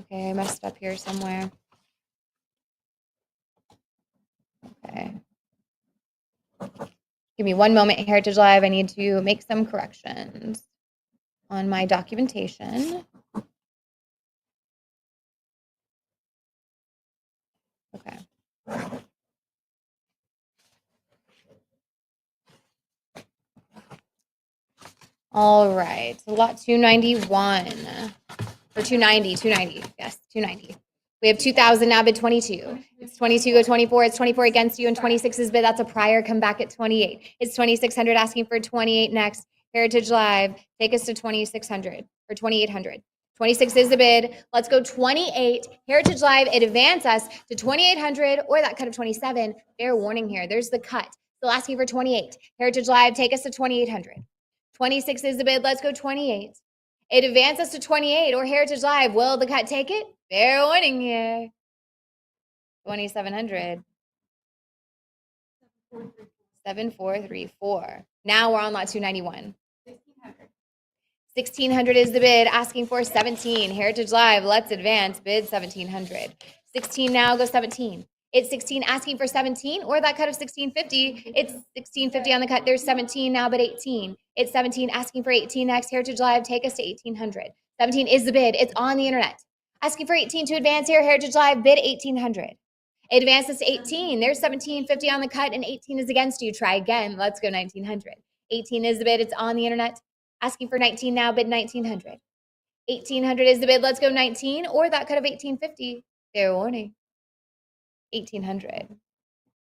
Okay, I messed up here somewhere. Okay. Give me one moment, Heritage Live. I need to make some corrections on my documentation. Okay. All right, so lot 291, or 290, yes, 290. We have 2,000 now, bid 22. It's 22, go 24, it's 24 against you, and 26 is bid, that's a prior, come back at 28. It's 2,600, asking for 28 next. Heritage Live, take us to 2,600, or 2,800. 26 is the bid, let's go 28. Heritage Live, it advance us to 2,800, or that cut of 27. Fair warning here, there's the cut. Still asking for 28. Heritage Live, take us to 2,800. 26 is the bid. Let's go 28. It advances to 28 or Heritage Live. Will the cut take it? Fair warning here. 2,700. 7434. Now we're on lot 291. 1,600. 1,600 is the bid, asking for 17. Heritage Live, let's advance, bid 1,700. 16 now, go 17. It's 16 asking for 17, or that cut of 1650. It's 1650 on the cut. There's 17 now, but 18. It's 17 asking for 18 next. Heritage Live, take us to 1,800. 17 is the bid. It's on the internet. Asking for 18 to advance here. Heritage Live, bid 1,800. It advances to 18. There's 1750 on the cut, and 18 is against you. Try again. Let's go 1,900. 18 is the bid. It's on the internet. Asking for 19 now, bid 1,900. 1,800 is the bid. Let's go 19, or that cut of 1,850. Fair warning. 1,800.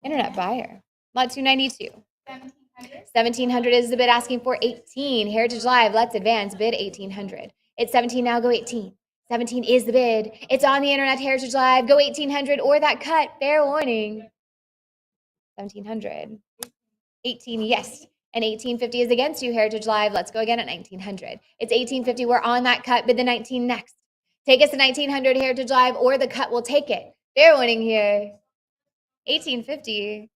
Internet buyer. Lot 292. 1,700. 1,700 is the bid, asking for 18. Heritage Live, let's advance, bid 1,800. It's 17 now, go 18. 17 is the bid. It's on the internet, Heritage Live, go 1,800, or that cut. Fair warning. 1,700. 18, yes. And 1,850 is against you, Heritage Live. Let's go again at 1,900. It's 1,850. We're on that cut. Bid the 19 next. Take us to 1,900, Heritage Live, or the cut will take it. Fair winning here. 1,850.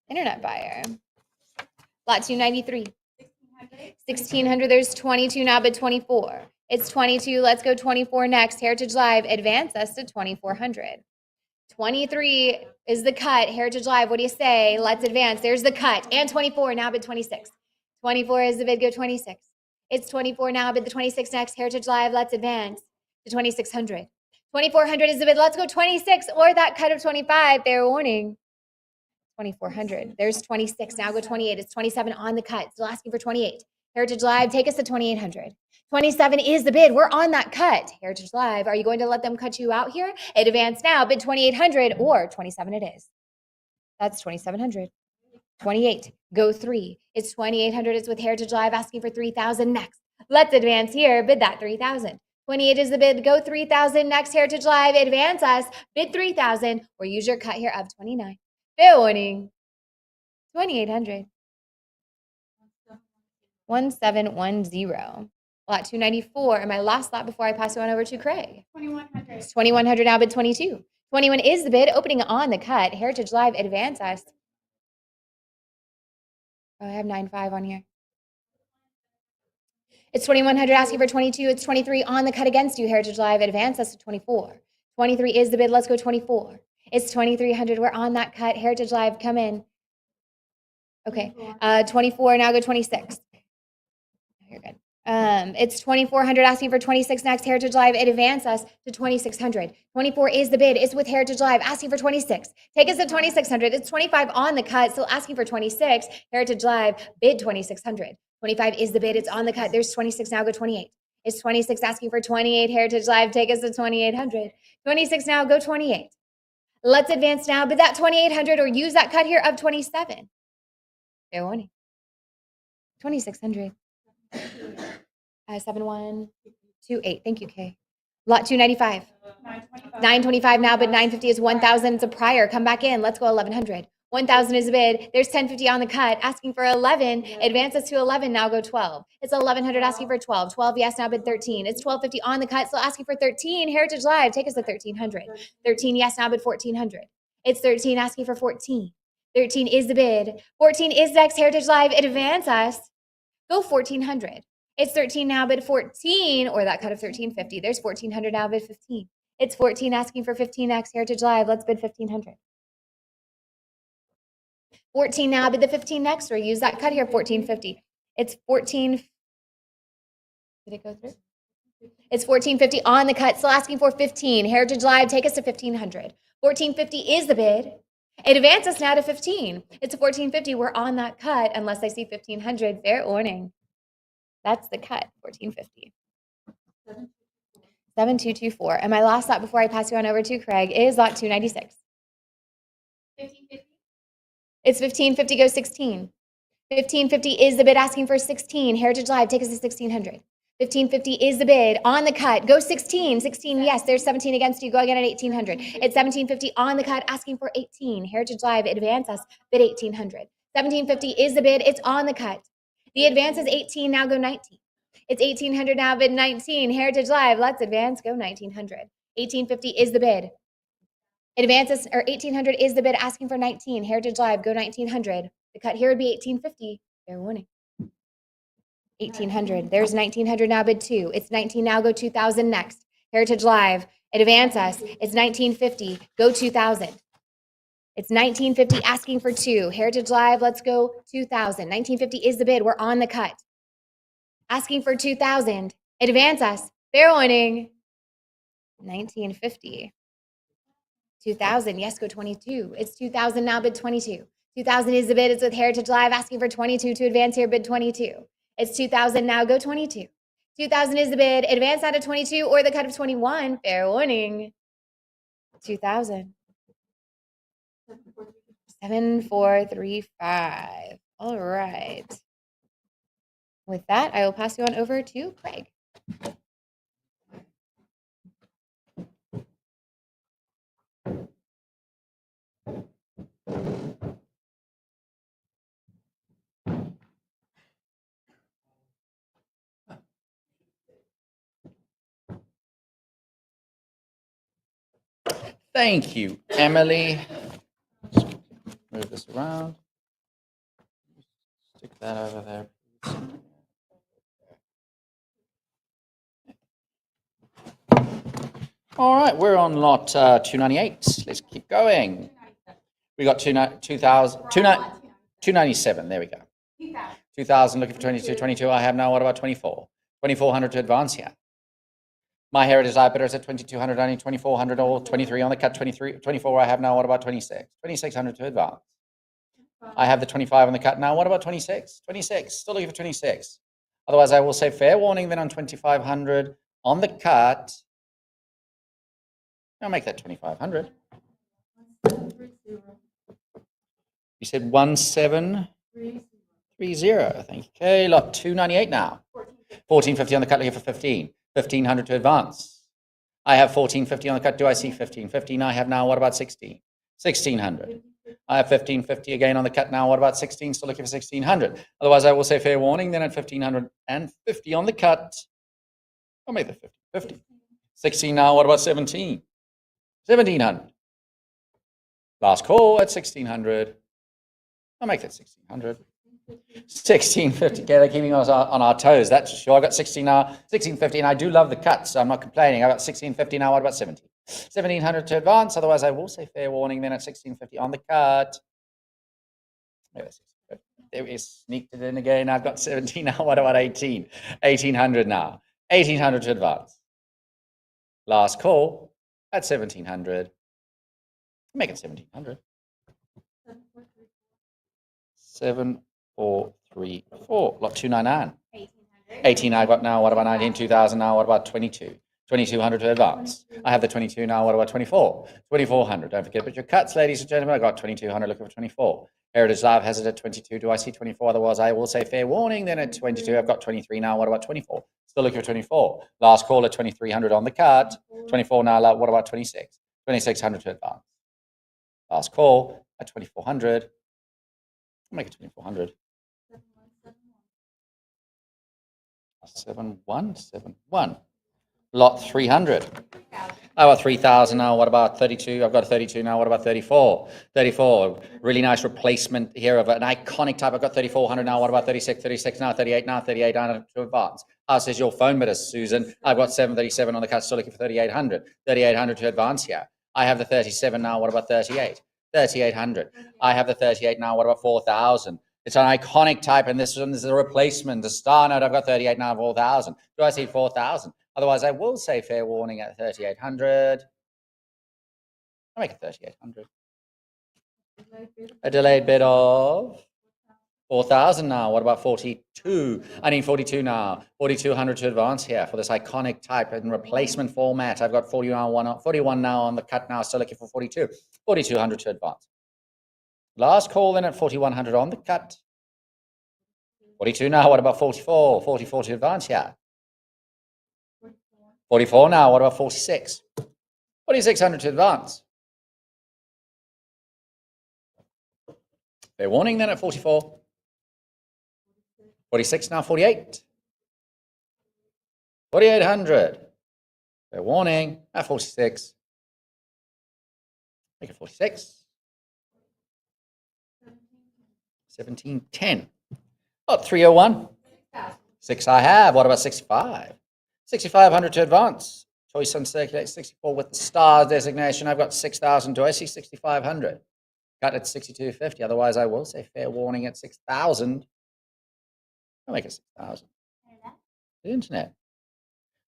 Internet buyer. Lot 293. 1,600. 1,600. There's 22 now, but 24. It's 22. Let's go 24 next. Heritage Live, advance us to 2,400. 23 is the cut. Heritage Live, what do you say? Let's advance. There's the cut. And 24, now bid 26. 24 is the bid, go 26. It's 24 now, bid the 26 next. Heritage Live, let's advance to 2,600. 2,400 is the bid. Let's go 26, or that cut of 25. Fair warning. 2,400. There's 26. Now go 28. It's 27 on the cut. Still asking for 28. Heritage Live, take us to 2,800. 27 is the bid. We're on that cut. Heritage Live, are you going to let them cut you out here? It advanced now, bid 2,800, or 27 it is. That's 2,700. 28, go 3. It's 2,800. It's with Heritage Live, asking for 3,000 next. Let's advance here, bid that 3,000. 28 is the bid, go 3,000 next. Heritage Live, advance us, bid 3,000, or use your cut here of 29. Fair warning. 2,800. 1710. Lot 294. And my last lot before I pass it on over to Craig. 2,100. It's 2,100 now, bid 22. 21 is the bid, opening on the cut. Heritage Live, advance us. Oh, I have 9.5 on here. It's 2,100 asking for 22. It's 23 on the cut against you. Heritage Live, advance us to 24. 23 is the bid. Let's go 24. It's 2,300. We're on that cut. Heritage Live, come in. Okay. 24. Now go 26. You're good. It's 2,400 asking for 26 next. Heritage Live, advance us to 2,600. 24 is the bid. It's with Heritage Live, asking for 26. Take us to 2,600. It's 25 on the cut, still asking for 26. Heritage Live, bid 2,600. 25 is the bid. It's on the cut. There's 26 now. Go 28. It's 26 asking for 28. Heritage Live, take us to 2,800. 26 now. Go 28. Let's advance now. Bid that 2,800, or use that cut here of 27. Fair warning. 2,600. 7128. Thank you, Kay. Lot 295. 925 now, but 950 is 1,000. It's a prior. Come back in. Let's go 1,100. 1,000 is a bid. There's 1050 on the cut, asking for 11. Advance us to 11. Now go 12. It's 1,100 asking for 12. 12, yes, now bid 13. It's 1,250 on the cut, still asking for 13. Heritage Live, take us to 1,300. 13, yes, now bid 1,400. It's 13 asking for 14. 13 is the bid. 14 is next. Heritage Live, advance us. Go 1,400. It's 13 now, bid 14, or that cut of 1,350. There's 1,400 now, bid 15. It's 14 asking for 15x. Heritage Live, let's bid 1,500. 14 now, bid the 15 next, or use that cut here, 1,450. It's 14. Did it go through? It's 1,450 on the cut, still asking for 15. Heritage Live, take us to 1,500. 1,450 is the bid. It advances now to 15. It's 1,450. We're on that cut unless I see 1,500. Fair warning. That's the cut, 1,450. 7224. And my last lot before I pass you on over to Craig is lot 296. 1,550. It's 1,550, go 16. 1,550 is the bid, asking for 16. Heritage Live, take us to 1,600. 1,550 is the bid, on the cut, go 16. 16, yes, there's 17 against you, go again at 1,800. It's 1,750 on the cut, asking for 18. Heritage Live, advance us, bid 1,800. 1,750 is the bid, it's on the cut. The advance is 18, now go 19. It's 1,800 now, bid 19. Heritage Live, let's advance, go 1,900. 1,850 is the bid. Advances, or 1800 is the bid asking for 19. Heritage Live, go 1900. The cut here would be 1850. Fair warning. 1800. There's 1900 now, bid 2. It's 19 now, go 2000 next. Heritage Live, advance us. It's 1950, go 2000. It's 1950 asking for 2. Heritage Live, let's go 2000. 1950 is the bid. We're on the cut. Asking for 2000. Advance us. Fair warning. 1950. 2000. Yes, go 22. It's 2000 now, bid 22. 2000 is the bid. It's with Heritage Live asking for 22 to advance here, bid 22. It's 2000 now, go 22. 2000 is the bid. Advance out of 22 or the cut of 21. Fair warning. 2000. 7435. All right. With that, I will pass you on over to Craig. Thank you, Emily. Move this around. Stick that over there. All right, we're on lot 298. Let's keep going. We got 297. There we go. 2000 looking for 22. 22 I have now. What about 24? 2400 to advance here. My Heritage Live bidder is at 2200, only 2400 or 23 on the cut. 24 I have now. What about 26? 2600 to advance. I have the 25 on the cut now. What about 26? 26, still looking for 26. Otherwise, I will say fair warning then on 2500 on the cut. I'll make that 2500. You said 1730. Thank you. Okay, lot 298 now. 1450 on the cut, looking for 15. 1500 to advance. I have 1450 on the cut. Do I see 15? 15 I have now. What about 16? 1600. I have 1550 again on the cut now. What about 16? Still looking for 1600. Otherwise, I will say fair warning then at 1550 on the cut. I'll make the 50. 16 now. What about 17? 1700. Last call at 1600. I'll make that 1600. 1650. Okay, they're keeping us on our toes. That's for sure. I got 16 now. 1650, and I do love the cuts, so I'm not complaining. I got 1650 now. What about 17? 1700 to advance. Otherwise, I will say fair warning then at 1650 on the cut. There we sneaked it in again. I've got 17 now. What about 18? 1800 now. 1800 to advance. Last call at 1700. Make it 1700. 7434. Lot 299. 18 I got now. What about 19? 2000 now. What about 22? 2200 to advance. I have the 22 now. What about 24? 2400. Don't forget about your cuts, ladies and gentlemen. I got 2200 looking for 24. Heritage Live has it at 22. Do I see 24? Otherwise, I will say fair warning. Then at 22, I've got 23 now. What about 24? Still looking for 24. Last call at 2300 on the cut. 24 now. What about 26? 2600 to advance. Last call at 2400. I'll make it 2400. 7171. Lot 300. I got 3000 now. What about 32? I've got a 32 now. What about 34? 34. Really nice replacement here of an iconic type. I've got 3400 now. What about 36? 36 now. 38 now. 38 now to advance. How says your phone bidder, Susan? I've got 737 on the cut. Still looking for 3800. 3800 to advance here. I have the 37 now. What about 38? 3800. I have the 38 now. What about 4000? It's an iconic type, and this one is a replacement. The star note, I've got 38 now, 4000. Do I see 4000? Otherwise, I will say fair warning at 3800. I'll make it 3800. A delayed bid of 4000 now. What about 42? I need 42 now. 4200 to advance here for this iconic type in replacement format. I've got 41 now on the cut now. Still looking for 42. 4200 to advance. Last call then at 4100 on the cut. 42 now. What about 44? 44 to advance here. 44 now. What about 46? 4600 to advance. Fair warning then at 44. 46 now. 48. 4800. Fair warning at 46. Make it 46. 1710. Oh, 301. 6 I have. What about 65? 6,500 to advance. Choice uncirculate 64 with the star designation. I've got 6,000. Do I see 6,500? Cut at 62.50. Otherwise, I will say fair warning at 6,000. I'll make it 6,000. The internet.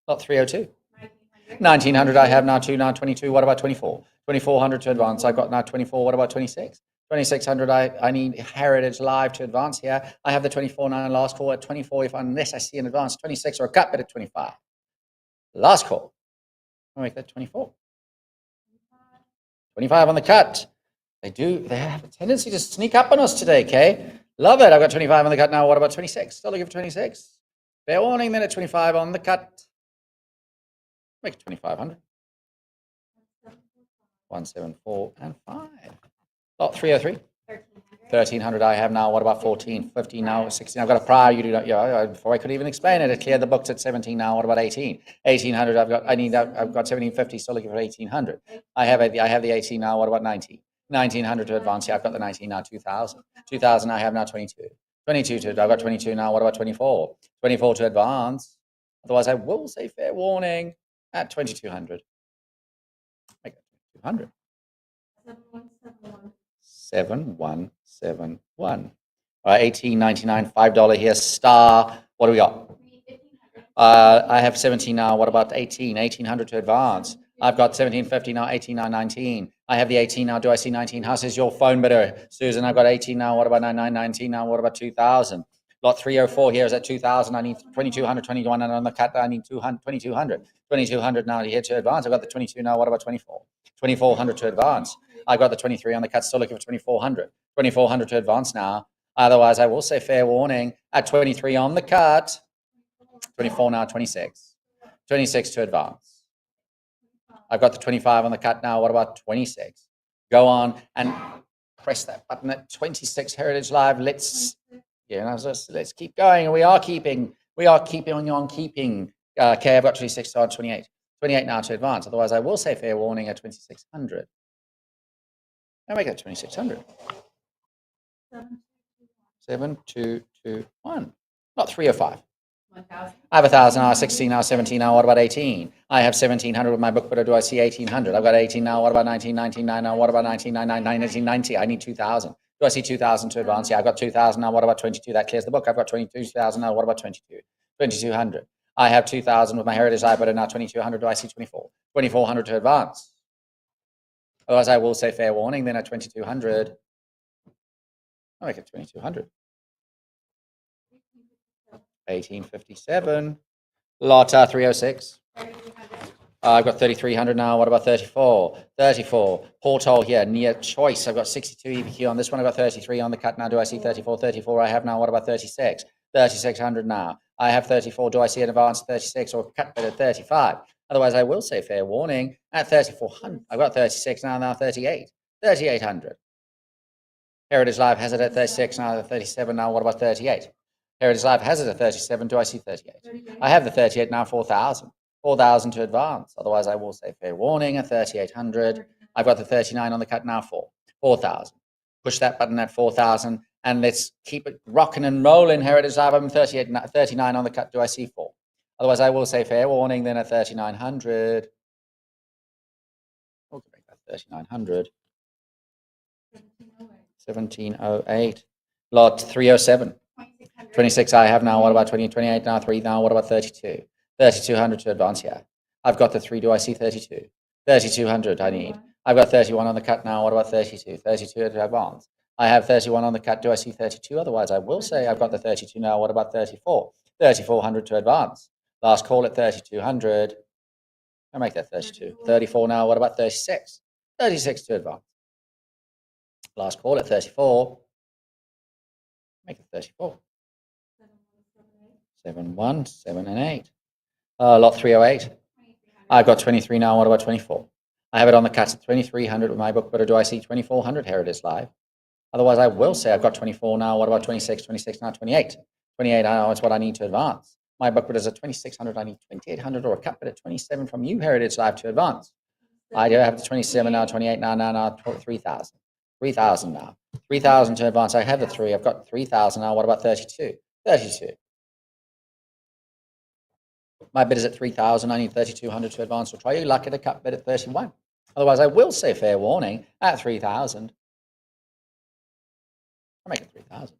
Not 302. 1,900 I have now, 22. What about 24? 2,400 to advance. I've got now 24. What about 26? 2,600 I need Heritage Live to advance here. I have the 24 now, last call at 24 unless I see an advance. 26 or a cut bid at 25. Last call. I'll make that 24. 25 on the cut. They have a tendency to sneak up on us today, Kay. Love it. I've got 25 on the cut now. What about 26? Still looking for 26. Fair warning then at 25 on the cut. Make it 2,500. 174 and 5. Lot 303. 1,300 I have now. What about 14? 15 now. 16. I've got a prior. You do not. Yeah. Before I could even explain it, it cleared the books at 17 now. What about 18? 1,800. I've got 1,750. Still looking for 1,800. I have the 18 now. What about 19? 1,900 to advance. Yeah, I've got the 19 now. 2,000. 2,000. I have now 22. 22 to. I've got 22 now. What about 24? 24 to advance. Otherwise, I will say fair warning at 2,200. Make it 200. 7171. All right, 18.99, $5 here. Star. What do we got? I have 17 now. What about 18? 1,800 to advance. I've got 1750 now. 18.19. I have the 18 now. Do I see 19? How says your phone bidder, Susan? I've got 18 now. What about 19 now? What about 2,000? Lot 304 here is at 2,000. I need 2,200, 21, and on the cut I need 2,200. 2,200 now here to advance. I've got the 22 now. What about 24? 2,400 to advance. I've got the 23 on the cut. Still looking for 2,400. 2,400 to advance now. Otherwise, I will say fair warning at 23 on the cut. 24 now. 26. 26 to advance. I've got the 25 on the cut now. What about 26? Go on and press that button at 26 Heritage Live. Let's keep going. We are keeping on keeping. Okay, I've got 26 on 28. 28 now to advance. Otherwise, I will say fair warning at 2,600. I'll make it 2,600. 7,221. Not 305. 1,000. I have 1,000 now, 16 now, 17 now. What about 18? I have 1,700 with my book, but do I see 1,800? I've got 18 now. What about 19? 19 now. What about 19? 1990. I need 2,000. Do I see 2,000 to advance? Yeah, I've got 2,000 now. What about 22? That clears the book. I've got 22,000 now. What about 22? 2,200. I have 2,000 with my Heritage Live, but now 2,200. Do I see 24? 2,400 to advance. Otherwise, I will say fair warning. Then at 2,200, I'll make it 2,200. 1857. Lot 306. I've got 3,300 now. What about 34? 34. Porthole here, near choice. I've got 62 EBQ on this one. I've got 33 on the cut now. Do I see 34? 34 I have now. What about 36? 3,600 now. I have 34. Do I see an advance 36 or cut bid at 35? Otherwise, I will say fair warning at 3,400. I've got 36 now 38. 3,800. Heritage Live has it at 36 now, 37 now. What about 38? Heritage Live has it at 37. Do I see 38? I have the 38 now, 4,000. 4,000 to advance. Otherwise, I will say fair warning at 3,800. I've got the 39 on the cut now, 4,000. Push that button at 4,000 and let's keep it rocking and rolling. Heritage Live, I'm 39 on the cut. Do I see 4? Otherwise, I will say fair warning then at 3,900. We'll make that 3,900. 1708. Lot 307. 26 I have now. What about 20? 28 now. 3 now. What about 32? 3,200 to advance here. I've got the 3. Do I see 32? 3,200 I need. I've got 31 on the cut now. What about 32? 32 to advance. I have 31 on the cut. Do I see 32? Otherwise, I will say I've got the 32 now. What about 34? 3,400 to advance. Last call at 3,200. I'll make that 32. 34 now. What about 36? 36 to advance. Last call at 34. Make it 34. 7, 1, 7, and 8. Lot 308. I've got 23 now. What about 24? I have it on the cuts at 2,300 with my book, but do I see 2,400 Heritage Live? Otherwise, I will say I've got 24 now. What about 26? 26 now, 28. 28 now is what I need to advance. My book, but is at 2,600. I need 2,800 or a cut, but at 27 from you Heritage Live to advance. I do have the 27 now, 28 now, 3,000. 3,000 now. 3,000 to advance. I have the 3. I've got 3,000 now. What about 32? 32. My bid is at 3,000. I need 3,200 to advance. We'll try your luck at a cut bid at 31. Otherwise, I will say fair warning at 3,000. I'll make it 3,000.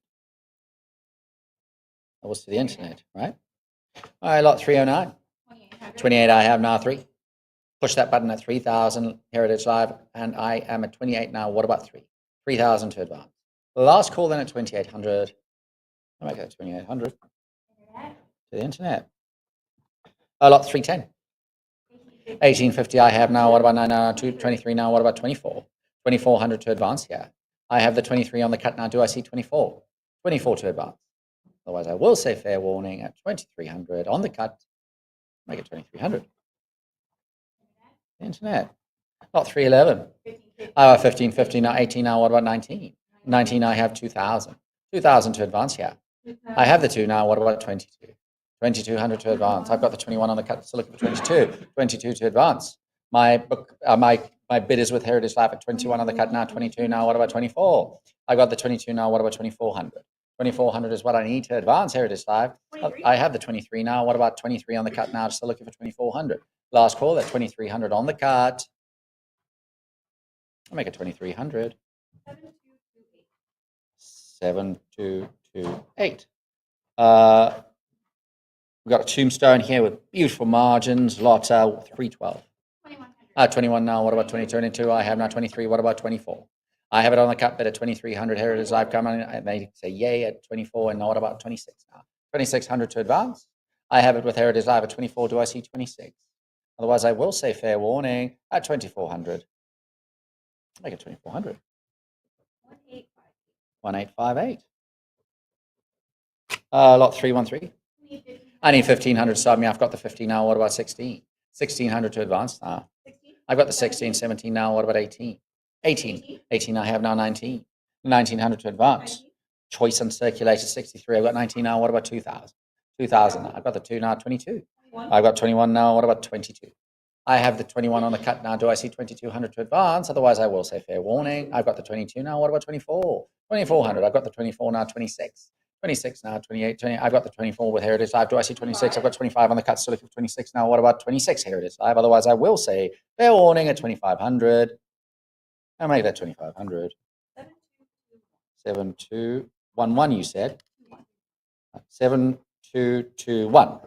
That was to the internet, right? All right, lot 309. 28 I have now 3. Push that button at 3,000, Heritage Live, and I am at 28 now. What about 3? 3,000 to advance. Last call then at 2,800. I'll make it 2,800 to the internet. Lot 310. 1,850 I have now. What about 9 now? 23 now. What about 24? 2,400 to advance here. I have the 23 on the cut now. Do I see 24? 24 to advance. Otherwise, I will say fair warning at 2,300 on the cut. Make it 2,300. Internet. Lot 311. I have 1,550 now. 18 now. What about 19? 19 I have 2,000. 2,000 to advance here. I have the 2 now. What about 22? 2,200 to advance. I've got the 21 on the cut. Still looking for 22. 22 to advance. My book, my bid is with Heritage Life at 21 on the cut now. 22 now. What about 24? I got the 22 now. What about 2,400? 2,400 is what I need to advance Heritage Live. I have the 23 now. What about 23 on the cut now? Still looking for 2,400. Last call at 2,300 on the cut. I'll make it 2,300. 7,228. We've got a tombstone here with beautiful margins. Lot 312. 21 now. What about 22? I have now 23. What about 24? I have it on the cut bid at 2,300. Heritage Live coming. And they say yay at 24. And now what about 26 now? 2,600 to advance. I have it with Heritage Live at 24. Do I see 26? Otherwise, I will say fair warning at 2,400. Make it 2,400. 1858. Lot 313. I need 1,500 to start me. I've got the 50 now. What about 16? 1,600 to advance now. I've got the 16, 17 now. What about 18? 18. 18 I have now 19. 1,900 to advance. Choice uncirculated 63. I've got 19 now. What about 2,000? 2,000 now. I've got the 2 now. 22. I've got 21 now. What about 22? I have the 21 on the cut now. Do I see 2,200 to advance? Otherwise, I will say fair warning. I've got the 22 now. What about 24? 2,400. I've got the 24 now. 26. 26 now. 28. 20. I've got the 24 with Heritage Live. Do I see 26? I've got 25 on the cut. Still looking for 26 now. What about 26 Heritage Live? Otherwise, I will say fair warning at 2,500. I'll make that 2,500. 7211, you said. 7221.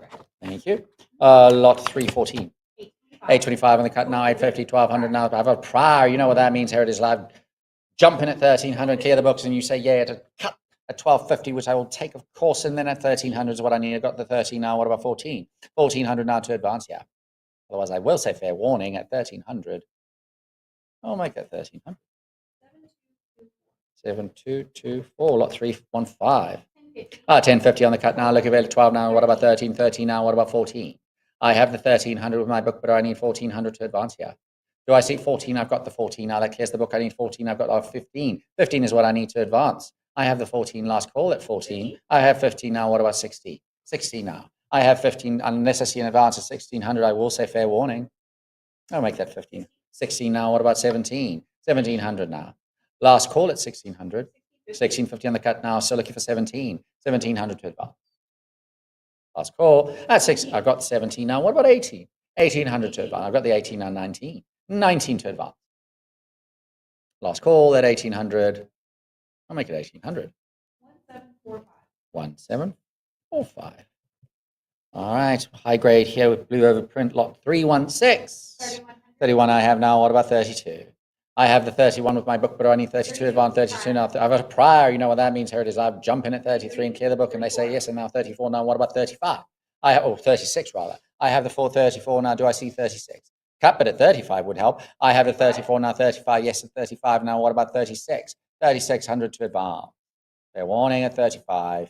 Thank you. Lot 314. 825 on the cut now, 850, 1,200 now. I have a prior, you know what that means, Heritage Live. Jump in at 1,300, clear the books, and you say, yeah, at a cut at 1,250, which I will take, of course, and then at 1,300 is what I need. I've got the 13 now. What about 14? 1,400 now to advance, yeah. Otherwise, I will say fair warning at 1,300. I'll make that 1,300. 7224, lot 315. 1050 on the cut now. Look at 12 now. What about 13? 13 now. What about 14? I have the 1,300 with my book, but I need 1,400 to advance here. Do I see 14? I've got the 14 now. That clears the book. I need 14. I've got 15. 15 is what I need to advance. I have the 14 last call at 14. I have 15 now. What about 60? 60 now. I have 15. Unless I see an advance at 1,600, I will say fair warning. I'll make that 15. 16 now. What about 17? 1,700 now. Last call at 1,600. 1,650 on the cut now. Still looking for 17. 1,700 to advance. Last call at 6. I've got 17 now. What about 18? 1,800 to advance. I've got the 18 now. 19. 19 to advance. Last call at 1,800. I'll make it 1,800. 1745. All right. High grade here with blue overprint. Lot 316. 31 I have now. What about 32? I have the 31 with my book, but I need 32 advance. 32 now. I've got a prior. You know what that means, Heritage Live. Jump in at 33 and clear the book, and they say yes, and now 34. Now what about 35? I have, 36 rather. I have the 434 now. Do I see 36? Cut, but at 35 would help. I have the 34 now. 35. Yes, at 35 now. What about 36? 3,600 to advance. Fair warning at 35.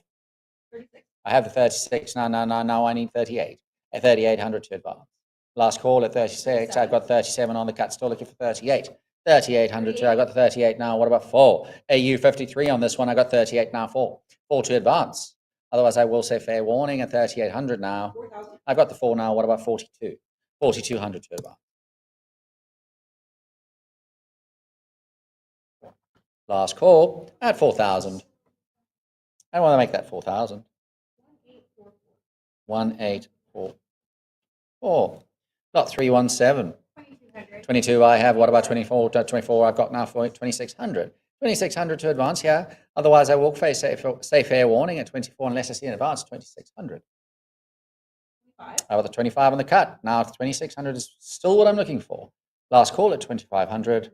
36. I have the 36 now. Now I need 38. At 3,800 to advance. Last call at 36. I've got 37 on the cut. Still looking for 38. 3,800 to, I got the 38 now. What about 4? AU 53 on this one. I got 38 now. 4 to advance. Otherwise, I will say fair warning at 3,800 now. I've got the 4 now. What about 42? 4,200 to advance. Last call at 4,000. I want to make that 4,000. 1844. Lot 317. 22 I have. What about 24? 24 I've got now for 2,600. 2,600 to advance here. Otherwise, I will face say fair warning at 24 unless I see an advance 2,600. I got the 25 on the cut. Now 2,600 is still what I'm looking for. Last call at 2,500.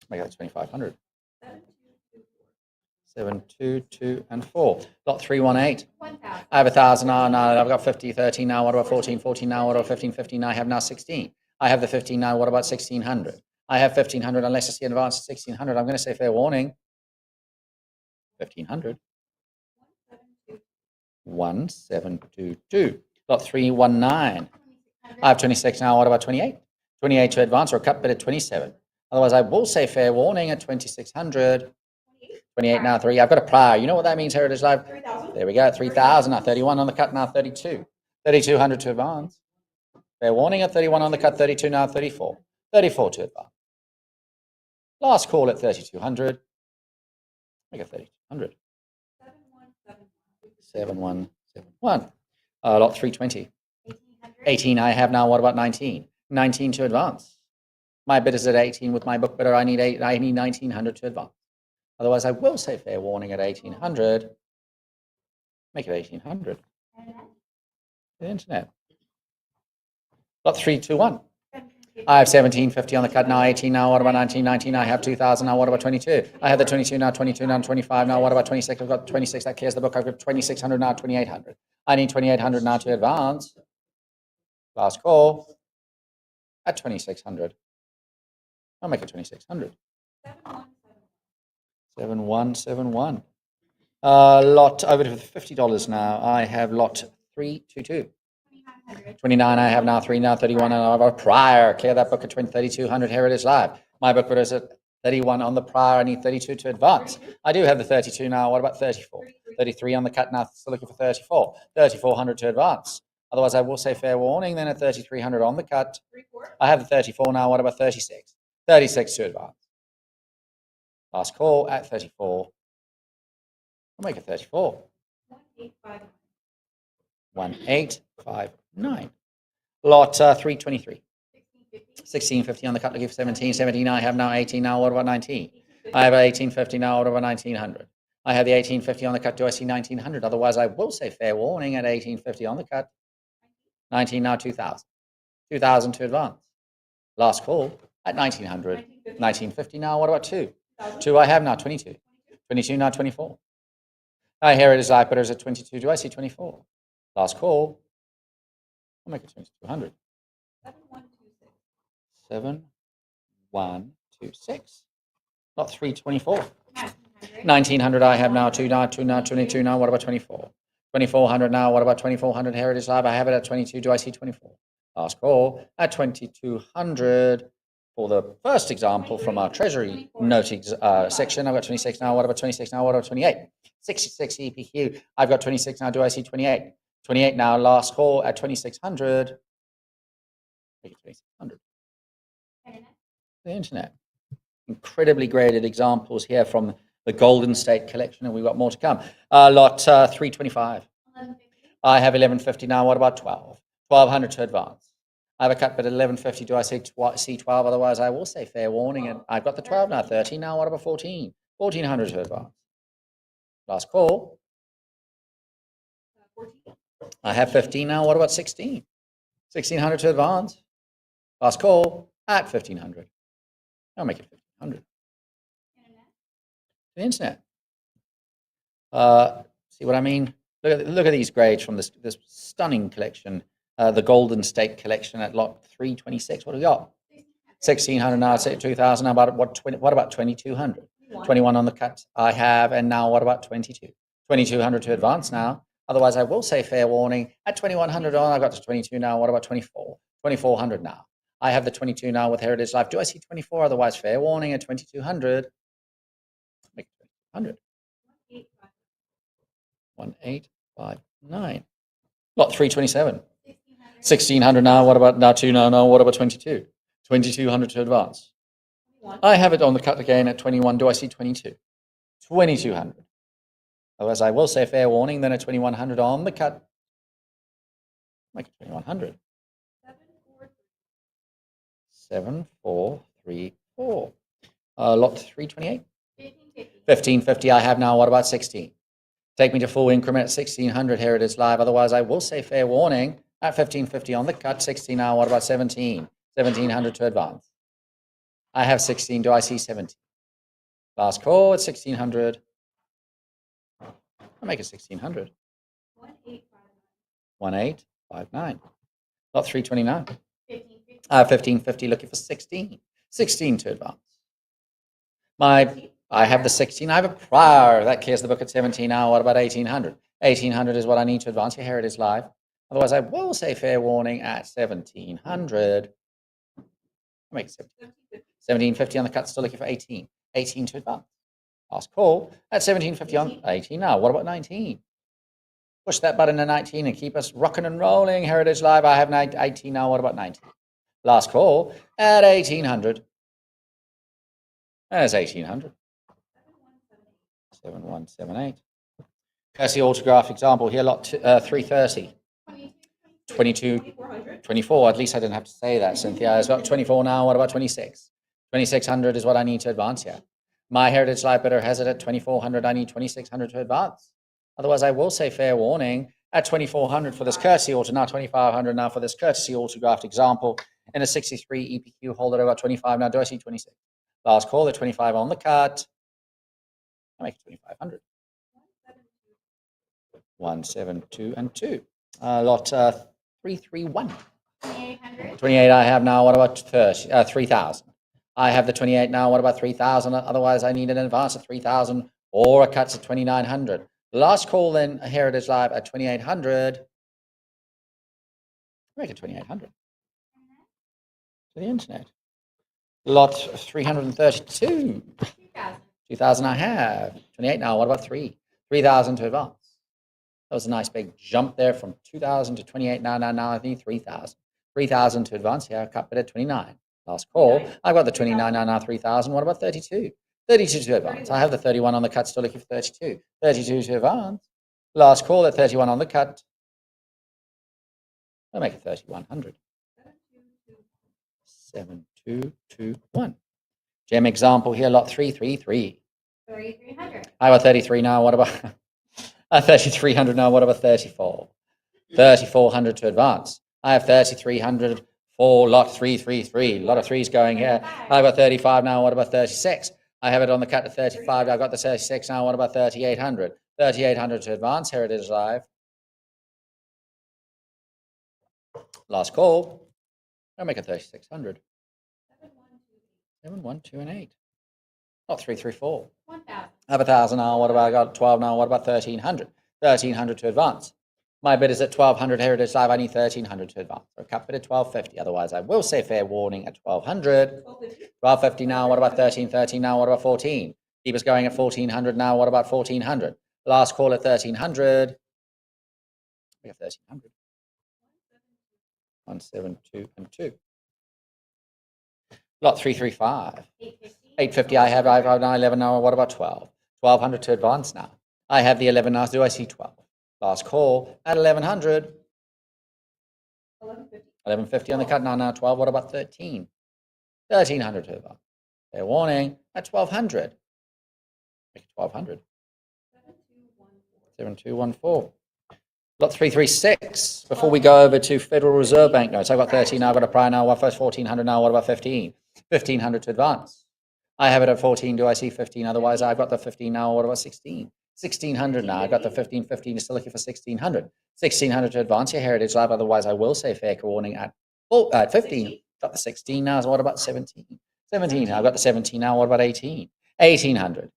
Make that 2,500. 7, 2, 2, and 4. Lot 318. I have 1,000 now. I've got 50, 13 now. What about 14? 14 now. What about 15? 15 now. I have now 16. I have the 15 now. What about 1,600? I have 1,500 unless I see an advance at 1,600. I'm going to say fair warning. 1,500. 1722. Lot 319. I have 26 now. What about 28? 28 to advance or a cut bid at 27. Otherwise, I will say fair warning at 2,600. 28 now, 3. I've got a prior. You know what that means, Heritage Live? 3,000. There we go. 3,000 now. 31 on the cut now. 32. 3,200 to advance. Fair warning at 31 on the cut. 32 now. 34. 34 to advance. Last call at 3,200. Make it 3,200. 7171. Lot 320. 18 I have now. What about 19? 19 to advance. My bid is at 18 with my book bidder. I need 1,900 to advance. Otherwise, I will say fair warning at 1,800. Make it 1,800. The internet. Lot 321. I have 1,750 on the cut now. 18 now. What about 19? 19. I have 2,000 now. What about 22? I have the 22 now. 22 now. 25 now. What about 26? I've got 26. That clears the book. I've got 2,600 now. 2,800. I need 2,800 now to advance. Last call at 2,600. I'll make it 2,600. 7171. Lot over to $50 now. I have lot 322. 29 I have now. 3 now. 31 and I have a prior. Clear that book at 3,200. Heritage Live. My book is at 31 on the prior. I need 32 to advance. I do have the 32 now. What about 34? 33 on the cut now. Still looking for 34. 3,400 to advance. Otherwise, I will say fair warning then at 3,300 on the cut. I have the 34 now. What about 36? 36 to advance. Last call at 34. I'll make it 34. 1859. Lot 323. 1650 on the cut, looking for 17. 17 I have now. 18 now. What about 19? I have 1850 now. What about 1900? I have the 1850 on the cut. Do I see 1900? Otherwise, I will say fair warning at 1850 on the cut. 19 now. 2000. 2000 to advance. Last call at 1900. 1950 now. What about 2? 2 I have now. 22. 22 now. 24. I hear it as I put it at 22. Do I see 24? Last call. I'll make it 2,200. 7126. Not 324. 1900 I have now. 2 now. 2 now. 22 now. What about 24? 2400 now. What about 2400? Heritage Live. I have it at 22. Do I see 24? Last call at 2200. For the first example from our Treasury note section, I've got 26 now. What about 26 now? What about 28? 66 EPQ. I've got 26 now. Do I see 28? 28 now. Last call at 2600. 2600. The internet. Incredibly graded examples here from the Golden State Collection, and we've got more to come. Lot 325. I have 1150 now. What about 12? 1200 to advance. I have a cut bid at 1150. Do I see 12? Otherwise, I will say fair warning. And I've got the 12 now. 13 now. What about 14? 1400 to advance. Last call. I have 15 now. What about 16? 1600 to advance. Last call at 1500. I'll make it 1500. The internet. See what I mean? Look at these grades from this stunning collection. The Golden State Collection at lot 326. What do we got? 1,600 now. 2,000 now. What about 2,200? 21 on the cut I have, and now what about 22? 2,200 to advance now. Otherwise, I will say fair warning at 2,100 on. I got to 22 now. What about 24? 2,400 now. I have the 22 now with Heritage Life. Do I see 24? Otherwise, fair warning at 2,200. Make it 2,200. 1859. Lot 327. 1,600 now. What about now? 2 now? No. What about 22? 2,200 to advance. I have it on the cut again at 21. Do I see 22? 2200. Otherwise, I will say fair warning, then at 2100 on the cut. Make it 2100. 7434. Lot 328. 1550 I have now. What about 16? Take me to full increment at 1600. Here it is live. Otherwise, I will say fair warning at 1550 on the cut. 16 now. What about 17? 1700 to advance. I have 16. Do I see 17? Last call at 1600. I'll make it 1600. 1859. Lot 329. 1550 looking for 16. 16 to advance. I have the 16. I have a prior. That clears the book at 17 now. What about 1800? 1800 is what I need to advance. Here it is live. Otherwise, I will say fair warning at 1700. I'll make it 1750 on the cut. Still looking for 18. 18 to advance. Last call at 1750 on 18 now. What about 19? Push that button to 19 and keep us rocking and rolling. Here it is live. I have 18 now. What about 19? Last call at 1800. There's 1800. 7178. Cursi autograph example here, lot 330. 22, 24. At least I didn't have to say that, Cynthia. I've got 24 now. What about 26? 2600 is what I need to advance here. My Heritage Live bidder has it at 2400. I need 2600 to advance. Otherwise, I will say fair warning at 2400 for this courtesy auto. Now 2500 now for this courtesy autographed example. In a 63 EPQ holder, about 25. Now, do I see 26? Last call at 25 on the cut. I make it 2500. 172 and 2. Lot 331. 28 I have now. What about 3000? I have the 28 now. What about 3000? Otherwise, I need an advance of 3000 or a cut to 2900. Last call then, here it is live at 2800. Make it 2800. To the internet. Lot 332. 2000 I have. 28 now. What about 3? 3000 to advance. That was a nice big jump there from 2000 to 28. Now I need 3000. 3000 to advance here. Cut bid at 29. Last call. I've got the 29 now 3000. What about 32? 32 to advance. I have the 31 on the cut. Still looking for 32. 32 to advance. Last call at 31 on the cut. I'll make it 3100. 7221. Gem example here, lot 333. 3300. I got 33 now. What about 3300 now? What about 34? 3400 to advance. I have 3300 for lot 333. A lot of threes going here. I've got 35 now. What about 36? I have it on the cut to 35. I've got the 36 now. What about 3800? 3800 to advance. Here it is live. Last call. I'll make it 3600. 712 and 8. Not 334. 1000. I have 1000 now. What about I got 12 now? What about 1300? 1300 to advance. My bid is at 1200. Here it is live. I need 1300 to advance. So cap bid at 1250. Otherwise, I will say fair warning at 1200. 1250 now. What about 1313 now? What about 14? Keep us going at 1400 now. What about 1400? Last call at 1300. We have 1300. 172 and 2. Lot 335. 850 I have now 11 now. What about 12? 1200 to advance now. I have the 11 now. Do I see 12? Last call at 1100. 1150 on the cut now 12. What about 13? 1300 to advance. Fair warning at 1200. Make it 1200. 7214. Lot 336. Before we go over to Federal Reserve banknotes, I've got 13 now. I've got a prior now. What first 1400 now? What about 15? 1500 to advance. I have it at 14. Do I see 15? Otherwise, I've got the 15 now. What about 16? 1600 now. I've got the 1515. Still looking for 1600. 1600 to advance. Your heritage live. Otherwise, I will say fair warning at 15. Got the 16 now. So what about 17? 17 now. I've got the 17 now. What about 18? 1800.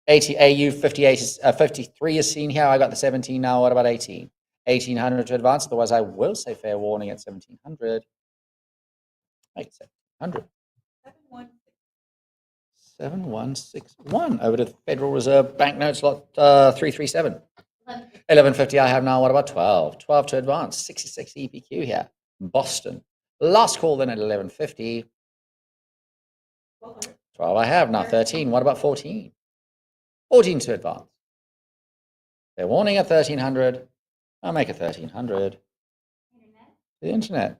80 AU 58 is 53 is seen here. I got the 17 now. What about 18? 1800 to advance. Otherwise, I will say fair warning at 1700. Make it 1700. 7161. Over to the Federal Reserve banknotes lot 337. 1150 I have now. What about 12? 12 to advance. 66 EPQ here. Boston. Last call then at 1150. 12 I have now. 13. What about 14? 14 to advance. They're warning at 1300. I'll make it 1300. The internet.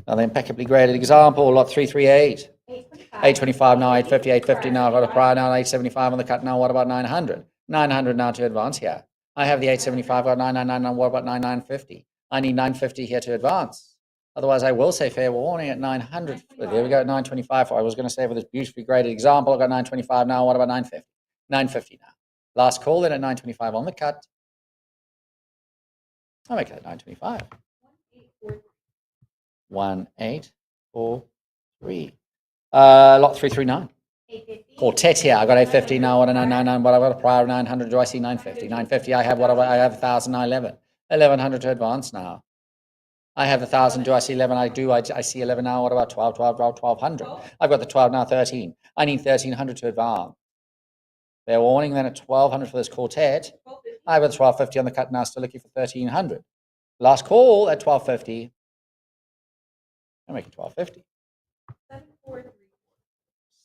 Another impeccably graded example, lot 338. 825 now, 850, 850 now. I've got a prior now, 875 on the cut now. What about 900? 900 now to advance here. I have the 875, got 999 now. What about 9950? I need 950 here to advance. Otherwise, I will say fair warning at 900. There we go, 925. I was going to say for this beautifully graded example, I've got 925 now. What about 950? 950 now. Last call in at 925 on the cut. I'll make it at 925. 1843. Lot 339. Quartet here. I got 850 now. What a 999. What I've got a prior 900. Do I see 950? 950. I have what I have 1,000 now. 1100 to advance now. I have the 1,000. Do I see 11? I do. I see 11 now. What about 12? 1200. I've got the 12 now. 13. I need 1300 to advance. They're warning then at 1200 for this quartet. I've got 1250 on the cut now. Still looking for 1300. Last call at 1250. I'm making 1250.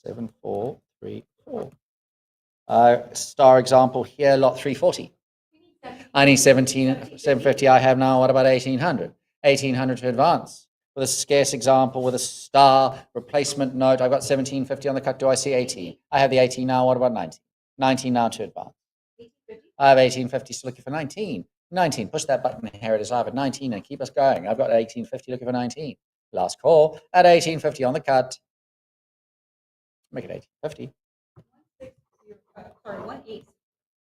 7434. Star example here, lot 340. I need 750. I have now. What about 1800? 1800 to advance. With a scarce example with a star replacement note, I've got 1750 on the cut. Do I see 18? I have the 18 now. What about 19? 19 now to advance. I have 1850. Still looking for 19. 19. Push that button. Here it is. I have a 19 and keep us going. I've got 1850 looking for 19. Last call at 1850 on the cut. Make it 1850.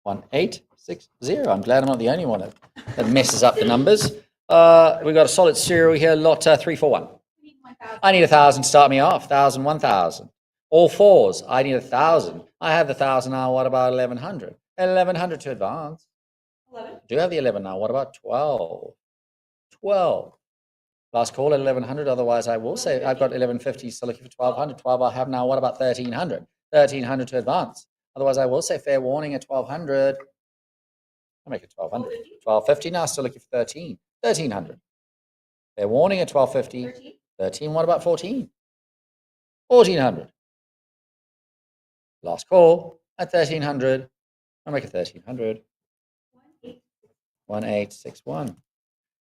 1860. I'm glad I'm not the only one that messes up the numbers. We've got a solid serial here, lot 341. I need 1,000 to start me off. 1,000, 1,000. All fours. I need 1,000. I have the 1,000 now. What about 1,100? 1,100 to advance. 11. I do have the 11 now. What about 12? 12. Last call at 1,100. Otherwise, I will say I've got 1,150. Still looking for 1,200. 12 I have now. What about 1,300? 1,300 to advance. Otherwise, I will say fair warning at 1,200. I'll make it 1,200. 1,250 now. Still looking for 13. 1,300. Fair warning at 1,250. 13. What about 14? 1,400. Last call at 1,300. I'll make it 1,300. 1861.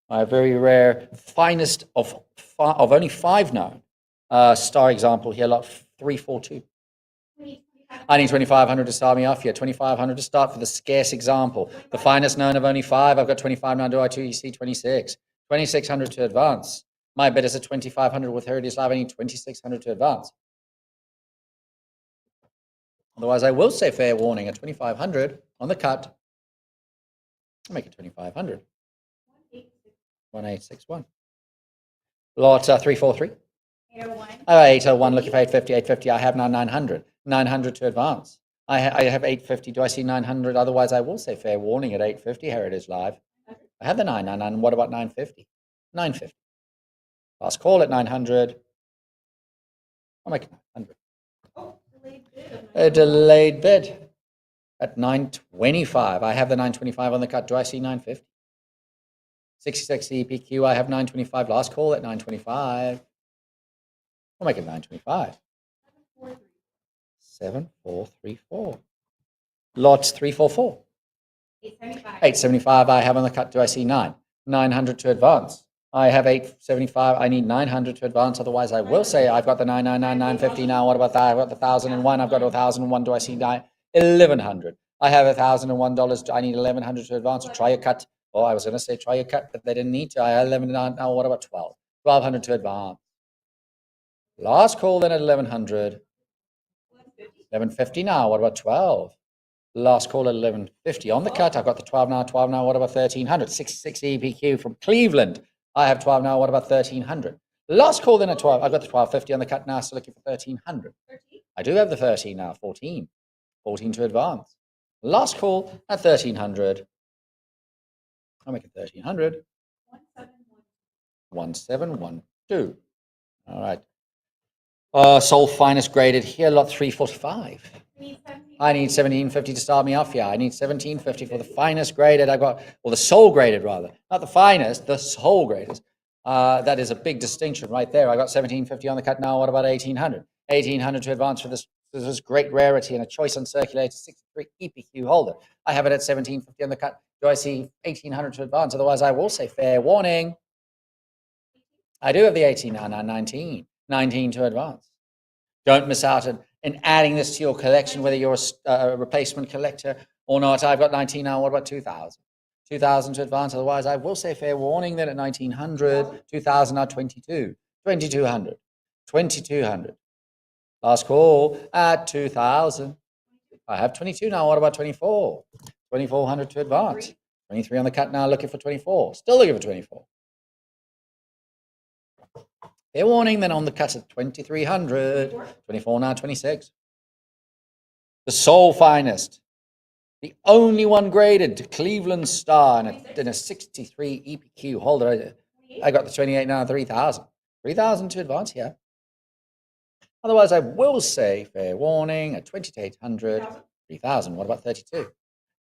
My very rare, finest of only 5 known. Star example here, lot 342. I need 2,500 to start me off here. 2,500 to start for the scarce example. The finest known of only 5. I've got 25 now. Do I see 26? 2,600 to advance. My bid is at 2,500 with Heritage Live. I need 2,600 to advance. Otherwise, I will say fair warning at 2,500 on the cut. I'll make it 2,500. 1861. Lot 343. 801. 801. Looking for 850. 850. I have now 900. 900 to advance. I have 850. Do I see 900? Otherwise, I will say fair warning at 850. Heritage Live. I have the 999. What about 950? 950. Last call at 900. I'll make it 900. A delayed bid at 925. I have the 925 on the cut. Do I see 950? 66 EPQ. I have 925. Last call at 925. We'll make it 925. 7434. Lots 344. 875. I have on the cut. Do I see 9? 900 to advance. I have 875. I need 900 to advance. Otherwise, I will say I've got the 999, 950 now. What about that? I've got the 1,001. I've got 1,001. Do I see 1,100? I have $1,001. I need 1,100 to advance. So try your cut. Oh, I was going to say try your cut, but they didn't need to. I had 11 now. What about 12? 1,200 to advance. Last call then at 1,100. 1,150 now. What about 12? Last call at 1,150 on the cut. I've got the 12 now. 12 now. What about 1,300? 66 EPQ from Cleveland. I have 12 now. What about 1,300? Last call then at 12. I've got the 1,250 on the cut now. Still looking for 1,300. I do have the 13 now. 14. 14 to advance. Last call at 1,300. I'll make it 1,300. 1712. All right. Soul finest graded here, lot 345. I need 1,750 to start me off here. I need 1,750 for the finest graded. I've got, well, the soul graded rather, not the finest, the soul graded. That is a big distinction right there. I got 1,750 on the cut now. What about 1,800? 1800 to advance for this great rarity and a choice on circulator 63 EPQ holder. I have it at 1750 on the cut. Do I see 1800 to advance? Otherwise, I will say fair warning. I do have the 18 now, 19. 19 to advance. Don't miss out in adding this to your collection, whether you're a replacement collector or not. I've got 19 now. What about 2000? 2000 to advance. Otherwise, I will say fair warning then at 1900. 2000 now 22. 2200. 2200. Last call at 2000. I have 22 now. What about 24? 2400 to advance. 23 on the cut now, looking for 24. Still looking for 24. Fair warning then on the cut at 2300. 24 now, 26. The sole finest. The only one graded to Cleveland Star in a 63 EPQ holder. I got the 28 now, 3000. 3000 to advance here. Otherwise, I will say fair warning at 2800, 3000. What about 32?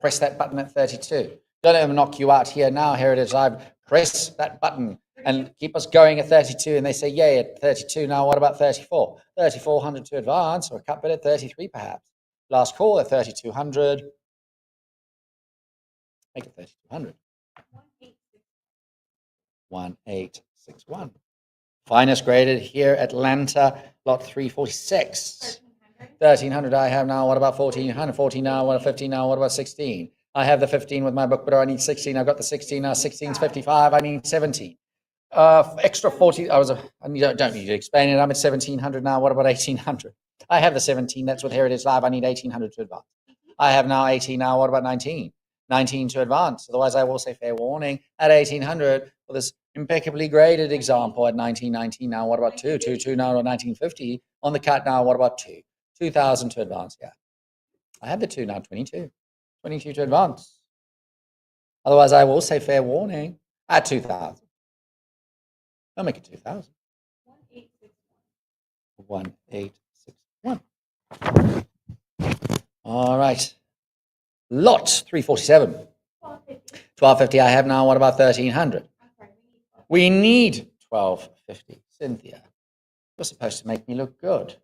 Press that button at 32. Don't let them knock you out here now. Here it is. I've pressed that button and keep us going at 32. And they say, yay, at 32. Now, what about 34? 3400 to advance, or a cut bid at 33 perhaps. Last call at 3200. Make it 3200. 1861. Finest graded here, Atlanta, lot 346. 1300 I have now. What about 1400? 14 now. What about 15 now? What about 16? I have the 15 with my book, but I need 16. I've got the 16 now. 16 is 55. I need 17. Extra 40. I don't need to explain it. I'm at 1700 now. What about 1800? I have the 17. That's with Heritage Live. I need 1800 to advance. I have now 18 now. What about 19? 19 to advance. Otherwise, I will say fair warning at 1800 for this impeccably graded example at 1919 now. What about 2? 2 now, or 1950 on the cut now. What about 2? 2000 to advance. Yeah, I have the 2 now. 22. 22 to advance. Otherwise, I will say fair warning at 2000. I'll make it 2000. 1861. All right. Lot 347. 1250 I have now. What about 1300? We need 1250. Cynthia, you're supposed to make me look good.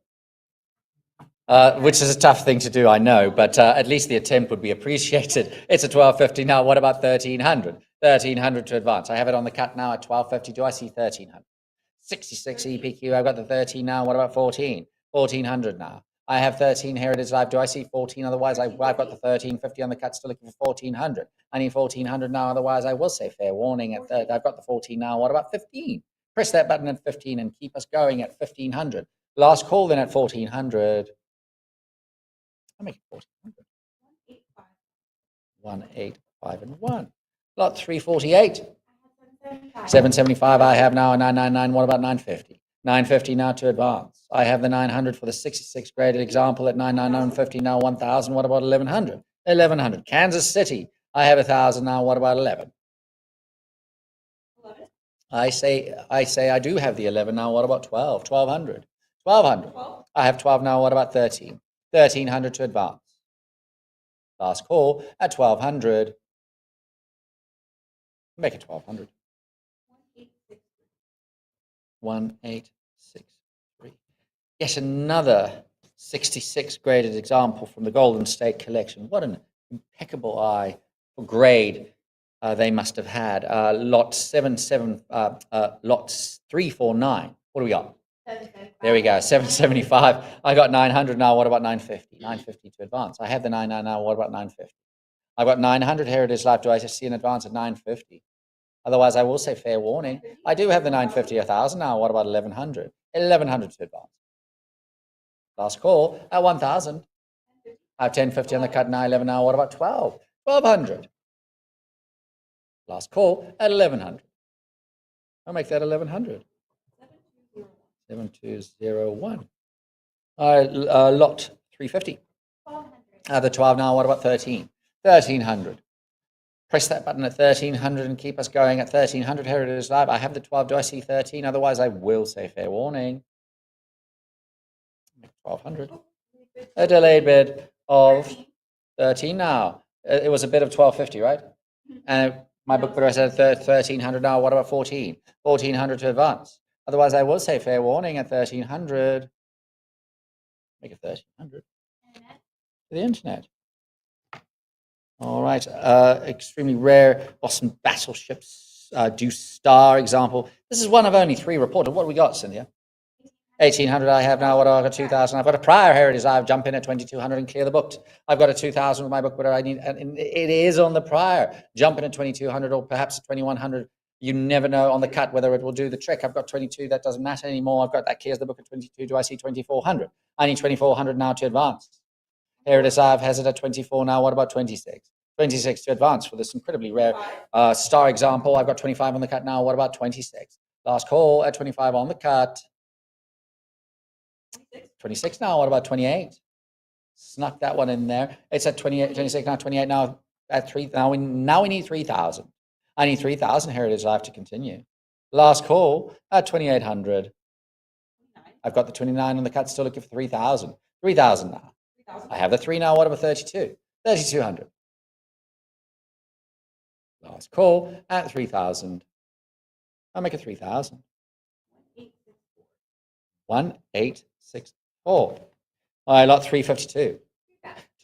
Which is a tough thing to do, I know, but at least the attempt would be appreciated. It's a 1250 now. What about 1300? 1300 to advance. I have it on the cut now at 1250. Do I see 1300? 66 EPQ. I've got the 13 now. What about 14? 1400 now. I have 13 Heritage Live. Do I see 14? Otherwise, I've got the 1350 on the cut, still looking for 1400. I need 1400 now. Otherwise, I will say fair warning at third. I've got the 14 now. What about 15? Press that button at 15 and keep us going at 1500. Last call then at 1400. I'll make it 1400. 185 and 1. Lot 348. 775 I have now, 999. What about 950? 950 now to advance. I have the 900 for the 66 graded example at 999.50 now 1000. What about 1100? 1100. Kansas City. I have 1000 now. What about 11? 11. I say I do have the 11 now. What about 12? 1200. 1200. 12. I have 12 now. What about 13? 1300 to advance. Last call at 1200. Make it 1200. 1863. Yet another 66 graded example from the Golden State Collection. What an impeccable eye for grade they must have had. Lot 349. What do we got? 775. There we go, 775. I got 900 now. What about 950? 950 to advance. I have the 99 now. What about 950? I've got 900 Heritage Life. Do I just see an advance at 950? Otherwise, I will say fair warning. I do have the 950, 1000 now. What about 1100? 1100 to advance. Last call at 1000. I have 1050 on the cut now. 11 now. What about 12? 1200. Last call at 1100. I'll make that 1100. 7201. Lot 350. The 12 now. What about 13? 1300. Press that button at 1300 and keep us going at 1300 Heritage Live. I have the 12. Do I see 13? Otherwise, I will say fair warning. 1200. A delayed bid of 13 now. It was a bid of 1250, right? And my book bidder said 1300 now. What about 14? 1400 to advance. Otherwise, I will say fair warning at 1300. Make it 1300 Internet. to the internet. All right, extremely rare Boston battleships, Deuce Star example. This is one of only 3 reported. What have we got, Cynthia? 1800 I have now. What do I got? 2000. I've got a prior heritage. I've jump in at 2200 and clear the book. I've got a 2000 with my book, but I need, and it is on the prior. Jump in at 2200 or perhaps 2100. You never know on the cut whether it will do the trick. I've got 22. That doesn't matter anymore. I've got that clears the book at 22. Do I see 2400? I need 2400 now to advance. Here it is. I've has it at 24 now. What about 26? 26 to advance for this incredibly rare star example. I've got 25 on the cut now. What about 26? Last call at 25 on the cut. 26 now. What about 28? Snuck that one in there. It's at 28, 26 now, 28 now. At 3. Now we need 3,000. I need 3,000. Here it is. I have to continue. Last call at 2,800. I've got the 29 on the cut. Still looking for 3,000. 3,000 now. I have the 3 now. What about 32? 3,200. Last call at 3,000. I'll make it 3,000. 1864. I lot 352.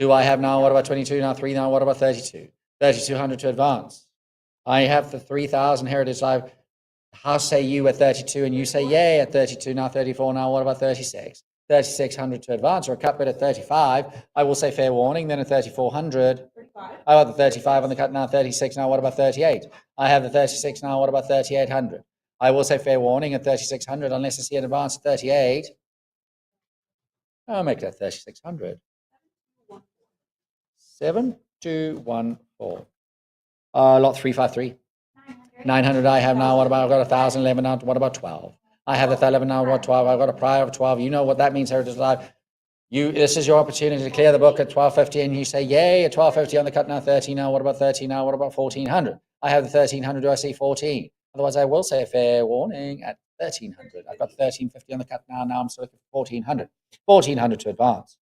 2 I have now. What about 22 now? 3 now. What about 32? 3,200 to advance. I have the 3,000. Here it is. How say you at 32? And you say yay at 32 now. 34 now. What about 36? 3,600 to advance, or a cut bid at 35. I will say fair warning. Then at 3,400. I got the 35 on the cut now. 36 now. What about 38? I have the 36 now. What about 3,800? I will say fair warning at 3,600 unless I see an advance at 38. I'll make that 3,600. 7214. Lot 353. 900 I have now. What about, I've got 1,000, 11 now. What about 12? I have the 11 now. What 12? I've got a prior of 12. You know what that means, Heritage Live. This is your opportunity to clear the book at 1250, and you say, yay, at 1250 on the cut now, 13 now. What about 13 now? What about 1,400? I have the 1,300. Do I see 14? Otherwise, I will say a fair warning at 1,300. I've got 1,350 on the cut now. Now I'm still looking for 1,400. 1,400 to advance.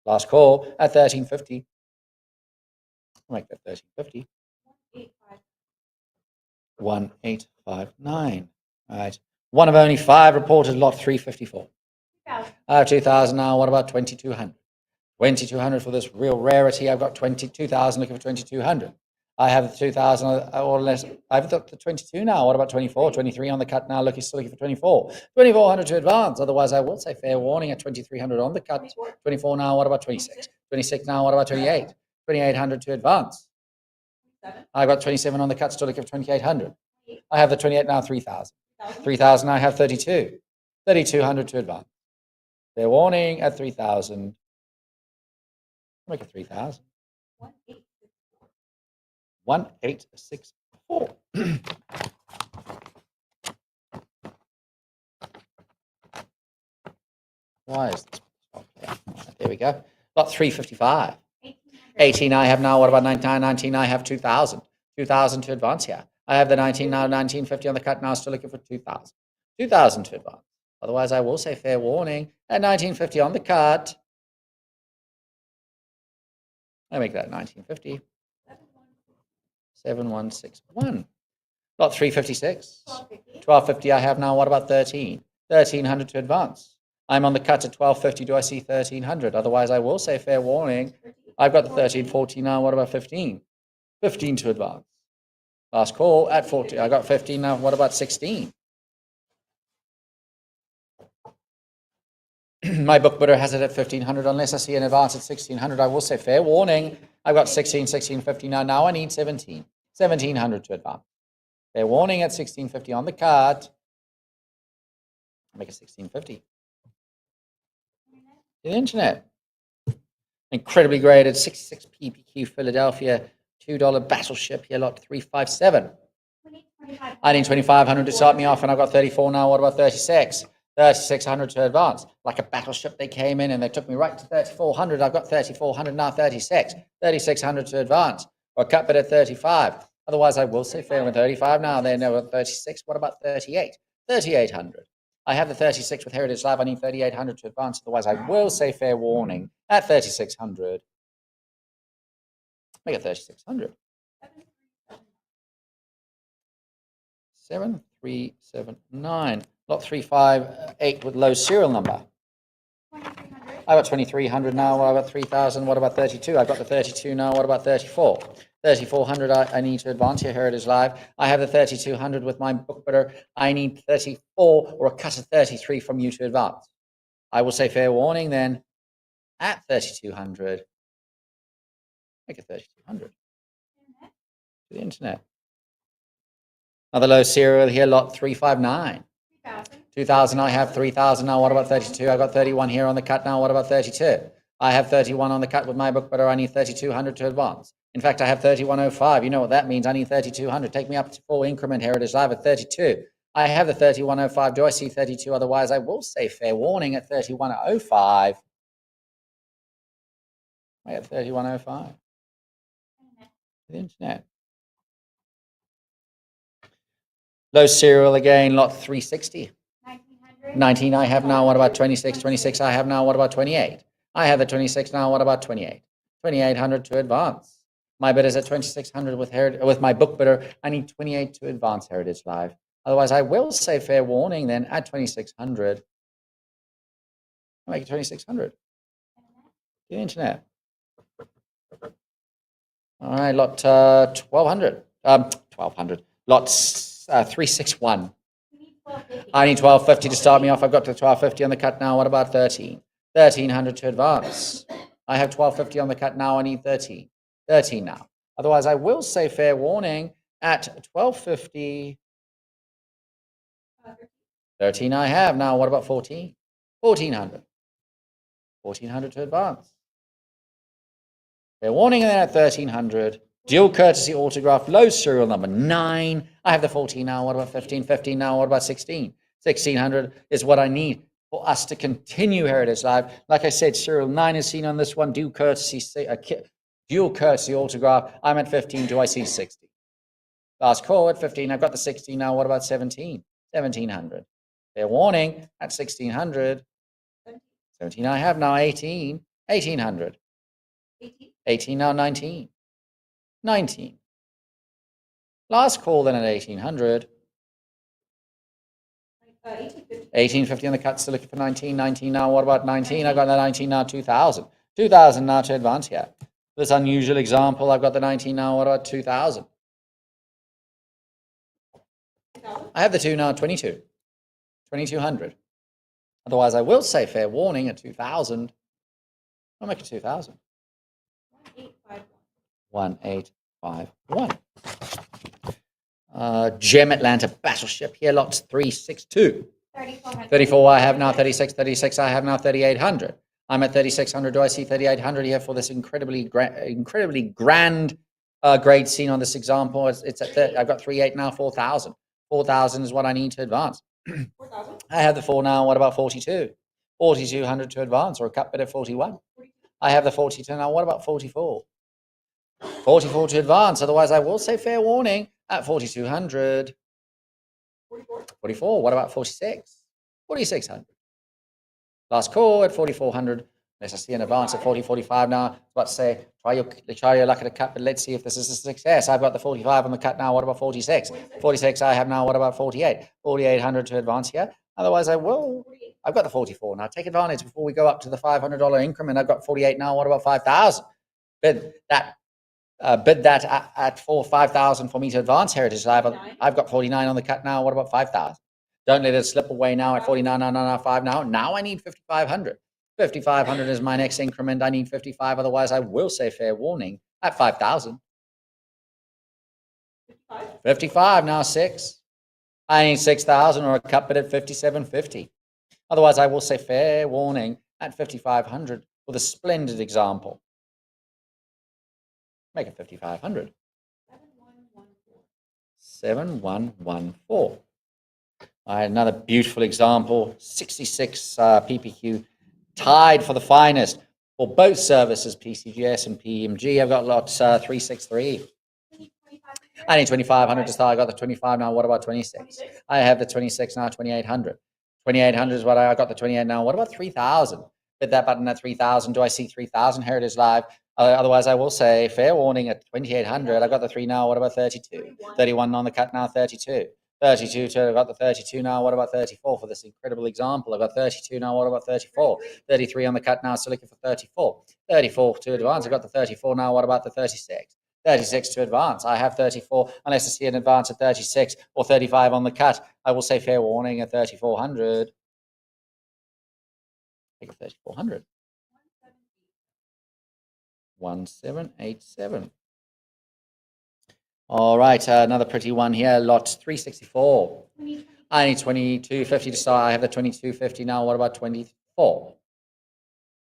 Last call at 1,350. I'll make that 1,350. 1859. All right. One of only 5 reported, lot 354. 2,000 now. What about 2,200? 2,200 for this real rarity. I've got 22,000 looking for 2,200. I have the 2,000 or less. I've got the 22 now. What about 24? 23 on the cut now. Still looking for 24. 2,400 to advance. Otherwise, I will say fair warning at 2,300 on the cut. 24 now. What about 26? 26 now. What about 28? 2,800 to advance. I've got 27 on the cut. Still looking for 2,800. I have the 28 now. 3,000. 3,000. I have 32. 3,200 to advance. Fair warning at 3,000. Make it 3,000. 1864. Why is this? Okay. There we go. Lot 355. 18 I have now. What about 19? 19 I have 2,000. 2,000 to advance here. I have the 19 now. 1950 on the cut now. Still looking for 2,000. 2,000 to advance. Otherwise, I will say fair warning at 1950 on the cut. I make that 1950. 7161. Lot 356. 1250 I have now. What about 13? 1,300 to advance. I'm on the cut at 1250. Do I see 1,300? Otherwise, I will say fair warning. I've got the 1340 now. What about 15? 15 to advance. Last call at 40. I got 15 now. What about 16? My book bidder has it at 1,500. Unless I see an advance at 1,600, I will say fair warning. I've got 16, 1650 now. Now I need 17. 1,700 to advance. Fair warning at 1,650 on the card. Make it 1,650. The internet. Incredibly graded 66 PPQ Philadelphia $2 battleship here, lot 357. I need 2,500 to start me off, and I've got 34 now. What about 36? 3,600 to advance. Like a battleship, they came in and they took me right to 3,400. I've got 3,400 now, 36. 3,600 to advance. Or cut bid at 35. Otherwise, I will say fair with 35 now. They're now at 36. What about 38? 3,800. I have the 36 with Heritage Live. I need 3,800 to advance. Otherwise, I will say fair warning at 3,600. Make it 3,600. 7379. Lot 358 with low serial number. I got 2,300 now. What about 3,000? What about 32? I've got the 32 now. What about 34? 3,400 I need to advance here. Heritage Live. I have the 3,200 with my book bidder. I need 34 or a cut of 33 from you to advance. I will say fair warning then at 3,200. Make it 3,200. To the internet. Another low serial here, lot 359. 2,000, I have 3,000 now. What about 32? I got 31 here on the cut now. What about 32? I have 31 on the cut with my book bidder. I need 3,200 to advance. In fact, I have 3,105. You know what that means. I need 3,200. Take me up to full increment Heritage Live at 32. I have the 3,105. Do I see 32? Otherwise, I will say fair warning at 3,105. I have 3,105. The internet. Low serial again, lot 360. 19 I have now. What about 26? 26 I have now. What about 28? I have the 26 now. What about 28? 2,800 to advance. My bid is at 2,600 with my book bidder. I need 28 to advance Heritage Live. Otherwise, I will say fair warning then at 2,600. I'll make it 2,600. The internet. All right, lot 1,200. 1,200. Lot 361. I need 1,250 to start me off. I've got to 1,250 on the cut now. What about 13? 1,300 to advance. I have 1,250 on the cut now. I need 13. 13 now. Otherwise, I will say fair warning at 1,250. 13 I have now. What about 14? 1,400. 1,400 to advance. Fair warning then at 1,300. Dual courtesy autograph, low serial number 9. I have the 14 now. What about 15? 15 now. What about 16? 1,600 is what I need for us to continue Heritage Live. Like I said, serial 9 is seen on this one. Dual courtesy autograph. I'm at 15. Do I see 60? Last call at 15. I've got the 16 now. What about 17? 1,700. Fair warning at 1,600. 17 I have now. 18. 1,800. 18 now. 19. 19. Last call then at 1,800. 1,850 on the cut, still looking for 19. 19 now. What about 19? I got the 19 now. 2,000. 2,000 now to advance here. This unusual example, I've got the 19 now. What about 2,000? I have the 2 now. 22. 2,200. Otherwise, I will say fair warning at 2,000. I'll make it 2,000. 1851. Gem Atlanta Battleship here, lots 362. 34 I have now. 36. 36 I have now. 3,800. I'm at 3,600. Do I see 3,800 here for this incredibly grand grade seen on this example? It's at I've got 3,800 now. 4,000. 4,000 is what I need to advance. 4,000. I have the 4 now. What about 42? 4,200 to advance, or a cut bid at 41. I have the 42 now. What about 44? 44 to advance. Otherwise, I will say fair warning at 4,200. 44. What about 46? 4,600. Last call at 4,400. Let's see an advance at 40.45 now. I was about to say, try your luck at a cut, but let's see if this is a success. I've got the 45 on the cut now. What about 46? 46 I have now. What about 48? 4,800 to advance here. Otherwise, I've got the 44 now. Take advantage before we go up to the $500 increment. I've got 48 now. What about 5,000? Bid that at 5,000 for me to advance Heritage Live. I've got 49 on the cut now. What about 5,000? Don't let it slip away now at 49. No, 5 now. Now I need 5,500. 5,500 is my next increment. I need 55. Otherwise, I will say fair warning at 5,000. 55 now. 6. I need 6,000 or a cut bid at 57.50. Otherwise, I will say fair warning at 5,500 for the splendid example. Make it 5,500. 7114. Another beautiful example. 66 PPQ, tied for the finest for both services, PCGS and PMG. I've got lots 363. I need 2,500 to start. I got the 25 now. What about 26? I have the 26 now. 2,800. 2,800 is what I got the 28 now. What about 3,000? Hit that button at 3,000. Do I see 3,000? Heritage Live. Otherwise, I will say fair warning at 2,800. I got the 3 now. What about 32? 31 on the cut now. 32. 32 to, I've got the 32 now. What about 34 for this incredible example? I've got 32 now. What about 34? 33 on the cut now, still looking for 34. 34 to advance. I've got the 34 now. What about the 36? 36 to advance. I have 34, unless I see an advance at 36 or 35 on the cut. I will say fair warning at 3,400. Take 3,400. 1787. All right, another pretty one here, lot 364. I need 2250 to start. I have the 2250 now. What about 24?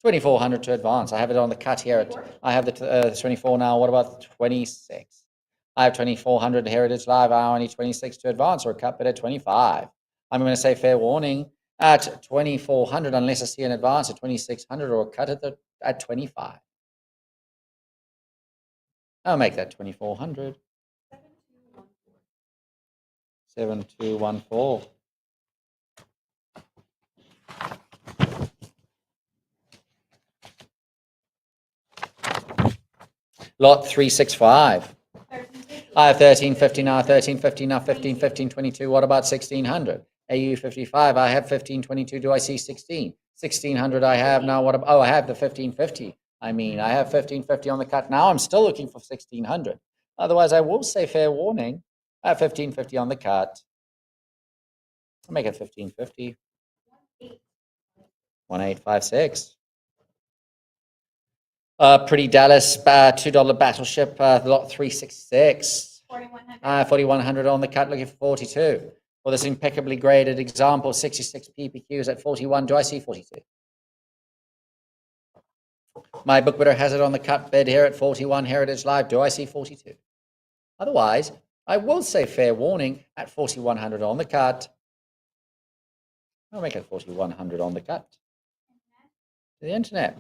2400 to advance. I have it on the cut here. I have the 24 now. What about 26? I have 2400 Heritage Live. I need 26 to advance or a cut bid at 25. I'm going to say fair warning at 2400 unless I see an advance at 2600 or a cut at 25. I'll make that 2400. 7214. Lot 365. I have 1350 now, 1350 now, 15, 15, 22. What about 1600? AU 55. I have 1522. Do I see 16? 1600 I have now. What about, oh, I have the 1550. I have 1550 on the cut. Now I'm still looking for 1600. Otherwise, I will say fair warning. I have 1550 on the cut. I'll make it 1550. 1856. Pretty Dallas $2 battleship, lot 366. 4100 on the cut, looking for 42. For this impeccably graded example, 66 PPQs at 41. Do I see 42? My book bidder has it on the cut bid here at 41 Heritage Live. Do I see 42? Otherwise, I will say fair warning at 4100 on the cut. I'll make it 4100 on the cut. To the internet.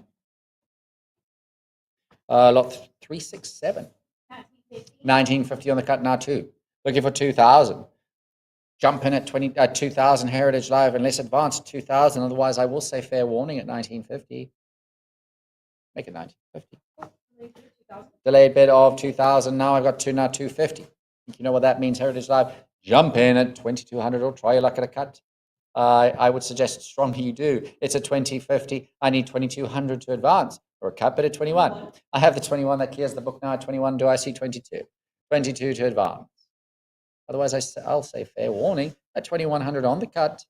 Lot 367. 1950 on the cut now too. Looking for 2000. Jump in at 2000 Heritage Live and less advanced 2000. Otherwise, I will say fair warning at 1950. Make it 1950. Delayed bid of 2000. Now I've got 250. You know what that means, Heritage Live? Jump in at 2200 or try your luck at a cut. I would suggest strongly you do. It's a 2050. I need 2200 to advance or a cut bid at 21. I have the 21 that clears the book now at 21. Do I see 22? 22 to advance. Otherwise, I'll say fair warning at 2100 on the cut.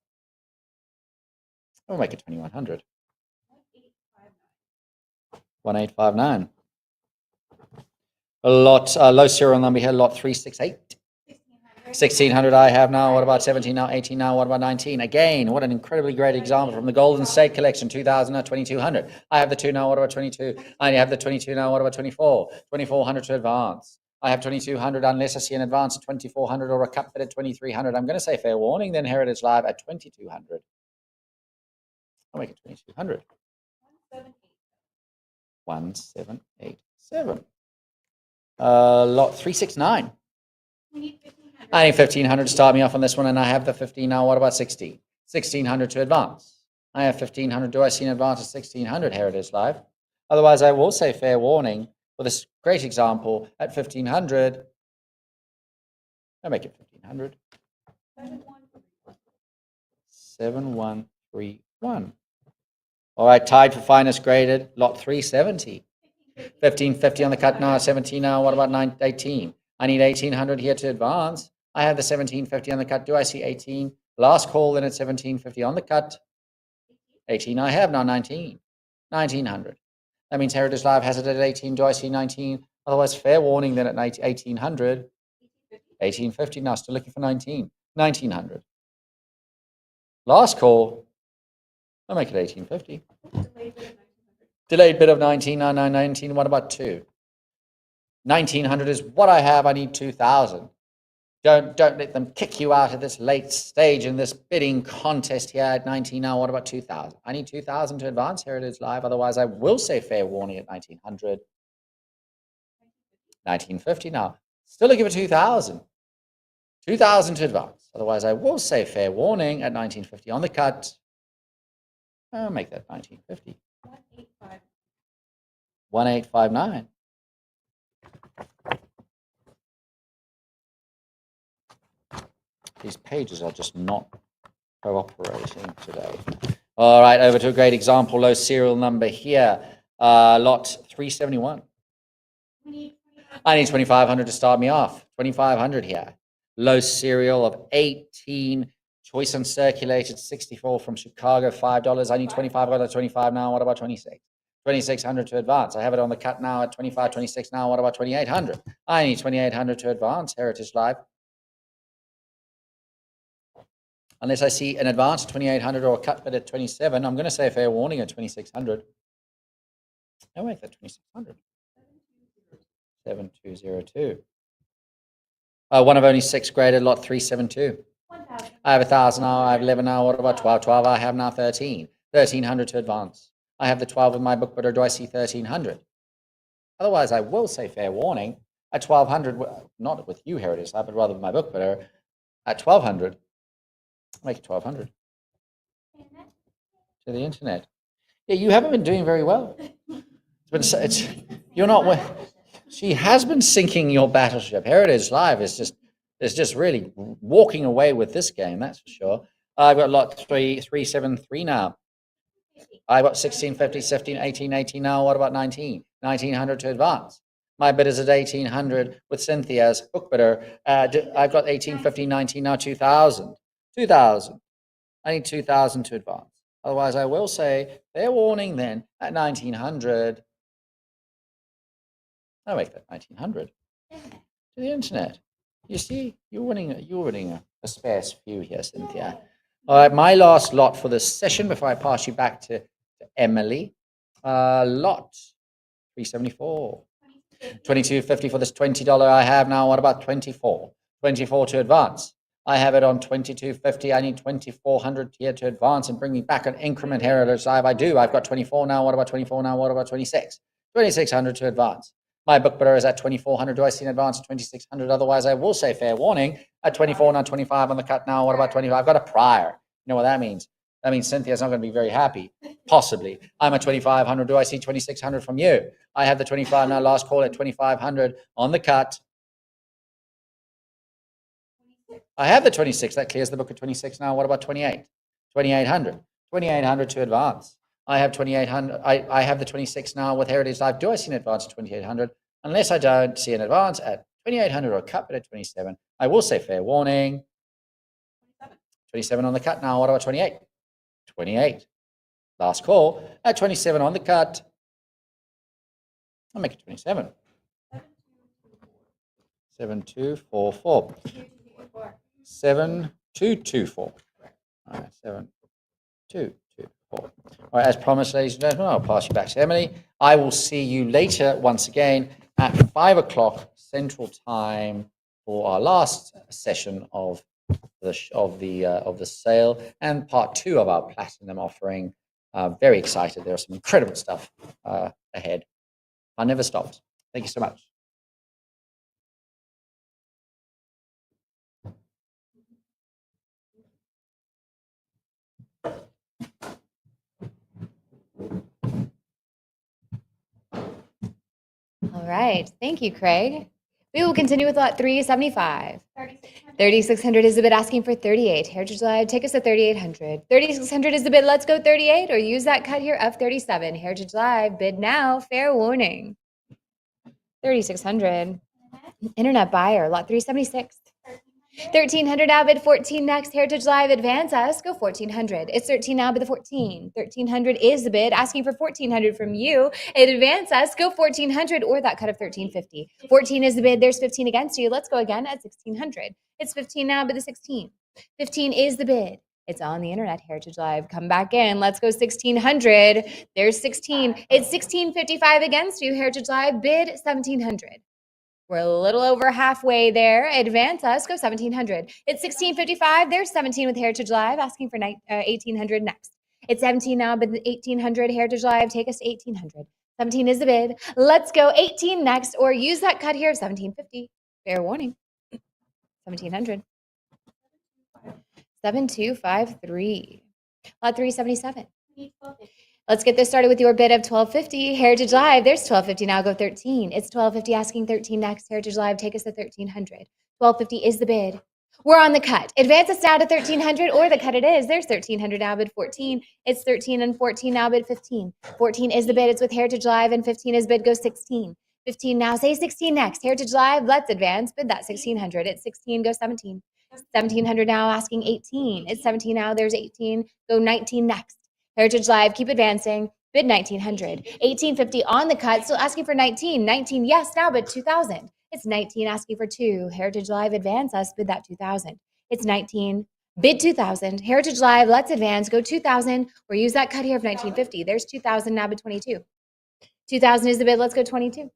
I'll make it 2100. 1859. A lot, low serial number here, lot 368. 1600 I have now. What about 17 now? 18 now? What about 19? Again, what an incredibly great example from the Golden State Collection, 2000 now, 2200. I have the 2 now. What about 22? I have the 22 now. What about 24? 2400 to advance. I have 2200 unless I see an advance at 2400 or a cut bid at 2300. I'm going to say fair warning then, Heritage Live at 2200. I'll make it 2200. 1787. Lot 369. I need 1500 to start me off on this one, and I have the 15 now. What about 16? 1600 to advance. I have 1500. Do I see an advance at 1600, Heritage Live? Otherwise, I will say fair warning for this great example at 1500. I'll make it 1500. 7131. All right, tied for finest graded, lot 370. 1550 on the cut now, 17 now. What about 18? I need 1800 here to advance. I have the 1750 on the cut. Do I see 18? Last call then at 1750 on the cut. 18 I have now, 19. 1900. That means Heritage Live has it at 18. Do I see 19? Otherwise, fair warning then at 1800. 1850 now, still looking for 19. 1900. Last call. I'll make it 1850. Delayed bid of 19, 19. What about 2? 1900 is what I have. I need 2000. Don't let them kick you out at this late stage in this bidding contest here at 19 now. What about 2000? I need 2000 to advance. Heritage Live. Otherwise, I will say fair warning at 1900. 1950 now. Still looking for 2000. 2000 to advance. Otherwise, I will say fair warning at 1950 on the cut. I'll make that 1950. 1859. These pages are just not cooperating today. All right, over to a great example, low serial number here. Lot 371. I need 2,500 to start me off. 2,500 here. Low serial of 18. Choice uncirculated 64 from Chicago, $5. I need 25. I got 25 now. What about 26? 2,600 to advance. I have it on the cut now at 25, 26 now. What about 2,800? I need 2,800 to advance. Heritage Live. Unless I see an advance at 2,800 or a cut bid at 27, I'm going to say a fair warning at 2,600. No, wait, that's 2,600. 7202. One of only 6 graded, lot 372. 1,000. I have 1,000 now, I have 11 now, what about 12? 12, I have now 13. 1,300 to advance. I have the 12 with my book, but or do I see 1,300? Otherwise, I will say fair warning. At 1,200, not with you, Heritage Live, but rather with my book, but at 1,200, make it 1,200 to the internet. Yeah, you haven't been doing very well. You're not. She has been sinking your battleship. Heritage Live is just really walking away with this game. That's for sure. I've got lot 373 now. I've got 1650, 17, 18, 18 now. What about 19? 1900 to advance. My bid is at 1800 with Cynthia's book bidder. I've got 1850, 19 now, 2000. 2000. I need 2000 to advance. Otherwise, I will say fair warning then at 1900. I'll make that 1900 to the internet. You see, you're winning a sparse few here, Cynthia. All right, my last lot for this session before I pass you back to Emily. Lot 374. 22.50 for this $20 I have now. What about 24? 24 to advance. I have it on 22.50. I need 2,400 here to advance and bring me back an increment Heritage Live. I do. I've got 24 now. What about 24 now? What about 26? 2,600 to advance. My book bidder is at 2,400. Do I see an advance at 2,600? Otherwise, I will say fair warning at 24, now 25 on the cut now. What about 25? I've got a prior. You know what that means? That means Cynthia's not going to be very happy. Possibly. I'm at 2,500. Do I see 2,600 from you? I have the 25 now. Last call at 2,500 on the cut. I have the 26. That clears the book at 26 now. What about 28? 2,800. 2,800 to advance. I have 2,800. I have the 26 now with Heritage Live. Do I see an advance at 2,800? Unless I don't see an advance at 2,800 or a cut bid at 27, I will say fair warning. 27 on the cut now. What about 28? 28. Last call at 27 on the cut. I'll make it 27. 7244. 7224. All right, 7224. All right, as promised, ladies and gentlemen, I'll pass you back to Emily. I will see you later once again at 5 o'clock Central Time for our last session of the sale and part 2 of our platinum offering. Very excited. There's some incredible stuff ahead. I never stopped. Thank you so much. All right. Thank you, Craig. We will continue with lot 375. 3,600 is the bid, asking for 38. Heritage Live, take us to 3,800. 3,600 is the bid. Let's go 38 or use that cut here of 37. Heritage Live, bid now. Fair warning. 3,600. Internet buyer, lot 376. 1,300 now, bid 14 next. Heritage Live, advance us, go 1,400. It's 13 now, bid the 14. 1,300 is the bid, asking for 1,400 from you. Advance us, go 1,400 or that cut of 1,350. 14 is the bid, there's 15 against you. Let's go again at 1,600. It's 15 now, bid the 16. 15 is the bid. It's on the internet, Heritage Live. Come back in. Let's go 1,600. There's 16. It's 1,655 against you, Heritage Live. Bid 1,700. We're a little over halfway there. Advance us, go 1,700. It's 1,655. There's 17 with Heritage Live, asking for 1,800 next. It's 17 now, but 1,800. Heritage Live, take us to 1,800. 17 is the bid. Let's go 18 next, or use that cut here of 1,750. Fair warning. 1,700. 7253. Lot 377. Let's get this started with your bid of 1,250. Heritage Live, there's 1,250 now, go 13. It's 1,250 asking 13 next. Heritage Live, take us to 1,300. 1,250 is the bid. We're on the cut. Advance us now to 1300 or the cut it is. There's 1300 now bid 14. It's 13 and 14 now bid 15. 14 is the bid. It's with Heritage Live and 15 is bid. Go 16. 15 now. Say 16 next. Heritage Live. Let's advance. Bid that 1600. It's 16. Go 17. 1700 now. Asking 18. It's 17 now. There's 18. Go 19 next. Heritage Live. Keep advancing. Bid 1900. 1850 on the cut. Still asking for 19. 19. Yes. Now bid 2000. It's 19 asking for 2. Heritage Live, advance us, bid that 2,000. It's 19, bid 2,000. Heritage Live, let's advance, go 2,000, or use that cut here of 1950. There's 2,000, now bid 22. 2,000 is the bid, let's go 22.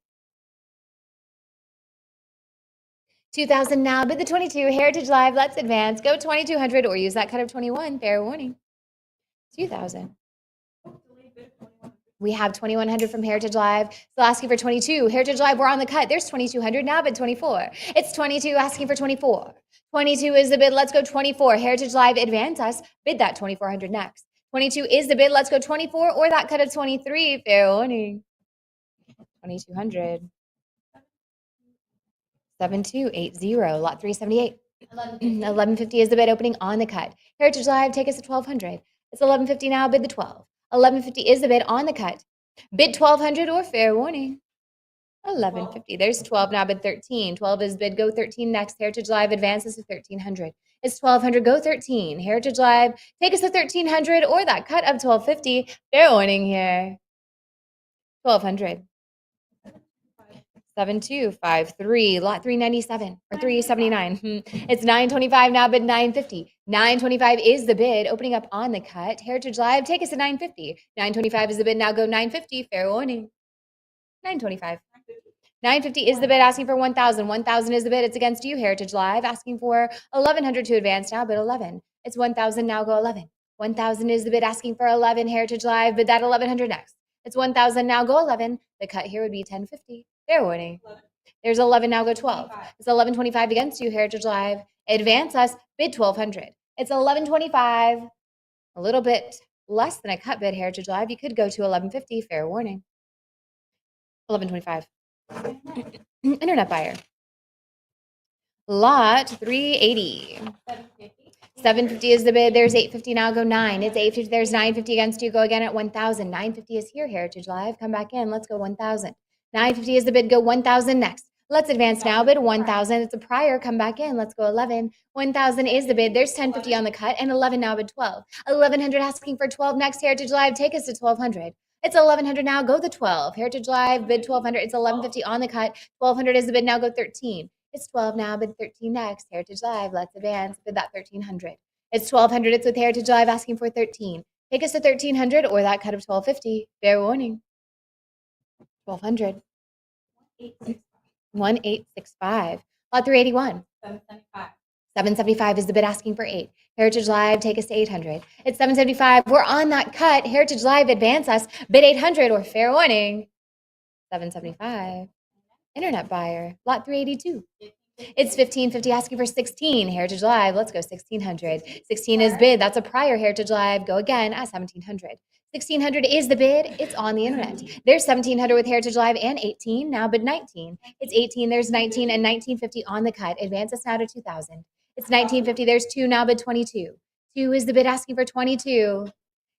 2,000 now, bid the 22. Heritage Live, let's advance, go 2,200, or use that cut of 21. Fair warning. 2,000. We have 2,100 from Heritage Live. Still asking for 22. Heritage Live, we're on the cut. There's 2,200 now, bid 24. It's 22 asking for 24. 22 is the bid. Let's go 24. Heritage Live, advance us. Bid that 2,400 next. 22 is the bid. Let's go 24 or that cut of 23. Fair warning. 2,200. 7280. Lot 378. 1150 is the bid. Opening on the cut. Heritage Live, take us to 1,200. It's 1150 now. Bid the 12. 1150 is the bid on the cut. Bid 1,200 or fair warning. 1150. There's 12 now. Bid 13. 12 is bid. Go 13 next. Heritage Live advances to 1,300. It's 1,200. Go 13. Heritage Live, take us to 1,300 or that cut of 1,250. Fair warning here. 1,200. 7253. Lot 397 or 379. It's 925 now. Bid 950. 925 is the bid. Opening up on the cut. Heritage Live, take us to 950. 925 is the bid. Now go 950. Fair warning. 925. 950 is the bid, asking for 1,000. 1,000 is the bid. It's against you, Heritage Live, asking for 1,100 to advance now, bid 11. It's 1,000 now, go 11. 1,000 is the bid, asking for 11. Heritage Live, bid that 1,100 next. It's 1,000 now, go 11. The cut here would be 1050. Fair warning. There's 11 now, go 12. It's 1125 against you, Heritage Live. Advance us, bid 1,200. It's 1125. A little bit less than a cut bid, Heritage Live. You could go to 1150. Fair warning. 1125. Internet buyer. Lot 380. 750 is the bid. There's 850 now. Go 9. It's 850. There's 950 against you. Go again at 1,000. 950 is here, Heritage Live. Come back in. Let's go 1,000. 950 is the bid. Go 1,000 next. Let's advance now. Bid 1,000. It's a prior. Come back in. Let's go 11. 1,000 is the bid. There's 1050 on the cut and 11 now. Bid 12. 1,100 asking for 12 next. Heritage Live, take us to 1,200. It's 1,100 now. Go the 12. Heritage Live, bid 1,200. It's 1150 on the cut. 1,200 is the bid. Now go 13. It's 12 now. Bid 13 next. Heritage Live, let's advance. Bid that 1,300. It's 1,200. It's with Heritage Live asking for 13. Take us to 1,300 or that cut of 1,250. Fair warning. 1,200. 1865. Lot 381. 775 is the bid, asking for 8. Heritage Live, take us to 800. It's 775. We're on that cut. Heritage Live, advance us. Bid 800 or fair warning. 775. Internet buyer. Lot 382. It's 1550, asking for 16. Heritage Live, let's go 1,600. 16 is bid. That's a prior. Heritage Live, go again at 1,700. 1,600 is the bid. It's on the internet. There's 1,700 with Heritage Live and 18. Now bid 19. It's 18. There's 19 and 1950 on the cut. Advance us now to 2,000. It's 1950. There's 2. Now bid 22. 2 is the bid, asking for 22.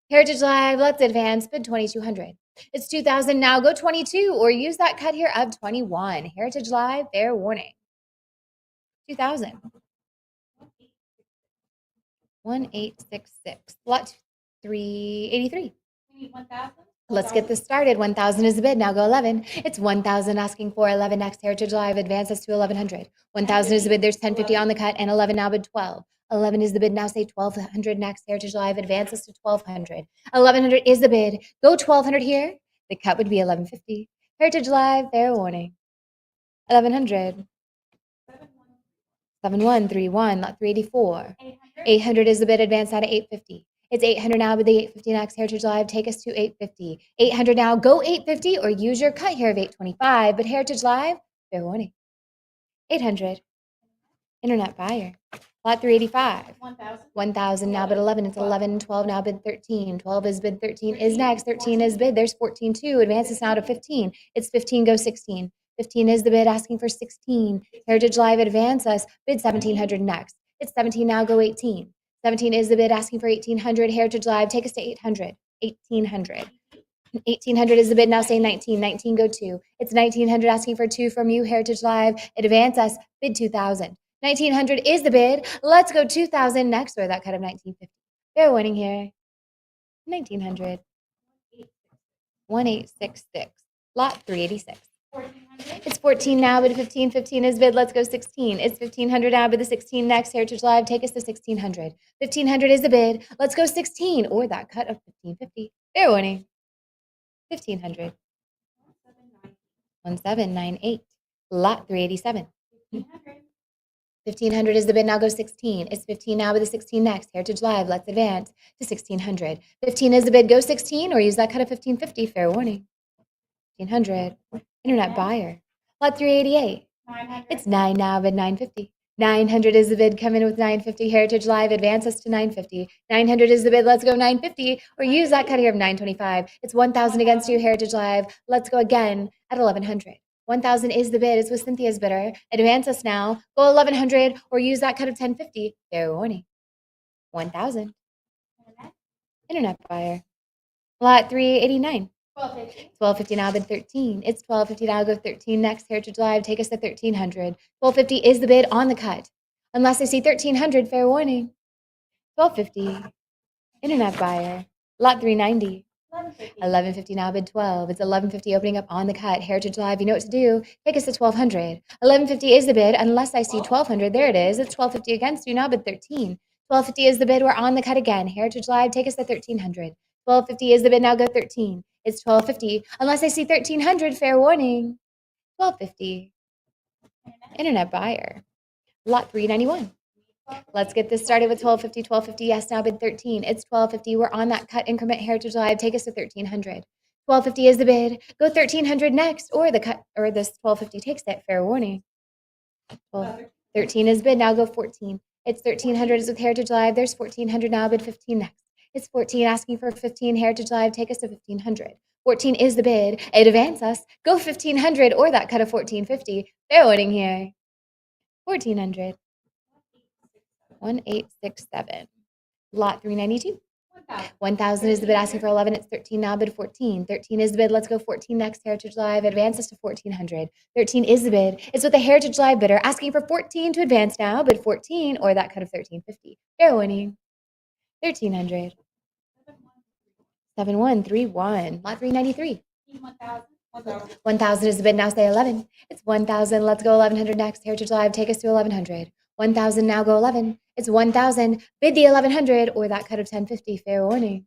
Heritage Live, let's advance. Bid 2,200. It's 2,000 now. Go 22 or use that cut here of 21. Heritage Live, fair warning. 2,000. 1866. Lot 383. Let's get this started. 1,000 is the bid. Now go 11. It's 1,000 asking for 11 next. Heritage Live advances to 1,100. 1,000 is the bid. There's 1050 on the cut and 11 now bid 12. 11 is the bid. Now say 1,200 next. Heritage Live advances to 1,200. 1,100 is the bid. Go 1,200 here. The cut would be 1,150. Heritage Live, fair warning. 1,100. 7131, lot 384. 800 is the bid. Advance out of 850. It's 800 now with the 850 next. Heritage Live, take us to 850. 800 now, go 850 or use your cut here of 825. But Heritage Live, fair warning. 800. Internet buyer. Lot 385. 1,000 now bid 11. It's 11. 12 now bid 13. 12 is bid. 13 is next. 13 is bid. There's 14 too. Advances now to 15. It's 15. Go 16. 15 is the bid, asking for 16. Heritage Live, advance us. Bid 1,700 next. It's 17 now, go 18. 17 is the bid, asking for 1800. Heritage Live, take us to 800. 1800. 1800 is the bid, now say 19. 19, go 2. It's 1900, asking for 2 from you, Heritage Live. Advance us, bid 2000. 1900 is the bid. Let's go 2000 next, or that cut of 1950. Fair winning here. 1900. 1866. Lot 386. 1400. It's 14 now, but 15. 15 is bid. Let's go 16. It's 1500 now, but the 16 next. Heritage Live, take us to 1600. 1500 is the bid. Let's go 16, or that cut of 1550. Fair winning. 1500. 1798. Lot 387. 1500. 1500 is the bid. Now go 16. It's 15 now, but the 16 next. Heritage Live, let's advance to 1600. 15 is the bid. Go 16, or use that cut of 1550. Fair warning. 1500. Internet buyer. Lot 388. 900. It's 9 now, bid 950. 900 is the bid. Come in with 950. Heritage Live, advance us to 950. 900 is the bid. Let's go 950, or use that cut here of 925. It's 1,000 against you, Heritage Live. Let's go again at 1,100. 1,000 is the bid. It's with Cynthia's bidder. Advance us now. Go 1,100, or use that cut of 1050. Fair warning. 1,000. Internet buyer. Lot 389. 1250. 1250 now, bid 13. It's 1250 now, go 13 next. Heritage Live, take us to 1300. 1250 is the bid on the cut. Unless I see 1300, fair warning. 1250. Internet buyer. Lot 390. 1150. 1150 now, bid 12. It's 1150 opening up on the cut. Heritage Live, you know what to do. Take us to 1200. 1150 is the bid. Unless I see 1200, there it is. It's 1250 against you now, bid 13. 1250 is the bid. We're on the cut again. Heritage Live, take us to 1300. 1250 is the bid. Now go 13. It's 1250. Unless I see 1300, fair warning. 1250. Internet buyer. Lot 391. Let's get this started with 1250. 1250. Yes, now bid 13. It's 1250. We're on that cut increment. Heritage Live, take us to 1300. 1250 is the bid. Go 1300 next, or the cut, or this 1250 takes it. Fair warning. 13 is bid. Now go 14. It's 1300 is with Heritage Live. There's 1400 now. Bid 15 next. It's 14 asking for 15. Heritage Live, take us to 1500. 14 is the bid. Advance us. Go 1500, or that cut of 1450. Fair winning here. 1400. 1867. Lot 392. 1000 is the bid, asking for 11. It's 13 now, bid 14. 13 is the bid. Let's go 14 next. Heritage Live, advance us to 1400. 13 is the bid. It's with the Heritage Live bidder, asking for 14 to advance now, bid 14, or that cut of 1350. Fair winning. 1300. 7131. Lot 393. 1000. 1000 is the bid. Now say 11. It's 1000. Let's go 1100 next. Heritage Live, take us to 1100. 1000 now, go 11. It's 1000. Bid the 1100, or that cut of 1050. Fair warning.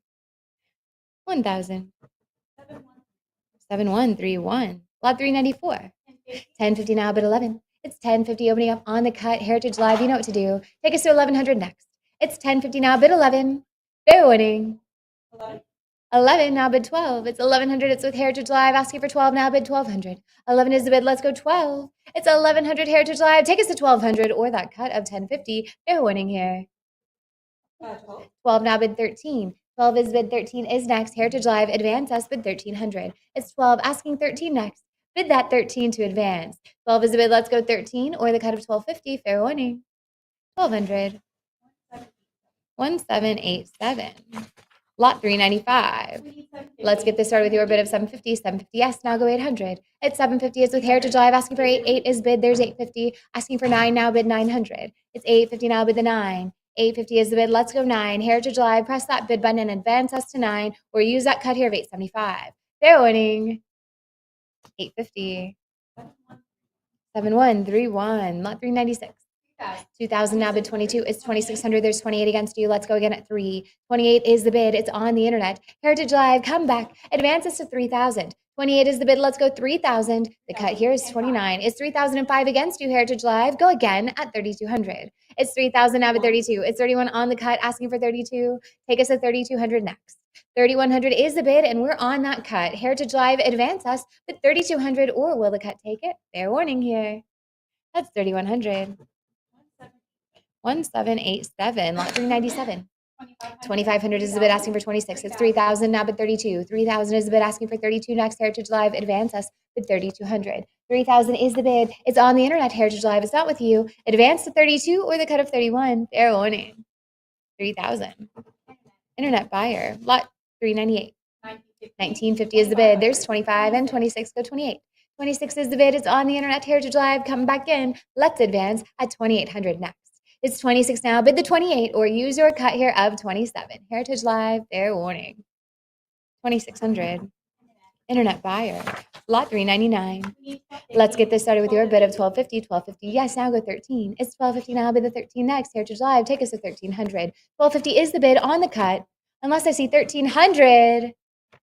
1000. 7131. Lot 394. 1050 now, bid 11. It's 1050 opening up on the cut. Heritage Live, you know what to do. Take us to 1100 next. It's 1050 now, bid 11. Fair winning. 11 now, bid 12. It's 1100. It's with Heritage Live, asking for 12 now, bid 1200. 11 is the bid. Let's go 12. It's 1100. Heritage Live, take us to 1200, or that cut of 1050. Fair winning here. 12 now, bid 13. 12 is bid. 13 is next. Heritage Live, advance us, bid 1300. It's 12 asking 13 next. Bid that 13 to advance. 12 is the bid. Let's go 13, or the cut of 1250. Fair winning. 1200. 1787. Lot 395. Let's get this started with your bid of 750. 750, yes, now go 800. It's 750 is with Heritage Live, asking for 8. 8 is bid. There's 850. Asking for 9 now, bid 900. It's 850 now, bid the 9. 850 is the bid. Let's go 9. Heritage Live, press that bid button and advance us to 9, or use that cut here of 875. Fair winning. 850. 7131. Lot 396. 2000 now, bid 22. It's 2600. There's 28 against you. Let's go again at 3. 28 is the bid. It's on the internet. Heritage Live, come back. Advance us to 3000. 28 is the bid. Let's go 3000. The cut here is 29. It's 3005 against you, Heritage Live. Go again at 3200. It's 3000 now, bid 32. It's 31 on the cut, asking for 32. Take us at 3200 next. 3100 is the bid, and we're on that cut. Heritage Live, advance us with 3200, or will the cut take it? Fair warning here. That's 3100. 1787. Lot 397. 2500 is the bid, asking for 26. It's 3000 now, bid 32. 3000 is the bid, asking for 32 next. Heritage Live, advance us with 3200. 3,000 is the bid. It's on the internet, Heritage Live. It's not with you. Advance to 32 or the cut of 31. Fair warning. 3,000. Internet buyer. Lot 398. 1950 is the bid. There's 25 and 26. Go 28. 26 is the bid. It's on the internet, Heritage Live. Come back in. Let's advance at 2,800 next. It's 26 now. Bid the 28 or use your cut here of 27. Heritage Live. Fair warning. 2,600. Internet buyer. Lot 399. Let's get this started with your bid of 1250. 1250. Yes, now go 13. It's 1250 now. Bid the 13 next. Heritage Live. Take us to 1300. 1250 is the bid on the cut. Unless I see 1300.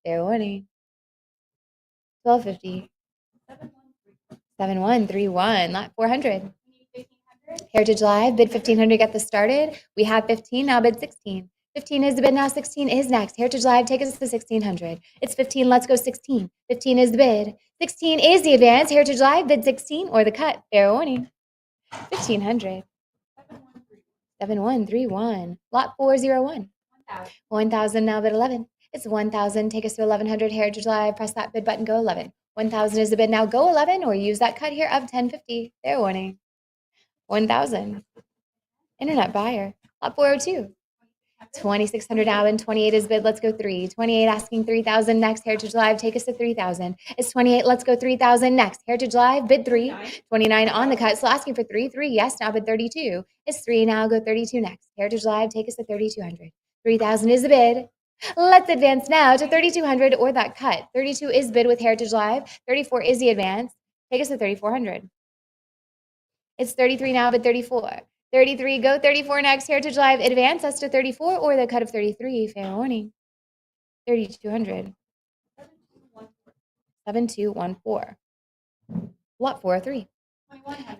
Fair warning. 1250. 7131. Lot 400. Heritage Live. Bid 1500. Get this started. We have 15. Now bid 16. 15 is the bid now. 16 is next. Heritage Live. Take us to 1600. It's 15. Let's go 16. 15 is the bid. 16 is the advance. Heritage Live. Bid 16 or the cut. Fair warning. 1500. 7131. Lot 401. 1000 now bid 11. It's 1000. Take us to 1100. Heritage Live. Press that bid button. Go 11. 1000 is the bid now. Go 11 or use that cut here of 1050. Fair warning. 1000. Internet buyer. Lot 402. 2600 now and 28 is bid. Let's go 3. 28 asking 3000 next. Heritage Live. Take us to 3000. It's 28. Let's go 3000 next. Heritage Live. Bid 3. 29 on the cut. Still asking for 3. 3. Yes. Now bid 32. It's 3 now. Go 32 next. Heritage Live. Take us to 3200. 3000 is the bid. Let's advance now to 3200 or that cut. 32 is bid with Heritage Live. 34 is the advance. Take us to 3400. It's 33 now, but 34. 33, go 34 next. Heritage Live. Advance us to 34 or the cut of 33. Fair warning. 3200. 7214. Lot 403.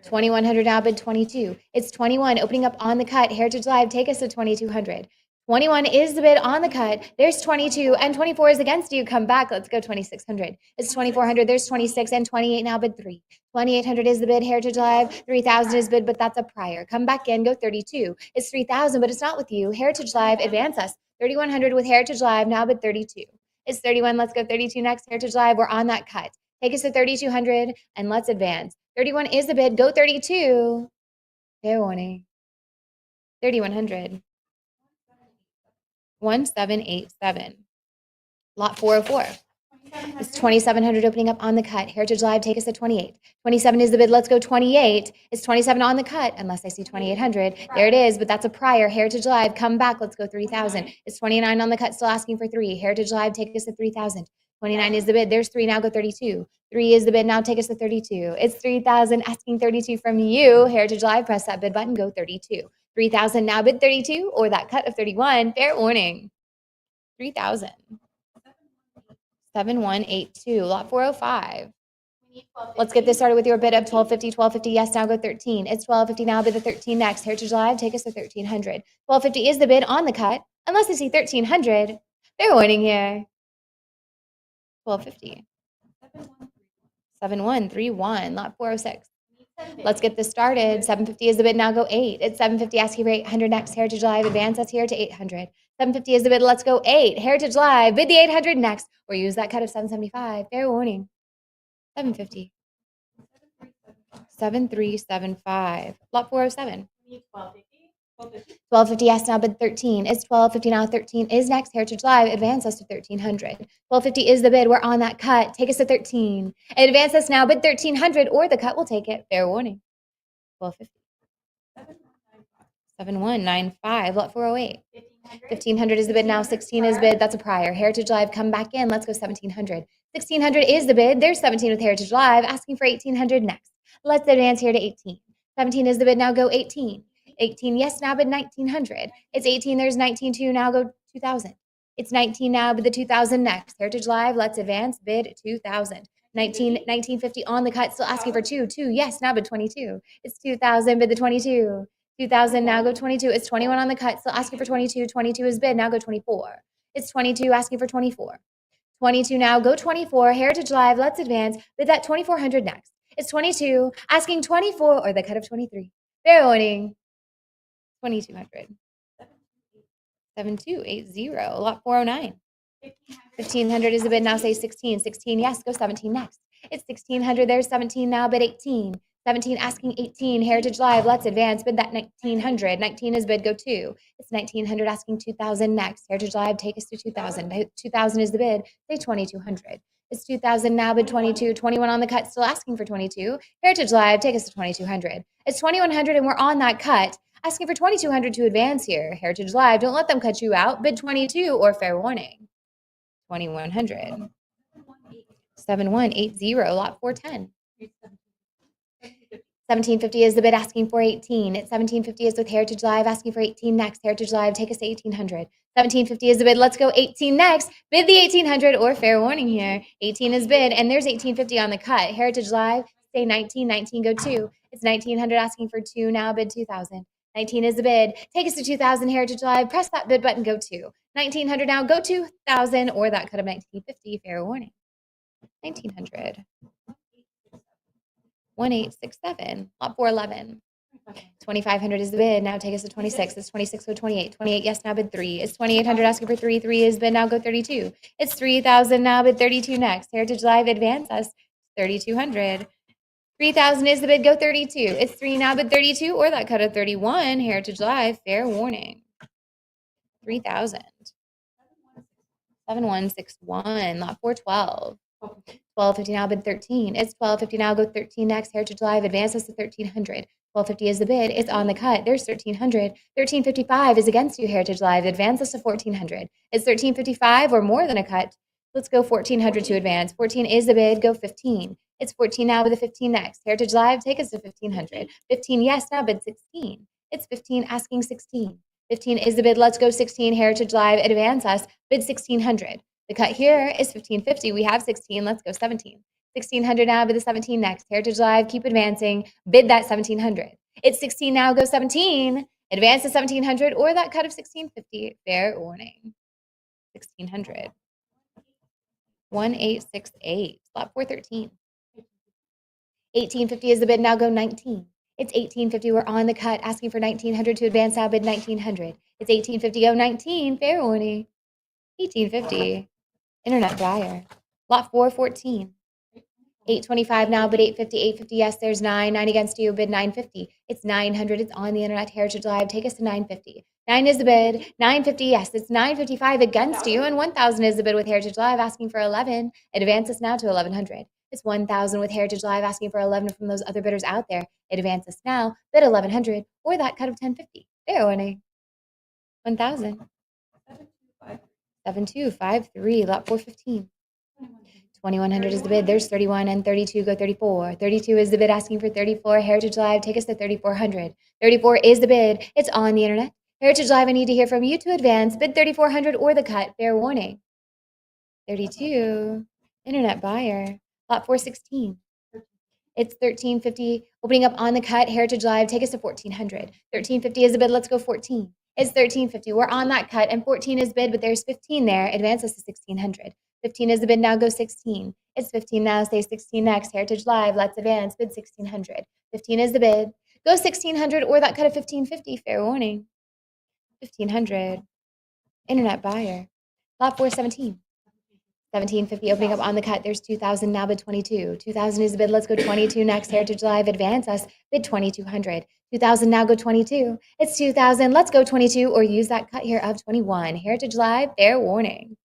2100 now, bid 22. It's 21 opening up on the cut. Heritage Live. Take us to 2200. 21 is the bid on the cut. There's 22 and 24 is against you. Come back. Let's go 2600. It's 2400. There's 26 and 28 now bid 3. 2800 is the bid. Heritage Live. 3000 is bid, but that's a prior. Come back in. Go 32. It's 3000, but it's not with you. Heritage Live. Advance us. 3100 with Heritage Live. Now bid 32. It's 31. Let's go 32 next. Heritage Live. We're on that cut. Take us to 3200 and let's advance. 31 is the bid. Go 32. Fair warning. 3100. 1787. Lot 404. It's 2700 opening up on the cut. Heritage Live. Take us to 28. 27 is the bid. Let's go 28. It's 27 on the cut. Unless I see 2800. There it is, but that's a prior. Heritage Live. Come back. Let's go 3000. It's 29 on the cut. Still asking for 3. Heritage Live. Take us to 3000. 29 is the bid. There's 3 now. Go 32. 3 is the bid. Now take us to 32. It's 3000 asking 32 from you. Heritage Live. Press that bid button. Go 32. 3000 now bid 32 or that cut of 31. Fair warning. 3000. 7182. Lot 405. Let's get this started with your bid of 1250. 1250. Yes, now go 13. It's 1250 now. Bid the 13 next. Heritage Live. Take us to 1300. 1250 is the bid on the cut. Unless I see 1300. Fair warning here. 1250. 7131. Lot 406. Let's get this started. 750 is the bid. Now go 8. It's 750 asking for 800 next. Heritage Live. Advance us here to 800. 750 is the bid. Let's go 8. Heritage Live. Bid the 800 next. Or use that cut of 775. Fair warning. 750. 7375. Lot 407. 1250 yes, now bid 13. It's 1250 now. 13 is next. Heritage Live. Advance us to 1300. 1250 is the bid. We're on that cut. Take us to 13. Advance us now. Bid 1300 or the cut will take it. Fair warning. 1250. 7195. Lot 408. 1500 is the bid now. 16 is bid. That's a prior. Heritage Live. Come back in. Let's go 1700. 1600 is the bid. There's 17 with Heritage Live. Asking for 1800 next. Let's advance here to 18. 17 is the bid. Now go 18. 18, yes, now bid 1900. It's 18, there's 19 too, now go 2000. It's 19 now, bid the 2000 next. Heritage Live, let's advance, bid 2000. 1950 on the cut, still asking for 2, yes, now bid 22. It's 2000, bid the 22. 2000, now go 22. It's 21 on the cut, still asking for 22. 22 is bid, now go 24. It's 22, asking for 24. 22 now, go 24. Heritage Live, let's advance, bid that 2400 next. It's 22, asking 24 or the cut of 23. Fair warning. 2200. 7280. Lot 409. 1500 is the bid. Now say 16. 16, yes, go 17 next. It's 1600. There's 17 now, bid 18. 17 asking 18. Heritage Live, let's advance. Bid that 1900. 19 is bid, go 2. It's 1900 asking 2000 next. Heritage Live, take us to 2000. 2000 is the bid. Say 2200. It's 2000 now, bid 22. 21 on the cut, still asking for 22. Heritage Live, take us to 2200. It's 2100 and we're on that cut. Asking for 2200 to advance here. Heritage Live, don't let them cut you out. Bid 22 or fair warning. 2100. 7180, lot 410. 1750 is the bid asking for 18. It's 1750 is with Heritage Live asking for 18 next. Heritage Live, take us to 1800. 1750 is the bid. Let's go 18 next. Bid the 1800 or fair warning here. 18 is bid and there's 1850 on the cut. Heritage Live, say 19. 19 go 2. It's 1900 asking for 2 now. Bid 2000. 19 is the bid. Take us to 2000. Heritage Live. Press that bid button. Go 2. 1900 now. Go 2000 or that cut of 1950. Fair warning. 1900. 1867, lot 411. 2500 is the bid. Now take us to 26. It's 26 with 28. 28, yes, now bid 3. It's 2800 asking for 3. 3 is bid, now go 32. It's 3000 now, bid 32 next. Heritage Live, advance us 3200. 3000 is the bid, go 32. It's 3 now, bid 32 or that cut of 31. Heritage Live, fair warning. 3000. 7161, lot 412. 1250 now, bid 13. It's 1250 now, go 13 next. Heritage Live, advance us to 1300. 1250 is the bid. It's on the cut. There's 1300. 1355 is against you, Heritage Live. Advance us to 1400. It's 1355 or more than a cut. Let's go 1400 to advance. 14 is the bid. Go 15. It's 14 now with a 15 next. Heritage Live, take us to 1500. 15, yes, now bid 16. It's 15 asking 16. 15 is the bid. Let's go 16. Heritage Live, advance us. Bid 1600. The cut here is 1550. We have 16. Let's go 17. 1600 now, bid the 17 next. Heritage Live, keep advancing. Bid that 1700. It's 16 now, go 17. Advance to 1700 or that cut of 1650. Fair warning. 1600. 1868. Slot 413. 1850 is the bid. Now go 19. It's 1850. We're on the cut, asking for 1900 to advance. Now bid 1900. It's 1850. Go 19. Fair warning. 1850. Internet buyer. Lot 414. 825 now, bid 850. 850. Yes, there's 9. 9 against you. Bid 950. It's 900. It's on the internet. Heritage Live. Take us to 950. 9 is the bid. 950. Yes, it's 955 against you. And 1000 is the bid with Heritage Live asking for 11. Advance us now to 1100. It's 1000 with Heritage Live asking for 11 from those other bidders out there. Advance us now. Bid 1100 or that cut of 1050. Fair warning. 1000. 7253. Lot 415. 2100 is the bid. There's 31 and 32 go 34. 32 is the bid asking for 34. Heritage Live, take us to 3400. 34 is the bid. It's on the internet. Heritage Live, I need to hear from you to advance. Bid 3400 or the cut. Fair warning. 32. Internet buyer. Lot 416. It's 1350. Opening up on the cut. Heritage Live, take us to 1400. 1350 is the bid. Let's go 14. It's 1350. We're on that cut, and 14 is bid, but there's 15 there. Advance us to 1600. 15 is the bid. Now go 16. It's 15 now. Stay 16 next. Heritage Live. Let's advance. Bid 1600. 15 is the bid. Go 1600 or that cut of 1550. Fair warning. 1500. Internet buyer. Lot 417. 1750 opening up on the cut. There's 2000 now. Bid 22. 2000 is the bid. Let's go 22 next. Heritage Live. Advance us. Bid 2200. 2000 now. Go 22. It's 2000. Let's go 22 or use that cut here of 21. Heritage Live. Fair warning.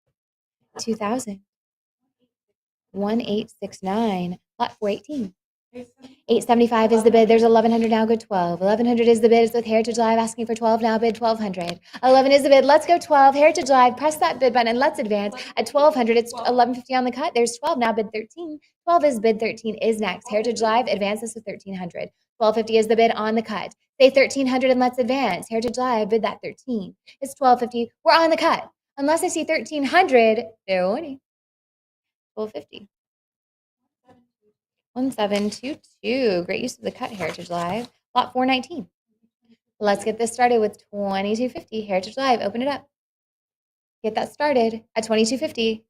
2000. 1869. Lot 418. 875 is the bid. There's 1100 now. Go 12. 1100 is the bid. It's with Heritage Live asking for 12 now. Bid 1200. 11 is the bid. Let's go 12. Heritage Live. Press that bid button and let's advance. At 1200, it's 1150 on the cut. There's 12 now. Bid 13. 12 is bid. 13 is next. Heritage Live advances to 1300. 1250 is the bid on the cut. Say 1300 and let's advance. Heritage Live bid that 13. It's 1250. We're on the cut. Unless I see 1300, fair warning. 1250. 1722. Great use of the cut, Heritage Live. Lot 419. Let's get this started with 2250. Heritage Live, open it up. Get that started at 2250.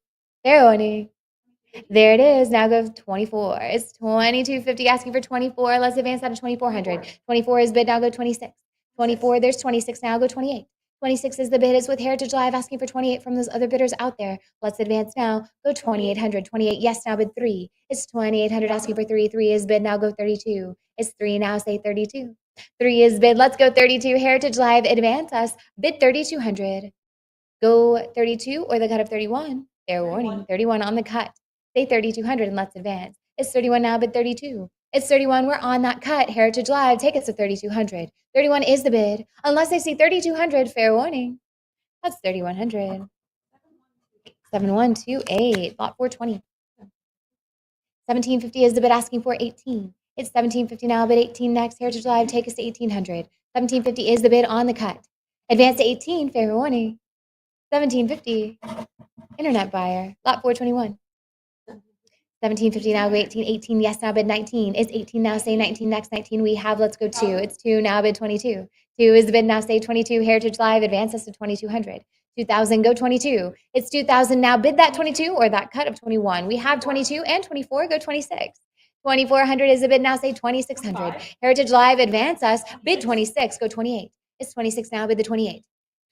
Fair warning. There it is. Now go 24. It's 2250 asking for 24. Let's advance that to 2400. 24 is bid. Now go 26. 24. There's 26 now. Go 28. 26 is the bid. It's with Heritage Live asking for 28 from those other bidders out there. Let's advance now. Go 2,800. 28, yes, now bid 3. It's 2,800 asking for 3. 3 is bid, now go 32. It's 3 now, say 32. 3 is bid, let's go 32. Heritage Live, advance us. Bid 3,200. Go 32 or the cut of 31. Fair warning, 31 on the cut. Say 3,200 and let's advance. It's 31 now, bid 32. It's 31, we're on that cut. Heritage Live, take us to 3,200. 31 is the bid. Unless I see 3,200, fair warning. That's 3,100. 7128, lot 420. 1750 is the bid asking for 18. It's 1750 now, bid 18 next. Heritage Live, take us to 1800. 1750 is the bid on the cut. Advance to 18, fair warning. 1750, internet buyer, lot 421. 1750 now, 18, 18, yes, now bid 19. It's 18 now, say 19 next, 19 we have, let's go 2. It's 2 now, bid 22. 2 is the bid now, say 22. Heritage Live, advance us to 2200. 2000, go 22. It's 2000 now, bid that 22 or that cut of 21. We have 22 and 24, go 26. 2400 is the bid now, say 2600. Heritage Live, advance us, bid 26, go 28. It's 26 now, bid the 28.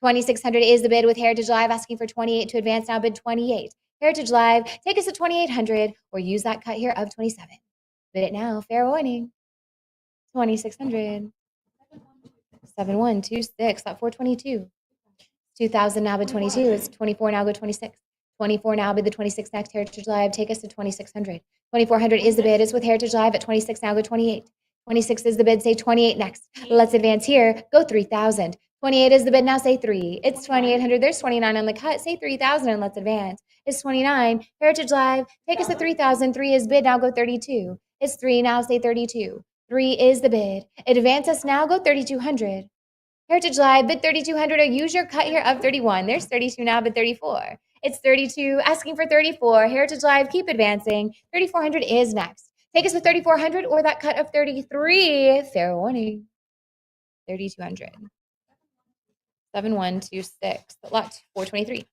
2600 is the bid with Heritage Live asking for 28 to advance now, bid 28. Heritage Live, take us to 2,800 or use that cut here of 27. Bid it now, fair warning. 2,600. 7126, lot 422. 2,000 now, bid 22. It's 24 now, go 26. 24 now, bid the 26 next. Heritage Live, take us to 2,600. 2,400 is the bid. It's with Heritage Live at 26 now, go 28. 26 is the bid, say 28 next. Let's advance here, go 3,000. 28 is the bid, now say 3. It's 2,800, there's 29 on the cut, say 3,000 and let's advance. It's 29, Heritage Live, take us to 3,000. 3 is bid, now go 32. It's 3 now, say 32. 3 is the bid. Advance us now, go 3,200. Heritage Live, bid 3,200 or use your cut here of 31. There's 32 now, bid 34. It's 32, asking for 34. Heritage Live, keep advancing. 3,400 is next. Take us to 3,400 or that cut of 33. Fair warning. 3,200. 7126, lot 423.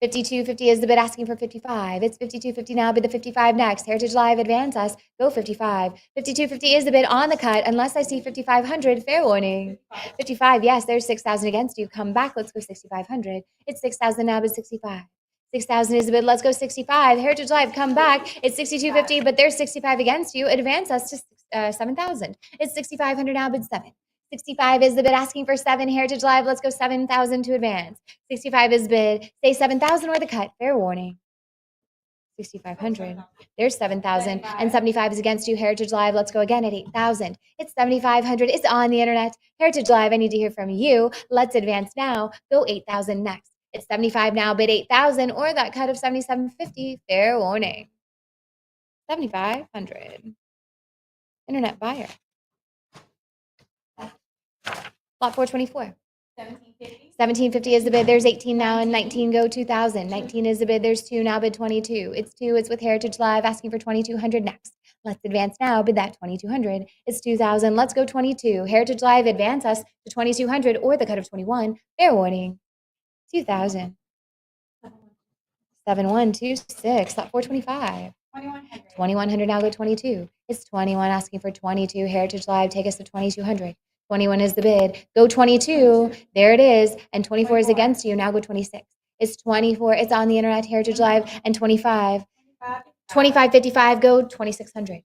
5250 is the bid asking for 55. It's 5250 now, bid the 55 next. Heritage Live, advance us, go 55. 5250 is the bid on the cut, unless I see 5,500, fair warning. 55, yes, there's 6,000 against you. Come back, let's go 6,500. It's 6,000 now, bid 65. 6,000 is the bid, let's go 65. Heritage Live, come back. It's 6,250, but there's 65 against you. Advance us to 7,000. It's 6,500 now, bid 7. 65 is the bid asking for 7. Heritage Live, let's go 7,000 to advance. 65 is bid. Say 7,000 or the cut. Fair warning. 6,500. There's 7,000. And 75 is against you. Heritage Live, let's go again at 8,000. It's 7,500. It's on the internet. Heritage Live, I need to hear from you. Let's advance now. Go 8,000 next. It's 75 now, bid 8,000 or that cut of 7,750. Fair warning. 7,500. Internet buyer. Lot 424. 1750 is the bid. There's 18 now and 19 go 2,000. 19 is the bid. There's 2 now, bid 22. It's 2. It's with Heritage Live asking for 2,200 next. Let's advance now. Bid that 2,200. It's 2,000. Let's go 22. Heritage Live, advance us to 2,200 or the cut of 21. Fair warning. 2,000. 7126. Lot 425. 2,100 now go 22. It's 21 asking for 22. Heritage Live, take us to 2,200. 21 is the bid. Go 22. There it is. And 24 is against you. Now go 26. It's 24. It's on the internet, Heritage Live. And 25. 25.55. Go 2,600.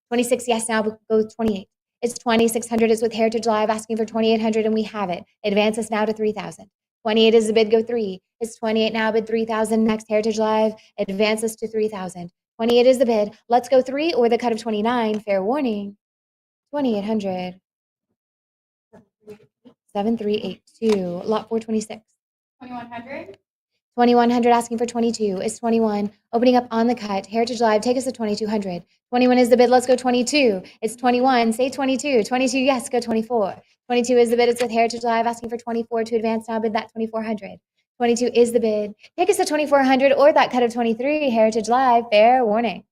26. Yes. Now go 28. It's 2,600. It's with Heritage Live asking for 2,800, and we have it. Advance us now to 3,000. 28 is the bid. Go 3. It's 28 now. Bid 3,000 next. Heritage Live. Advance us to 3,000. 28 is the bid. Let's go 3 or the cut of 29. Fair warning. 2,800. 7382, lot 426. 2,100. 2,100 asking for 22. It's 21. Opening up on the cut. Heritage Live, take us to 2,200. 21 is the bid. Let's go 22. It's 21. Say 22. 22, yes, go 24. 22 is the bid. It's with Heritage Live asking for 24 to advance now. Bid that 2,400. 22 is the bid. Take us to 2,400 or that cut of 23. Heritage Live, fair warning.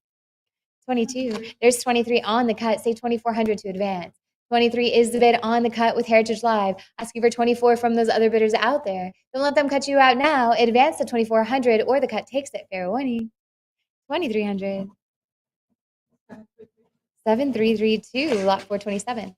22. There's 23 on the cut. Say 2,400 to advance. 23 is the bid on the cut with Heritage Live, asking for 24 from those other bidders out there. Don't let them cut you out now. Advance to 2,400 or the cut takes it. Fair warning. 2,300. 7,332, lot 427.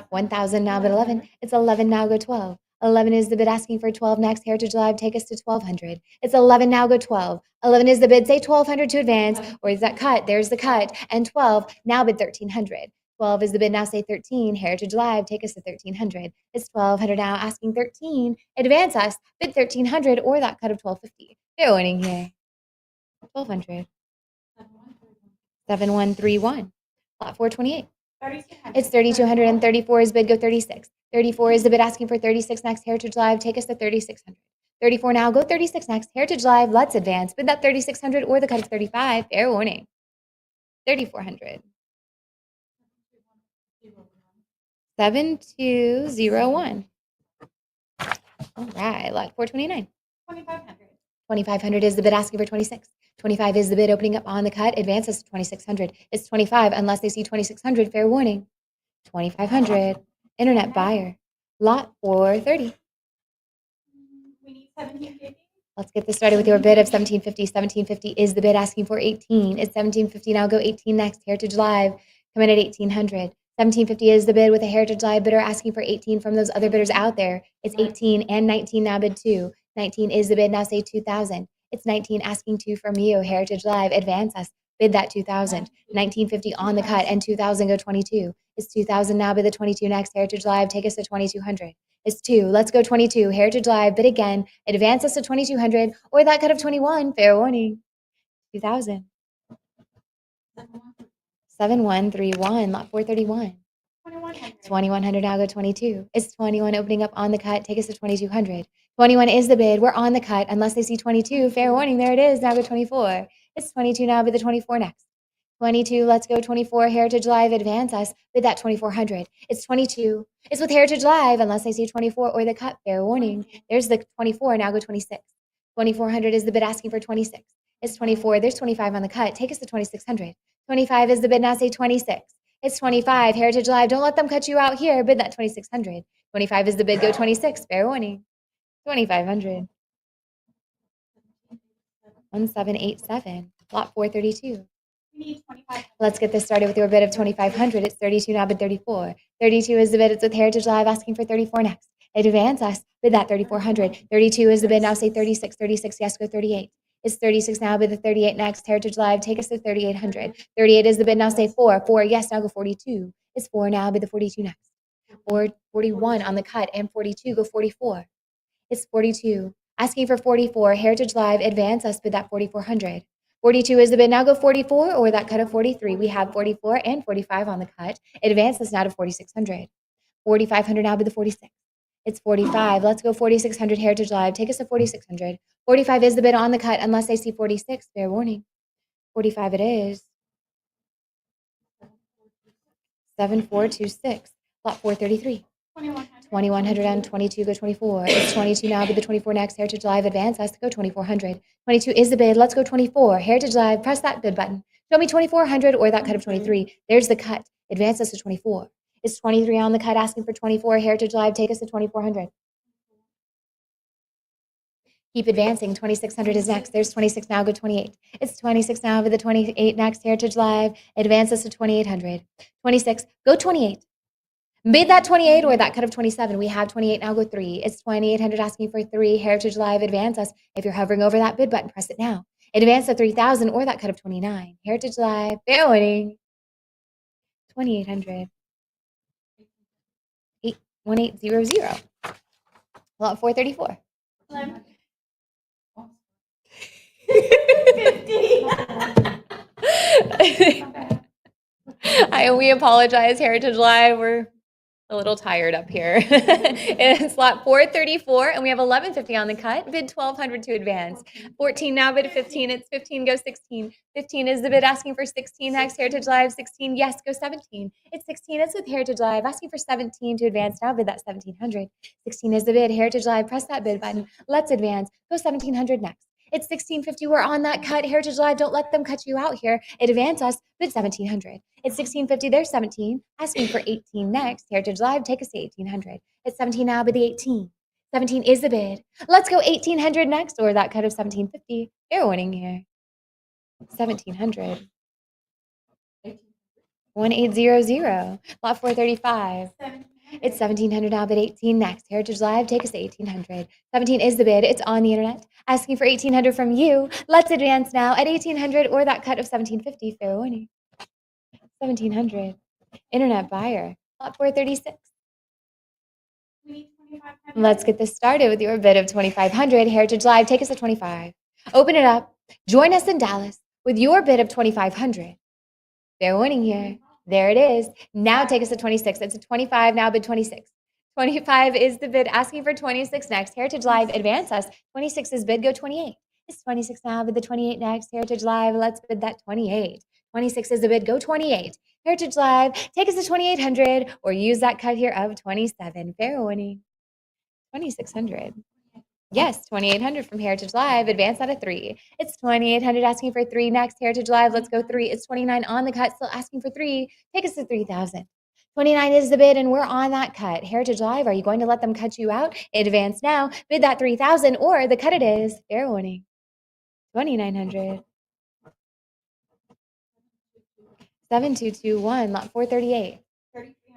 1,000 now, bid 11. It's 11 now, go 12. 11 is the bid asking for 12 next. Heritage Live, take us to 1200. It's 11 now, go 12. 11 is the bid, say 1200 to advance, or is that cut? There's the cut. And 12, now bid 1300. 12 is the bid, now say 13. Heritage Live, take us to 1300. It's 1200 now, asking 13. Advance us, bid 1300, or that cut of 1250. Fair winning here. 1200. 7131. Lot 428. It's 3200 and 34 is bid, go 36. 34 is the bid asking for 36 next. Heritage Live, take us to 3600. 34 now, go 36 next. Heritage Live, let's advance. Bid that 3600 or the cut of 35. Fair warning. 3400. 7201. All right, lot 429. 2,500. 2500 is the bid asking for 26. 25 is the bid opening up on the cut. Advances to 2600. It's 25 unless they see 2600. Fair warning. 2500. Internet buyer. Lot 430. We need 1,750. Let's get this started with your bid of 1750. 1750 is the bid asking for 18. It's 1750 now. Go 18 next. Heritage Live. Come in at 1800. 1750 is the bid with a Heritage Live bidder asking for 18 from those other bidders out there. It's 18 and 19 now bid 2. 19 is the bid, now say 2,000. It's 19 asking 2 from you. Heritage Live, advance us. Bid that 2,000. 1950 on the cut and 2,000 go 22. It's 2,000 now, bid the 22 next. Heritage Live, take us to 2,200. It's 2. Let's go 22. Heritage Live, bid again. Advance us to 2,200 or that cut of 21. Fair warning. 2,000. 7131, lot 431. 2,100. 2100 now, go 22. It's 21 opening up on the cut. Take us to 2200. 21 is the bid. We're on the cut unless they see 22. Fair warning. There it is. Now go 24. It's 22 now, bid the 24 next. 22, let's go 24. Heritage Live, advance us. Bid that 2400. It's 22. It's with Heritage Live unless they see 24 or the cut. Fair warning. There's the 24. Now go 26. 2400 is the bid asking for 26. It's 24. There's 25 on the cut. Take us to 2600. 25 is the bid. Now say 26. It's 25. Heritage Live, don't let them cut you out here. Bid that 2,600. 25 is the bid. Go 26. Fair warning. 2,500. 1787. Lot 432. We need 2,500. Let's get this started with your bid of 2,500. It's 32 now, bid 34. 32 is the bid. It's with Heritage Live asking for 34 next. Advance us. Bid that 3,400. 32 is the bid. Now say 36. 36, yes, go 38. It's 36 now, bid the 38 next. Heritage Live, take us to 3,800. 38 is the bid. Now say 4. 4, yes, now go 42. It's 4 now, bid the 42 next. Or 41 on the cut and 42, go 44. It's 42. Asking for 44. Heritage Live, advance us, bid that 4,400. 42 is the bid. Now go 44 or that cut of 43. We have 44 and 45 on the cut. Advance us now to 4,600. 4,500 now, bid the 46. It's 45. Let's go 4,600. Heritage Live, take us to 4,600. 45 is the bid on the cut unless they see 46. Fair warning. 45 it is. 7426. Lot 433. 2,100. 2,100 and 22 go 24. It's 22 now, bid the 24 next. Heritage Live, advance us to go 2,400. 22 is the bid. Let's go 24. Heritage Live, press that bid button. Show me 2,400 or that cut of 23. There's the cut. Advance us to 24. It's 23 on the cut, asking for 24. Heritage Live, take us to 2,400. Keep advancing. 2,600 is next. There's 26 now, go 28. It's 26 now, bid the 28 next. Heritage Live, advance us to 2,800. 26, go 28. Bid that 28 or that cut of 27. We have 28 now, go 3. It's 2,800 asking for 3. Heritage Live, advance us. If you're hovering over that bid button, press it now. Advance to 3,000 or that cut of 29. Heritage Live, fair winning. 2,800. 1800. Lot 434. 11. 50. We apologize, Heritage Live. We're a little tired up here. It's lot 434, and we have 1150 on the cut. Bid 1,200 to advance. 14 now, bid 15. It's 15, go 16. 15 is the bid asking for 16 next. Heritage Live, 16. Yes, go 17. It's 16. It's with Heritage Live asking for 17 to advance. Now bid that 1,700. 16 is the bid. Heritage Live, press that bid button. Let's advance. Go 1,700 next. It's 1,650. We're on that cut. Heritage Live, don't let them cut you out here. Advance us. Bid 1,700. It's 1,650. There's 17. Asking for 18 next. Heritage Live, take us to 1,800. It's 17 now, bid the 18. 17 is the bid. Let's go 1,800 next, or that cut of 1,750. You're winning here. 1,700. 1800. Lot 435. It's 1700 now, bid 18 next. Heritage Live, take us to 1800. 17 is the bid. It's on the internet. Asking for 1800 from you. Let's advance now at 1800 or that cut of 1750. Fair warning. 1700. Internet buyer. Lot 436. We need 2,500. Let's get this started with your bid of 2500. Heritage Live, take us to 25. Open it up. Join us in Dallas with your bid of 2500. Fair warning here. There it is. Now take us to 26. It's a 25, now bid 26. 25 is the bid, asking for 26 next. Heritage Live, advance us. 26 is bid, go 28. It's 26 now, bid the 28 next. Heritage Live, let's bid that 28. 26 is the bid, go 28. Heritage Live, take us to 2800 or use that cut here of 27. Fair warning. 2600. Yes, 2800 from Heritage Live. Advance out of 3. It's 2800 asking for 3 next. Heritage Live, let's go 3. It's 29 on the cut, still asking for 3. Take us to 3000. 29 is the bid, and we're on that cut. Heritage Live, are you going to let them cut you out? Advance now. Bid that 3000 or the cut it is. Fair warning. 2900. 7221, lot 438.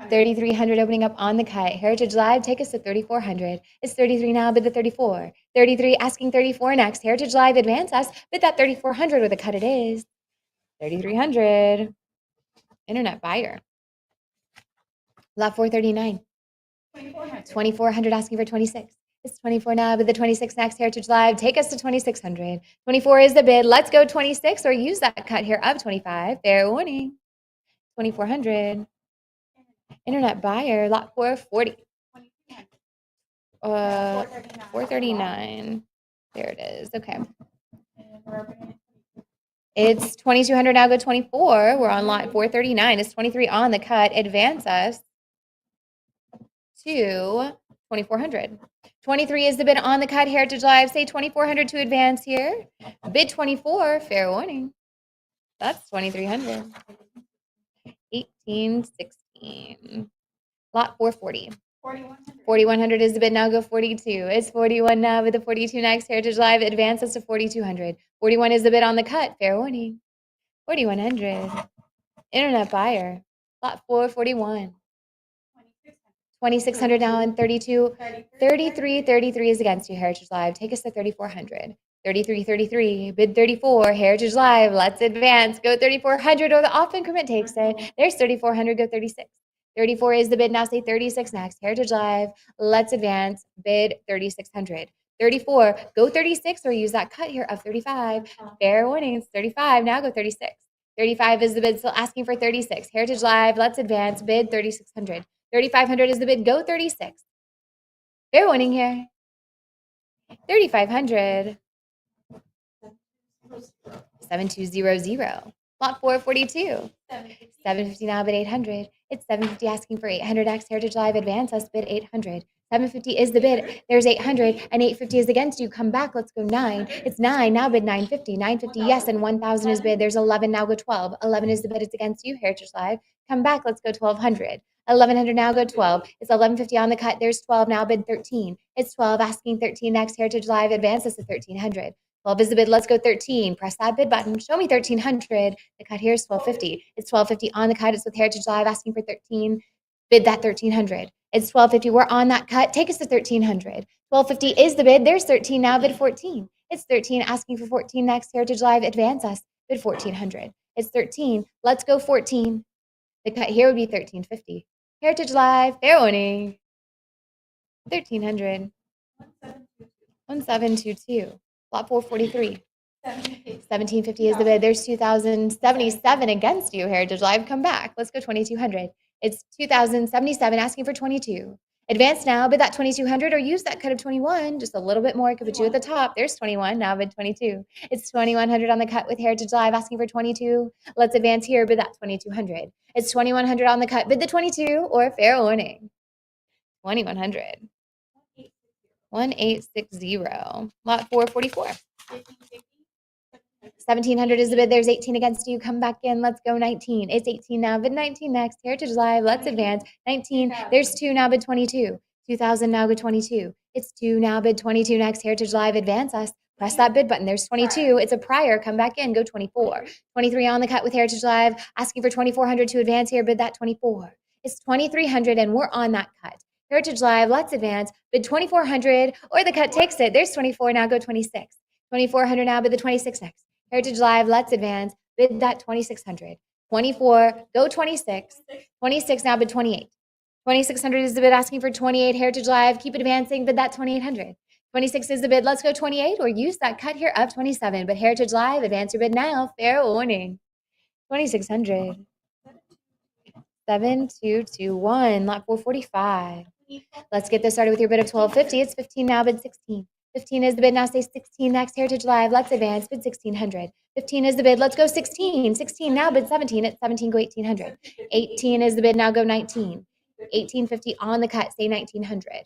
3,300 opening up on the cut. Heritage Live, take us to 3,400. It's 33 now, bid the 34. 33 asking 34 next. Heritage Live, advance us. Bid that 3,400 with a cut it is. 3,300. Internet buyer. Lot 439. 2,400. 2,400 asking for 26. It's 24 now, bid the 26 next. Heritage Live, take us to 2,600. 24 is the bid. Let's go 26 or use that cut here of 25. Fair warning. 2,400. Internet buyer, lot 440. 2,200. 439. There it is. Okay. And we're opening it. It's 2,200 now, go 24. We're on lot 439. It's 23 on the cut. Advance us to 2,400. 23 is the bid on the cut. Heritage Live, say 2,400 to advance here. Bid 24, fair warning. That's 2,300. 1816. Lot 440. 4,100. 4,100 is the bid now, go 42. It's 41 now with the 42 next. Heritage Live, advance us to 4,200. 41 is the bid on the cut. Fair warning. 4,100. Internet buyer. Lot 441. 2,600 now and 32. 33 is against you, Heritage Live. Take us to 3,400. 33, bid 34. Heritage Live, let's advance. Go 3,400 or the off increment takes it. There's 3,400, go 36. 34 is the bid, now say 36 next. Heritage Live, let's advance. Bid 3,600. 34, go 36 or use that cut here of 35. Fair warning, it's 35, now go 36. 35 is the bid, still asking for 36. Heritage Live, let's advance. Bid 3,600. 3,500 is the bid, go 36. Fair warning here. 3,500. 7200. Lot 442. 750 now, bid 800. It's 750 asking for 800 next. Heritage Live, advance us, bid 800. 750 is the bid. There's 800 and 850 is against you. Come back. Let's go 9. It's 9 now, bid 950. 950 yes, and 1,000 is bid. There's 11 now, go 12. 11 is the bid. It's against you. Heritage Live. Come back. Let's go 1,200. 1,100 now, go 12. It's 1150 on the cut. There's 12 now, bid 13. It's 12 asking 13 next. Heritage Live, advance us to 1,300. 12 is the bid. Let's go 13. Press that bid button. Show me 1,300. The cut here is 1,250. It's 1,250 on the cut. It's with Heritage Live asking for 13. Bid that 1,300. It's 1,250. We're on that cut. Take us to 1,300. 1,250 is the bid. There's 13 now. Bid 14. It's 13 asking for 14 next. Heritage Live, advance us. Bid 1,400. It's 13. Let's go 14. The cut here would be 1,350. Heritage Live, fair warning. 1,300. 1722. Lot 443. 1,750 is the bid. There's 2,077 against you. Heritage Live, come back. Let's go 2,200. It's 2,077 asking for 22. Advance now, bid that 2,200 or use that cut of 21. Just a little bit more. Could put you at the top. There's 21. Now bid 22. It's 2,100 on the cut with Heritage Live asking for 22. Let's advance here. Bid that 2,200. It's 2,100 on the cut. Bid the 22 or fair warning. 2,100. 1860. Lot 444. 1,700 is the bid. There's 18 against you. Come back in. Let's go 19. It's 18 now. Bid 19 next. Heritage Live. Let's advance. 19. There's 2 now. Bid 22. 2,000 now. Bid 22. It's 2 now. Bid 22 next. Heritage Live. Advance us. Press that bid button. There's 22. It's a prior. Come back in. Go 24. 23 on the cut with Heritage Live. Asking for 2,400 to advance here. Bid that 24. It's 2,300 and we're on that cut. Heritage Live, let's advance. Bid 2,400 or the cut takes it. There's 24, now go 26. 2,400 now, bid the 26 next. Heritage Live, let's advance. Bid that 2,600. 24, go 26. 26 now, bid 28. 2,600 is the bid asking for 28. Heritage Live, keep advancing, bid that 2,800. 26 is the bid, let's go 28 or use that cut here of 27. But Heritage Live, advance your bid now, fair warning. 2,600. 7,221, lot 445. Let's get this started with your bid of 1250. It's 15 now, bid 16. 15 is the bid, now say 16 next. Heritage Live, let's advance, bid 1,600. 15 is the bid, let's go 16. 16 now, bid 17. At 17, go 1,800. 18 is the bid, now go 19. 1,850 on the cut, say 1,900.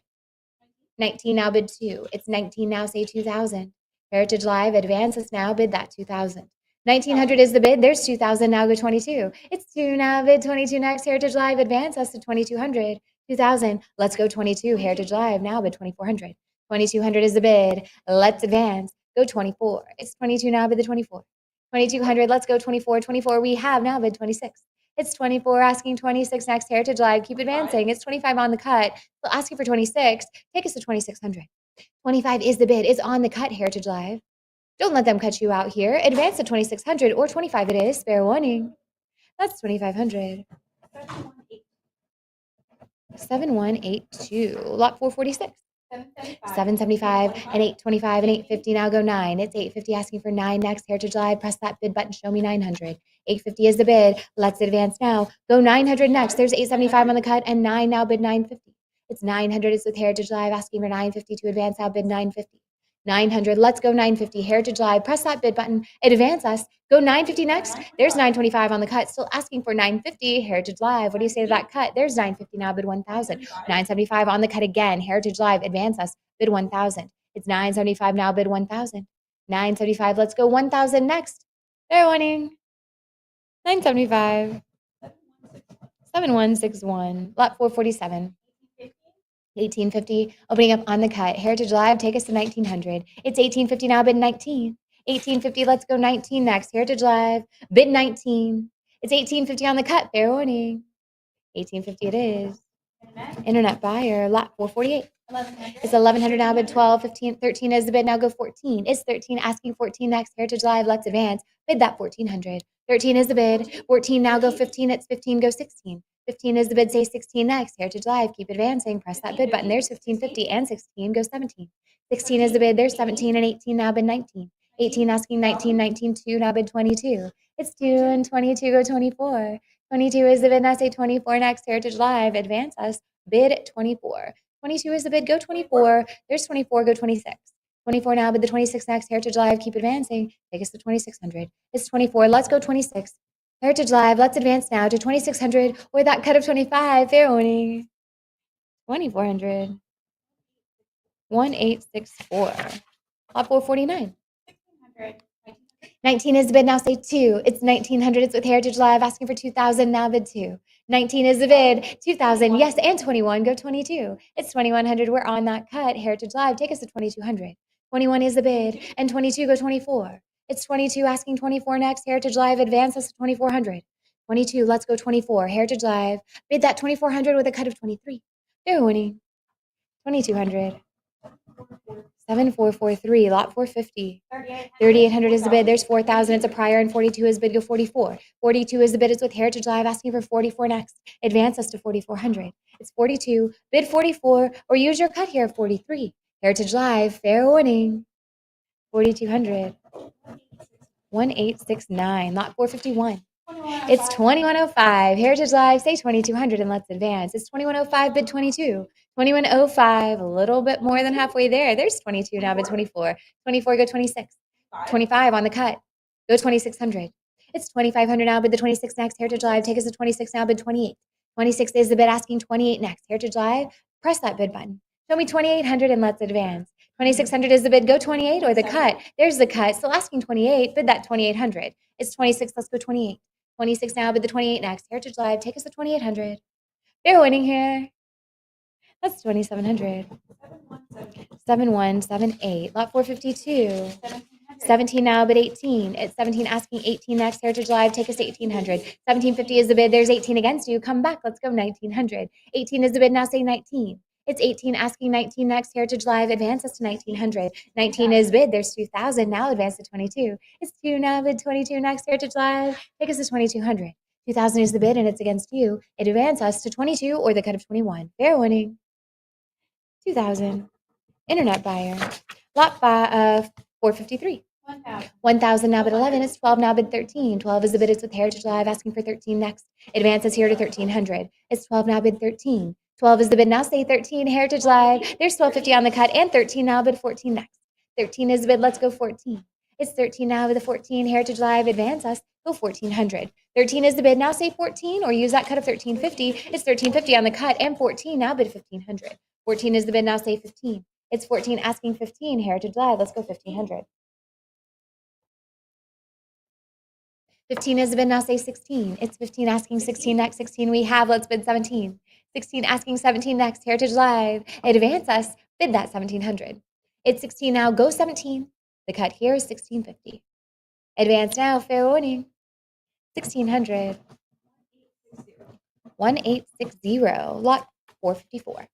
19 now, bid 2. It's 19 now, say 2,000. Heritage Live, advance us now, bid that 2,000. 1,900 is the bid. There's 2,000 now, go 22. It's 2 now, bid 22 next. Heritage Live, advance us to 2,200. 2,000. Let's go 22. Heritage Live, now bid 2,400. 2,200 is the bid. Let's advance. Go 24. It's 22 now, bid the 24. 2,200. Let's go 24. 24. We have now bid 26. It's 24, asking 26 next. Heritage Live, keep advancing. It's 25 on the cut. Still asking for 26. Take us to 2,600. 25 is the bid. It's on the cut, Heritage Live. Don't let them cut you out here. Advance to 2,600 or 25 it is. Fair warning. That's 2,500. 7,182. Lot 446. 775 and 825 and 850 now go 9. It's 850 asking for 9 next. Heritage Live, press that bid button, show me 900. 850 is the bid. Let's advance now. Go 900 next. There's 875 on the cut and 9 now, bid 950. It's 900 is with Heritage Live asking for 950 to advance now, bid 950. 900, let's go 950. Heritage Live, press that bid button, advance us. Go 950 next. There's 925 on the cut, still asking for 950. Heritage Live, what do you say to that cut? There's 950 now, bid 1,000. 975 on the cut again. Heritage Live, advance us, bid 1,000. It's 975 now, bid 1,000. 975, let's go 1,000 next. They're winning. 975. 7161. Lot 447. 1,850, opening up on the cut. Heritage Live, take us to 1,900. It's 1,850 now, bid 19. 1,850, let's go 19 next. Heritage Live, bid 19. It's 1,850 on the cut, fair warning. 1,850 it is. Internet buyer, lot 448. It's 1,100 now, bid 12. 15, 13 is the bid, now go 14. It's 13, asking 14 next. Heritage Live, let's advance. Bid that 1,400. 13 is the bid. 14 now, go 15. It's 15, go 16. 15 is the bid, say 16 next. Heritage Live, keep advancing. Press that bid button. There's 1,550 and 16, go 17. 16 is the bid. There's 17 and 18 now, bid 19. 18 asking 19, 19, 2 now, bid 22. It's 2 and 22, go 24. 22 is the bid, now say 24 next. Heritage Live, advance us. Bid 24. 22 is the bid, go 24. There's 24, go 26. 24 now, bid the 26 next. Heritage Live, keep advancing. Take us to 2,600. It's 24, let's go 26. Heritage Live, let's advance now to 2,600 or that cut of 25. Fair warning. 2,400. 1,864. Lot 449. 19 is the bid, now say 2. It's 1,900. It's with Heritage Live, asking for 2,000. Now bid 2. 19 is the bid. 2,000. Yes, and 21. Go 22. It's 2,100. We're on that cut. Heritage Live, take us to 2,200. 21 is the bid, and 22. Go 24. It's 22, asking 24 next. Heritage Live, advance us to 2,400. 22. Let's go 24. Heritage Live, bid that 2,400 with a cut of 23. They're winning. 2,200. 7,443. Lot 450. 3,800 is the bid. There's 4,000. It's a prior, and 42 is bid. Go 44. 42 is the bid. It's with Heritage Live, asking for 44 next. Advance us to 4,400. It's 42. Bid 44, or use your cut here of 43. Heritage Live, fair warning. 4,200. 1,869. Lot 451. It's 2,105. Heritage Live, say 2,200 and let's advance. It's 2,105, bid 22. 2,105, a little bit more than halfway there. There's 22 now, bid 24. 24, go 26. 25 on the cut. Go 2,600. It's 2,500 now, bid the 26 next. Heritage Live, take us to 26 now, bid 28. 26 is the bid, asking 28 next. Heritage Live, press that bid button. Show me 2,800 and let's advance. 2,600 is the bid, go 28 or the cut. There's the cut, still asking 28, bid that 2,800. It's 26, let's go 28. 26 now, bid the 28 next. Heritage Live, take us to 2,800. They're winning here. That's 2,700. 7,178. Lot 452. 17 now, bid 18. It's 17 asking 18 next. Heritage Live, take us to 1800. 1750 is the bid. There's 18 against you. Come back. Let's go 1900. 18 is the bid. Now say 19. It's 18 asking 19 next. Heritage Live, advance us to 1900. 19 is bid. There's 2000. Now advance to 22. It's 2 now, bid 22 next. Heritage Live, take us to 2200. 2000 is the bid and it's against you. It advance us to 22 or the cut of 21. Fair winning. 2000. Internet buyer. Lot 453. 1,000. 1,000 now bid 11. It's 12 now bid 13. 12 is the bid. It's with Heritage Live asking for 13 next. Advances here to 1300. It's 12 now bid 13. 12 is the bid. Now say 13. Heritage Live. There's 1250 on the cut and 13 now bid 14 next. 13 is the bid. Let's go 14. It's 13 now with a 14. Heritage Live. Advance us. Go 1400. 13 is the bid. Now say 14 or use that cut of 1350. It's 1350 on the cut and 14 now bid 1500. 14 is the bid. Now say 15. It's 14 asking 15. Heritage Live. Let's go 1500. 15 is the bid. Now say 16. It's 15 asking 16 next. 16 we have. Let's bid 17. 16 asking 17 next. Heritage Live. Advance us. Bid that 1700. It's 16 now. Go 17. The cut here is 1650. Advance now. Fair warning. 1600. 1860. Lot 454.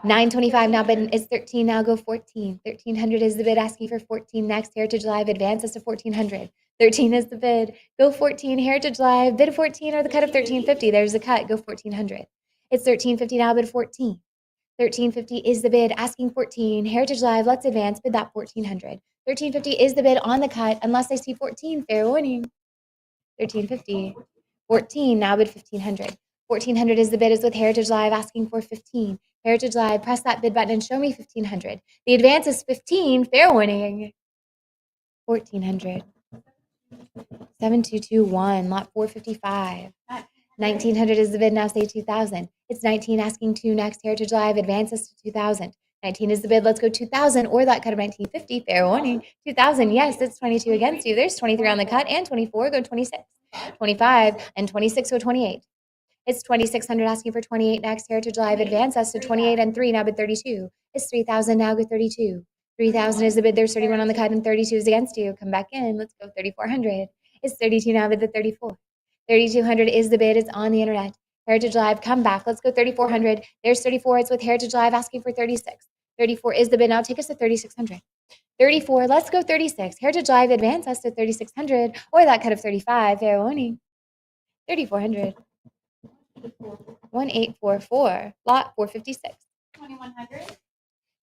925 now bid is 13 now go 14. 1300 is the bid asking for 14 next. Heritage Live advance us to 1400. 13 is the bid. Go 14. Heritage Live bid 14 or the cut of 1350. There's the cut. Go 1400. It's 1350 now bid 14. 1350 is the bid asking 14. Heritage Live let's advance bid that 1400. 1350 is the bid on the cut unless I see 14. Fair warning. 1350. 14 now bid 1500. 1400 is the bid is with Heritage Live asking for 15. Heritage Live, press that bid button and show me 1500. The advance is 15. Fair warning. 1400. 7221. Lot 455. 1900 is the bid. Now say 2000. It's 19 asking 2 next. Heritage Live advances to 2000. 19 is the bid. Let's go 2000 or that cut of 1950. Fair warning. 2000. Yes, it's 22 against you. There's 23 on the cut and 24. Go 26. 25 and 26 go 28. It's 2600 asking for 28 next. Heritage Live advance us to 28 and 3 now bid 32. It's 3000 now go 32. 3000 is the bid. There's 31 on the cut and 32 is against you. Come back in. Let's go 3400. It's 32 now bid the 34. 3200 is the bid. It's on the internet. Heritage Live, come back. Let's go 3400. There's 34. It's with Heritage Live asking for 36. 34 is the bid. Now take us to 3600. 34. Let's go 36. Heritage Live advance us to 3600 or that cut of 35. Fair warning. 3400. 1844. Lot 456. 2,100.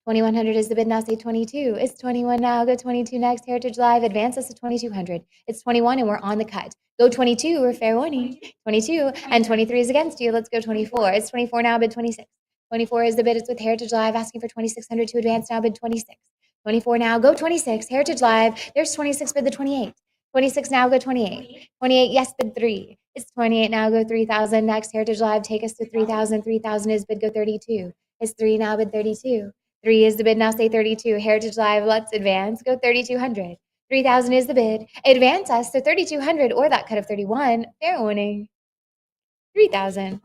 2100 is the bid. Now say 22. It's 21 now. Go 22 next. Heritage Live advance us to 2200. It's 21 and we're on the cut. Go 22 or fair warning. 22 and 23 is against you. Let's go 24. It's 24 now. Bid 26. 24 is the bid. It's with Heritage Live asking for 2600 to advance now. Bid 26. 24 now. Go 26. Heritage Live. There's 26. Bid the 28. 26 now. Go 28. 28. Yes. Bid 3. It's 28 now. Go 3000 next. Heritage Live take us to 3000. 3000 is bid. Go 32. It's 3 now. Bid 32. 3 is the bid. Now say 32. Heritage Live. Let's advance. Go 3200. 3000 is the bid. Advance us to 3200 or that cut of 31. Fair warning. 3000.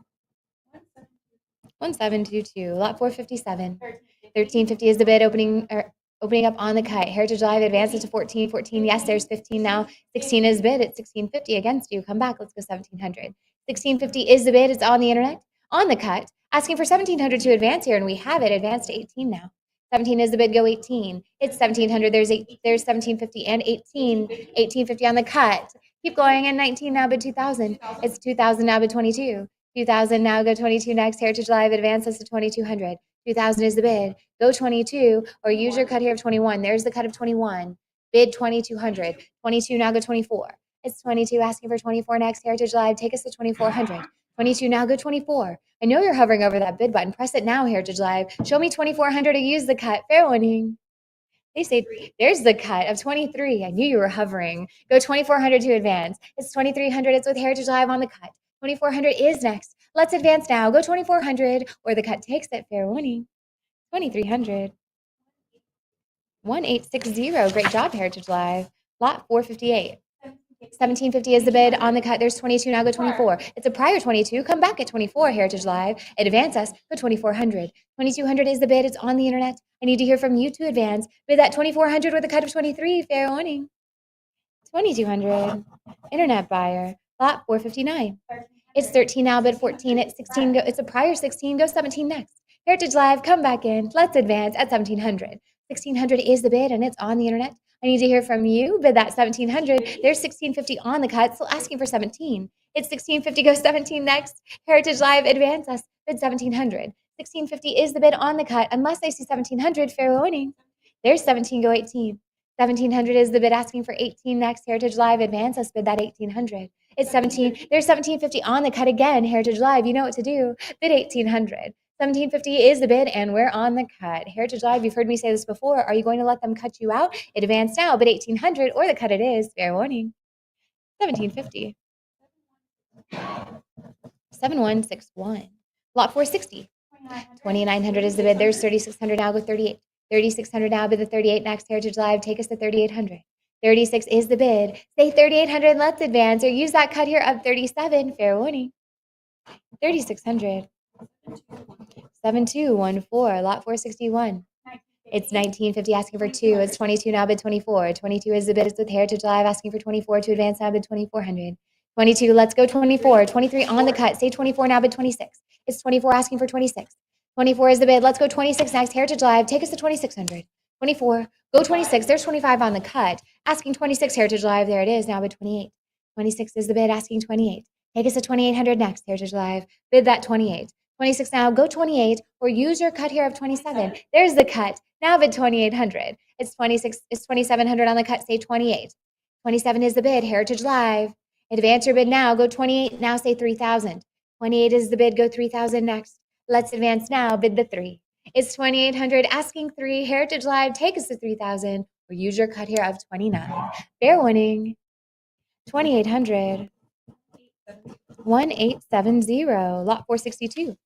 1722. Lot 457. 1350 is the bid. Opening up on the cut. Heritage Live advances to 14. 14. Yes, there's 15 now. 16 is bid. It's 1650 against you. Come back. Let's go 1700. 1650 is the bid. It's on the internet. On the cut. Asking for 1700 to advance here, and we have it. Advanced to 18 now. 17 is the bid. Go 18. It's 1700. There's 1750 and 18. 1850 on the cut. Keep going. And 19 now bid 2000. It's 2000 now bid 22. 2000 now go 22 next. Heritage Live advances to 2200. 2000 is the bid. Go 22 or use your cut here of 21. There's the cut of 21. Bid 2200. 22 now go 24. It's 22 asking for 24 next. Heritage Live take us to 2400. 22 now go 24. I know you're hovering over that bid button. Press it now, Heritage Live. Show me 2400 to use the cut. Fair warning. They say there's the cut of 23. I knew you were hovering. Go 2400 to advance. It's 2300. It's with Heritage Live on the cut. 2400 is next. Let's advance now. Go 2400 or the cut takes it. Fair warning. 2300. 1860. Great job, Heritage Live. Lot 458. 1750 is the bid on the cut. There's 22, now go 24. It's a prior 22. Come back at 24, Heritage Live. Advance us, go 2400. 2200 is the bid. It's on the internet. I need to hear from you to advance. Bid that 2400 with a cut of 23. Fair warning. 2200. Internet buyer. Lot 459. It's 13 now, bid 14 at 16. Go, it's a prior 16. Go 17 next. Heritage Live, come back in. Let's advance at 1700. 1600 is the bid, and it's on the internet. I need to hear from you. Bid that 1700. There's 1650 on the cut, still asking for 17. It's 1650. Go 17 next. Heritage Live, advance us. Bid 1700. 1650 is the bid on the cut. Unless I see 1700, fair warning. There's 17. Go 18. 1700 is the bid asking for 18 next. Heritage Live, advance us. Bid that 1800. It's 17. There's 1750 on the cut again. Heritage Live, you know what to do. Bid 1800. 1750 is the bid, and we're on the cut. Heritage Live, you've heard me say this before. Are you going to let them cut you out? Advance now, bid 1800, or the cut it is. Fair warning. 1750. 7161. Lot 460. 2900 is the bid. There's 3600 now, go 38. 3600 now, bid the 38 next. Heritage Live, take us to 3800. 36 is the bid. Say 3800, let's advance, or use that cut here of 37. Fair warning. 3600. 7214, lot 461. It's 1950, asking for 2. It's 22 now, bid 24. 22 is the bid. It's with Heritage Live, asking for 24 to advance now, bid 2400. 22, let's go 24. 23 on the cut. Say 24 now, bid 26. It's 24, asking for 26. 24 is the bid. Let's go 26 next. Heritage Live, take us to 2600. 24, go 26. There's 25 on the cut. Asking 26, Heritage Live. There it is, now bid 28. 26 is the bid, asking 28. Take us to 2800 next. Heritage Live, bid that 28. 26 now, go 28, or use your cut here of 27. There's the cut. Now bid 2800. It's 26. It's 2700 on the cut. Say 28. 27 is the bid. Heritage Live. Advance your bid now. Go 28. Now say 3000. 28 is the bid. Go 3000 next. Let's advance now. Bid the 3. It's 2800. Asking 3. Heritage Live. Take us to 3000, or use your cut here of 29. Fair warning. 2800. 1870. Lot 462.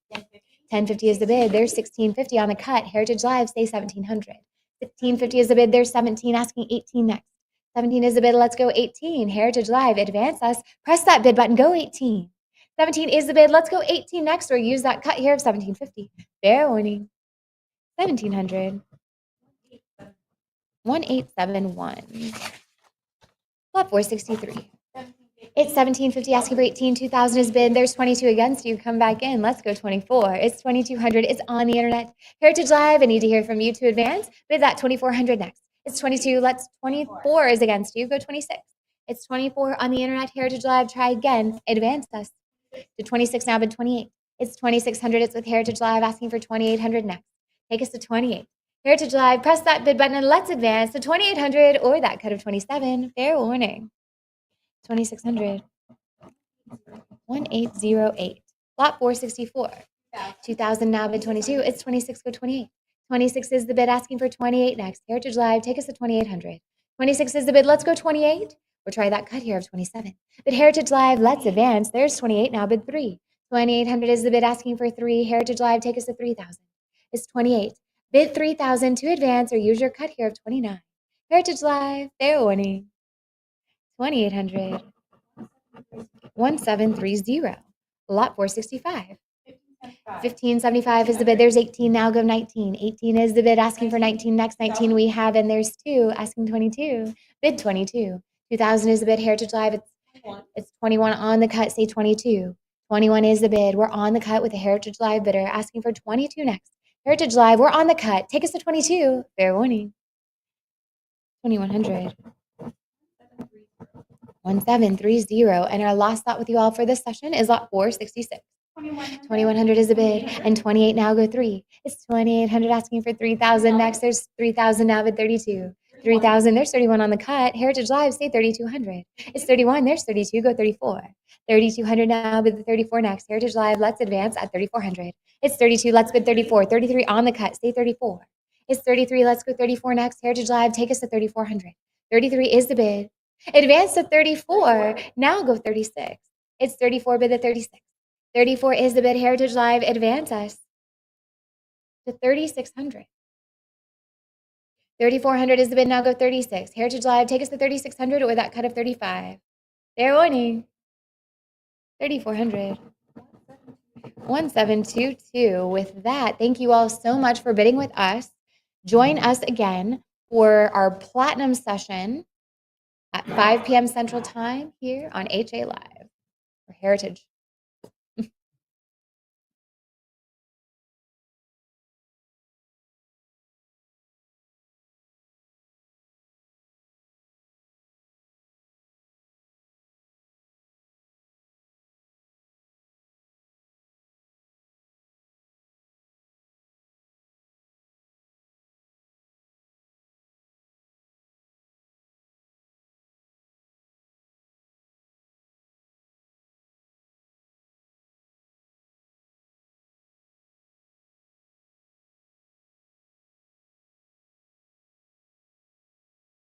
1050 is the bid. There's 1650 on the cut. Heritage Live, say 1700. 1650 is the bid. There's 17, asking 18 next. 17 is the bid. Let's go 18. Heritage Live, advance us. Press that bid button. Go 18. 17 is the bid. Let's go 18 next, or use that cut here of 1750. Fair warning. 1700. 1871. Lot 463. It's 1750, asking for 18. 2000 is bid. There's 22 against you. Come back in. Let's go 24. It's 2200. It's on the internet. Heritage Live, I need to hear from you to advance. Bid that 2400 next. It's 22. Let's 24 is against you. Go 26. It's 24 on the internet. Heritage Live, try again. Advance us to 26 now, bid 28. It's 2600. It's with Heritage Live, asking for 2800 next. Take us to 28. Heritage Live, press that bid button and let's advance to 2800, or that cut of 27. Fair warning. 2600. 1808. Lot 464. 2000 now, bid 22. It's 26, go 28. 26 is the bid, asking for 28 next. Heritage Live, take us to 2800. 26 is the bid. Let's go 28. Or try that cut here of 27. But Heritage Live, let's advance. There's 28 now, bid 3. 2800 is the bid, asking for 3. Heritage Live, take us to 3000. It's 28. Bid 3000 to advance, or use your cut here of 29. Heritage Live, fair warning. 2800. 1730. Lot 465. 1575 is the bid. There's 18 now, go 19. 18 is the bid, asking for 19 next. 19 we have, and there's 2, asking 22. Bid 22. 2000 is the bid. Heritage Live, it's 21 on the cut. Say 22. 21 is the bid. We're on the cut with a Heritage Live bidder, asking for 22 next. Heritage Live, we're on the cut. Take us to 22. Fair warning. 2100. 1730. And our last lot with you all for this session is lot 466. 2100 is a bid, and 28 now, go 3. It's 2800, asking for 3000 next. There's 3000 now, bid 32. 3000, there's 31 on the cut. Heritage Live, say 3200. It's 31, there's 32, go 34. 3200 now, bid 34 next. Heritage Live, let's advance at 3400. It's 32, let's bid 34. 33 on the cut, say 34. It's 33, let's go 34 next. Heritage Live, take us to 3400. 33 is the bid. Advance to 34, now go 36. It's 34, bid the 36. 34 is the bid. Heritage Live, advance us to 3600. 3400 is the bid. Now go 36. Heritage Live, take us to 3600, or that cut of 35. Fair warning. 3,400. 1722. With that, thank you all so much for bidding with us. Join us again for our platinum session at 5 p.m. Central Time here on HA Live for Heritage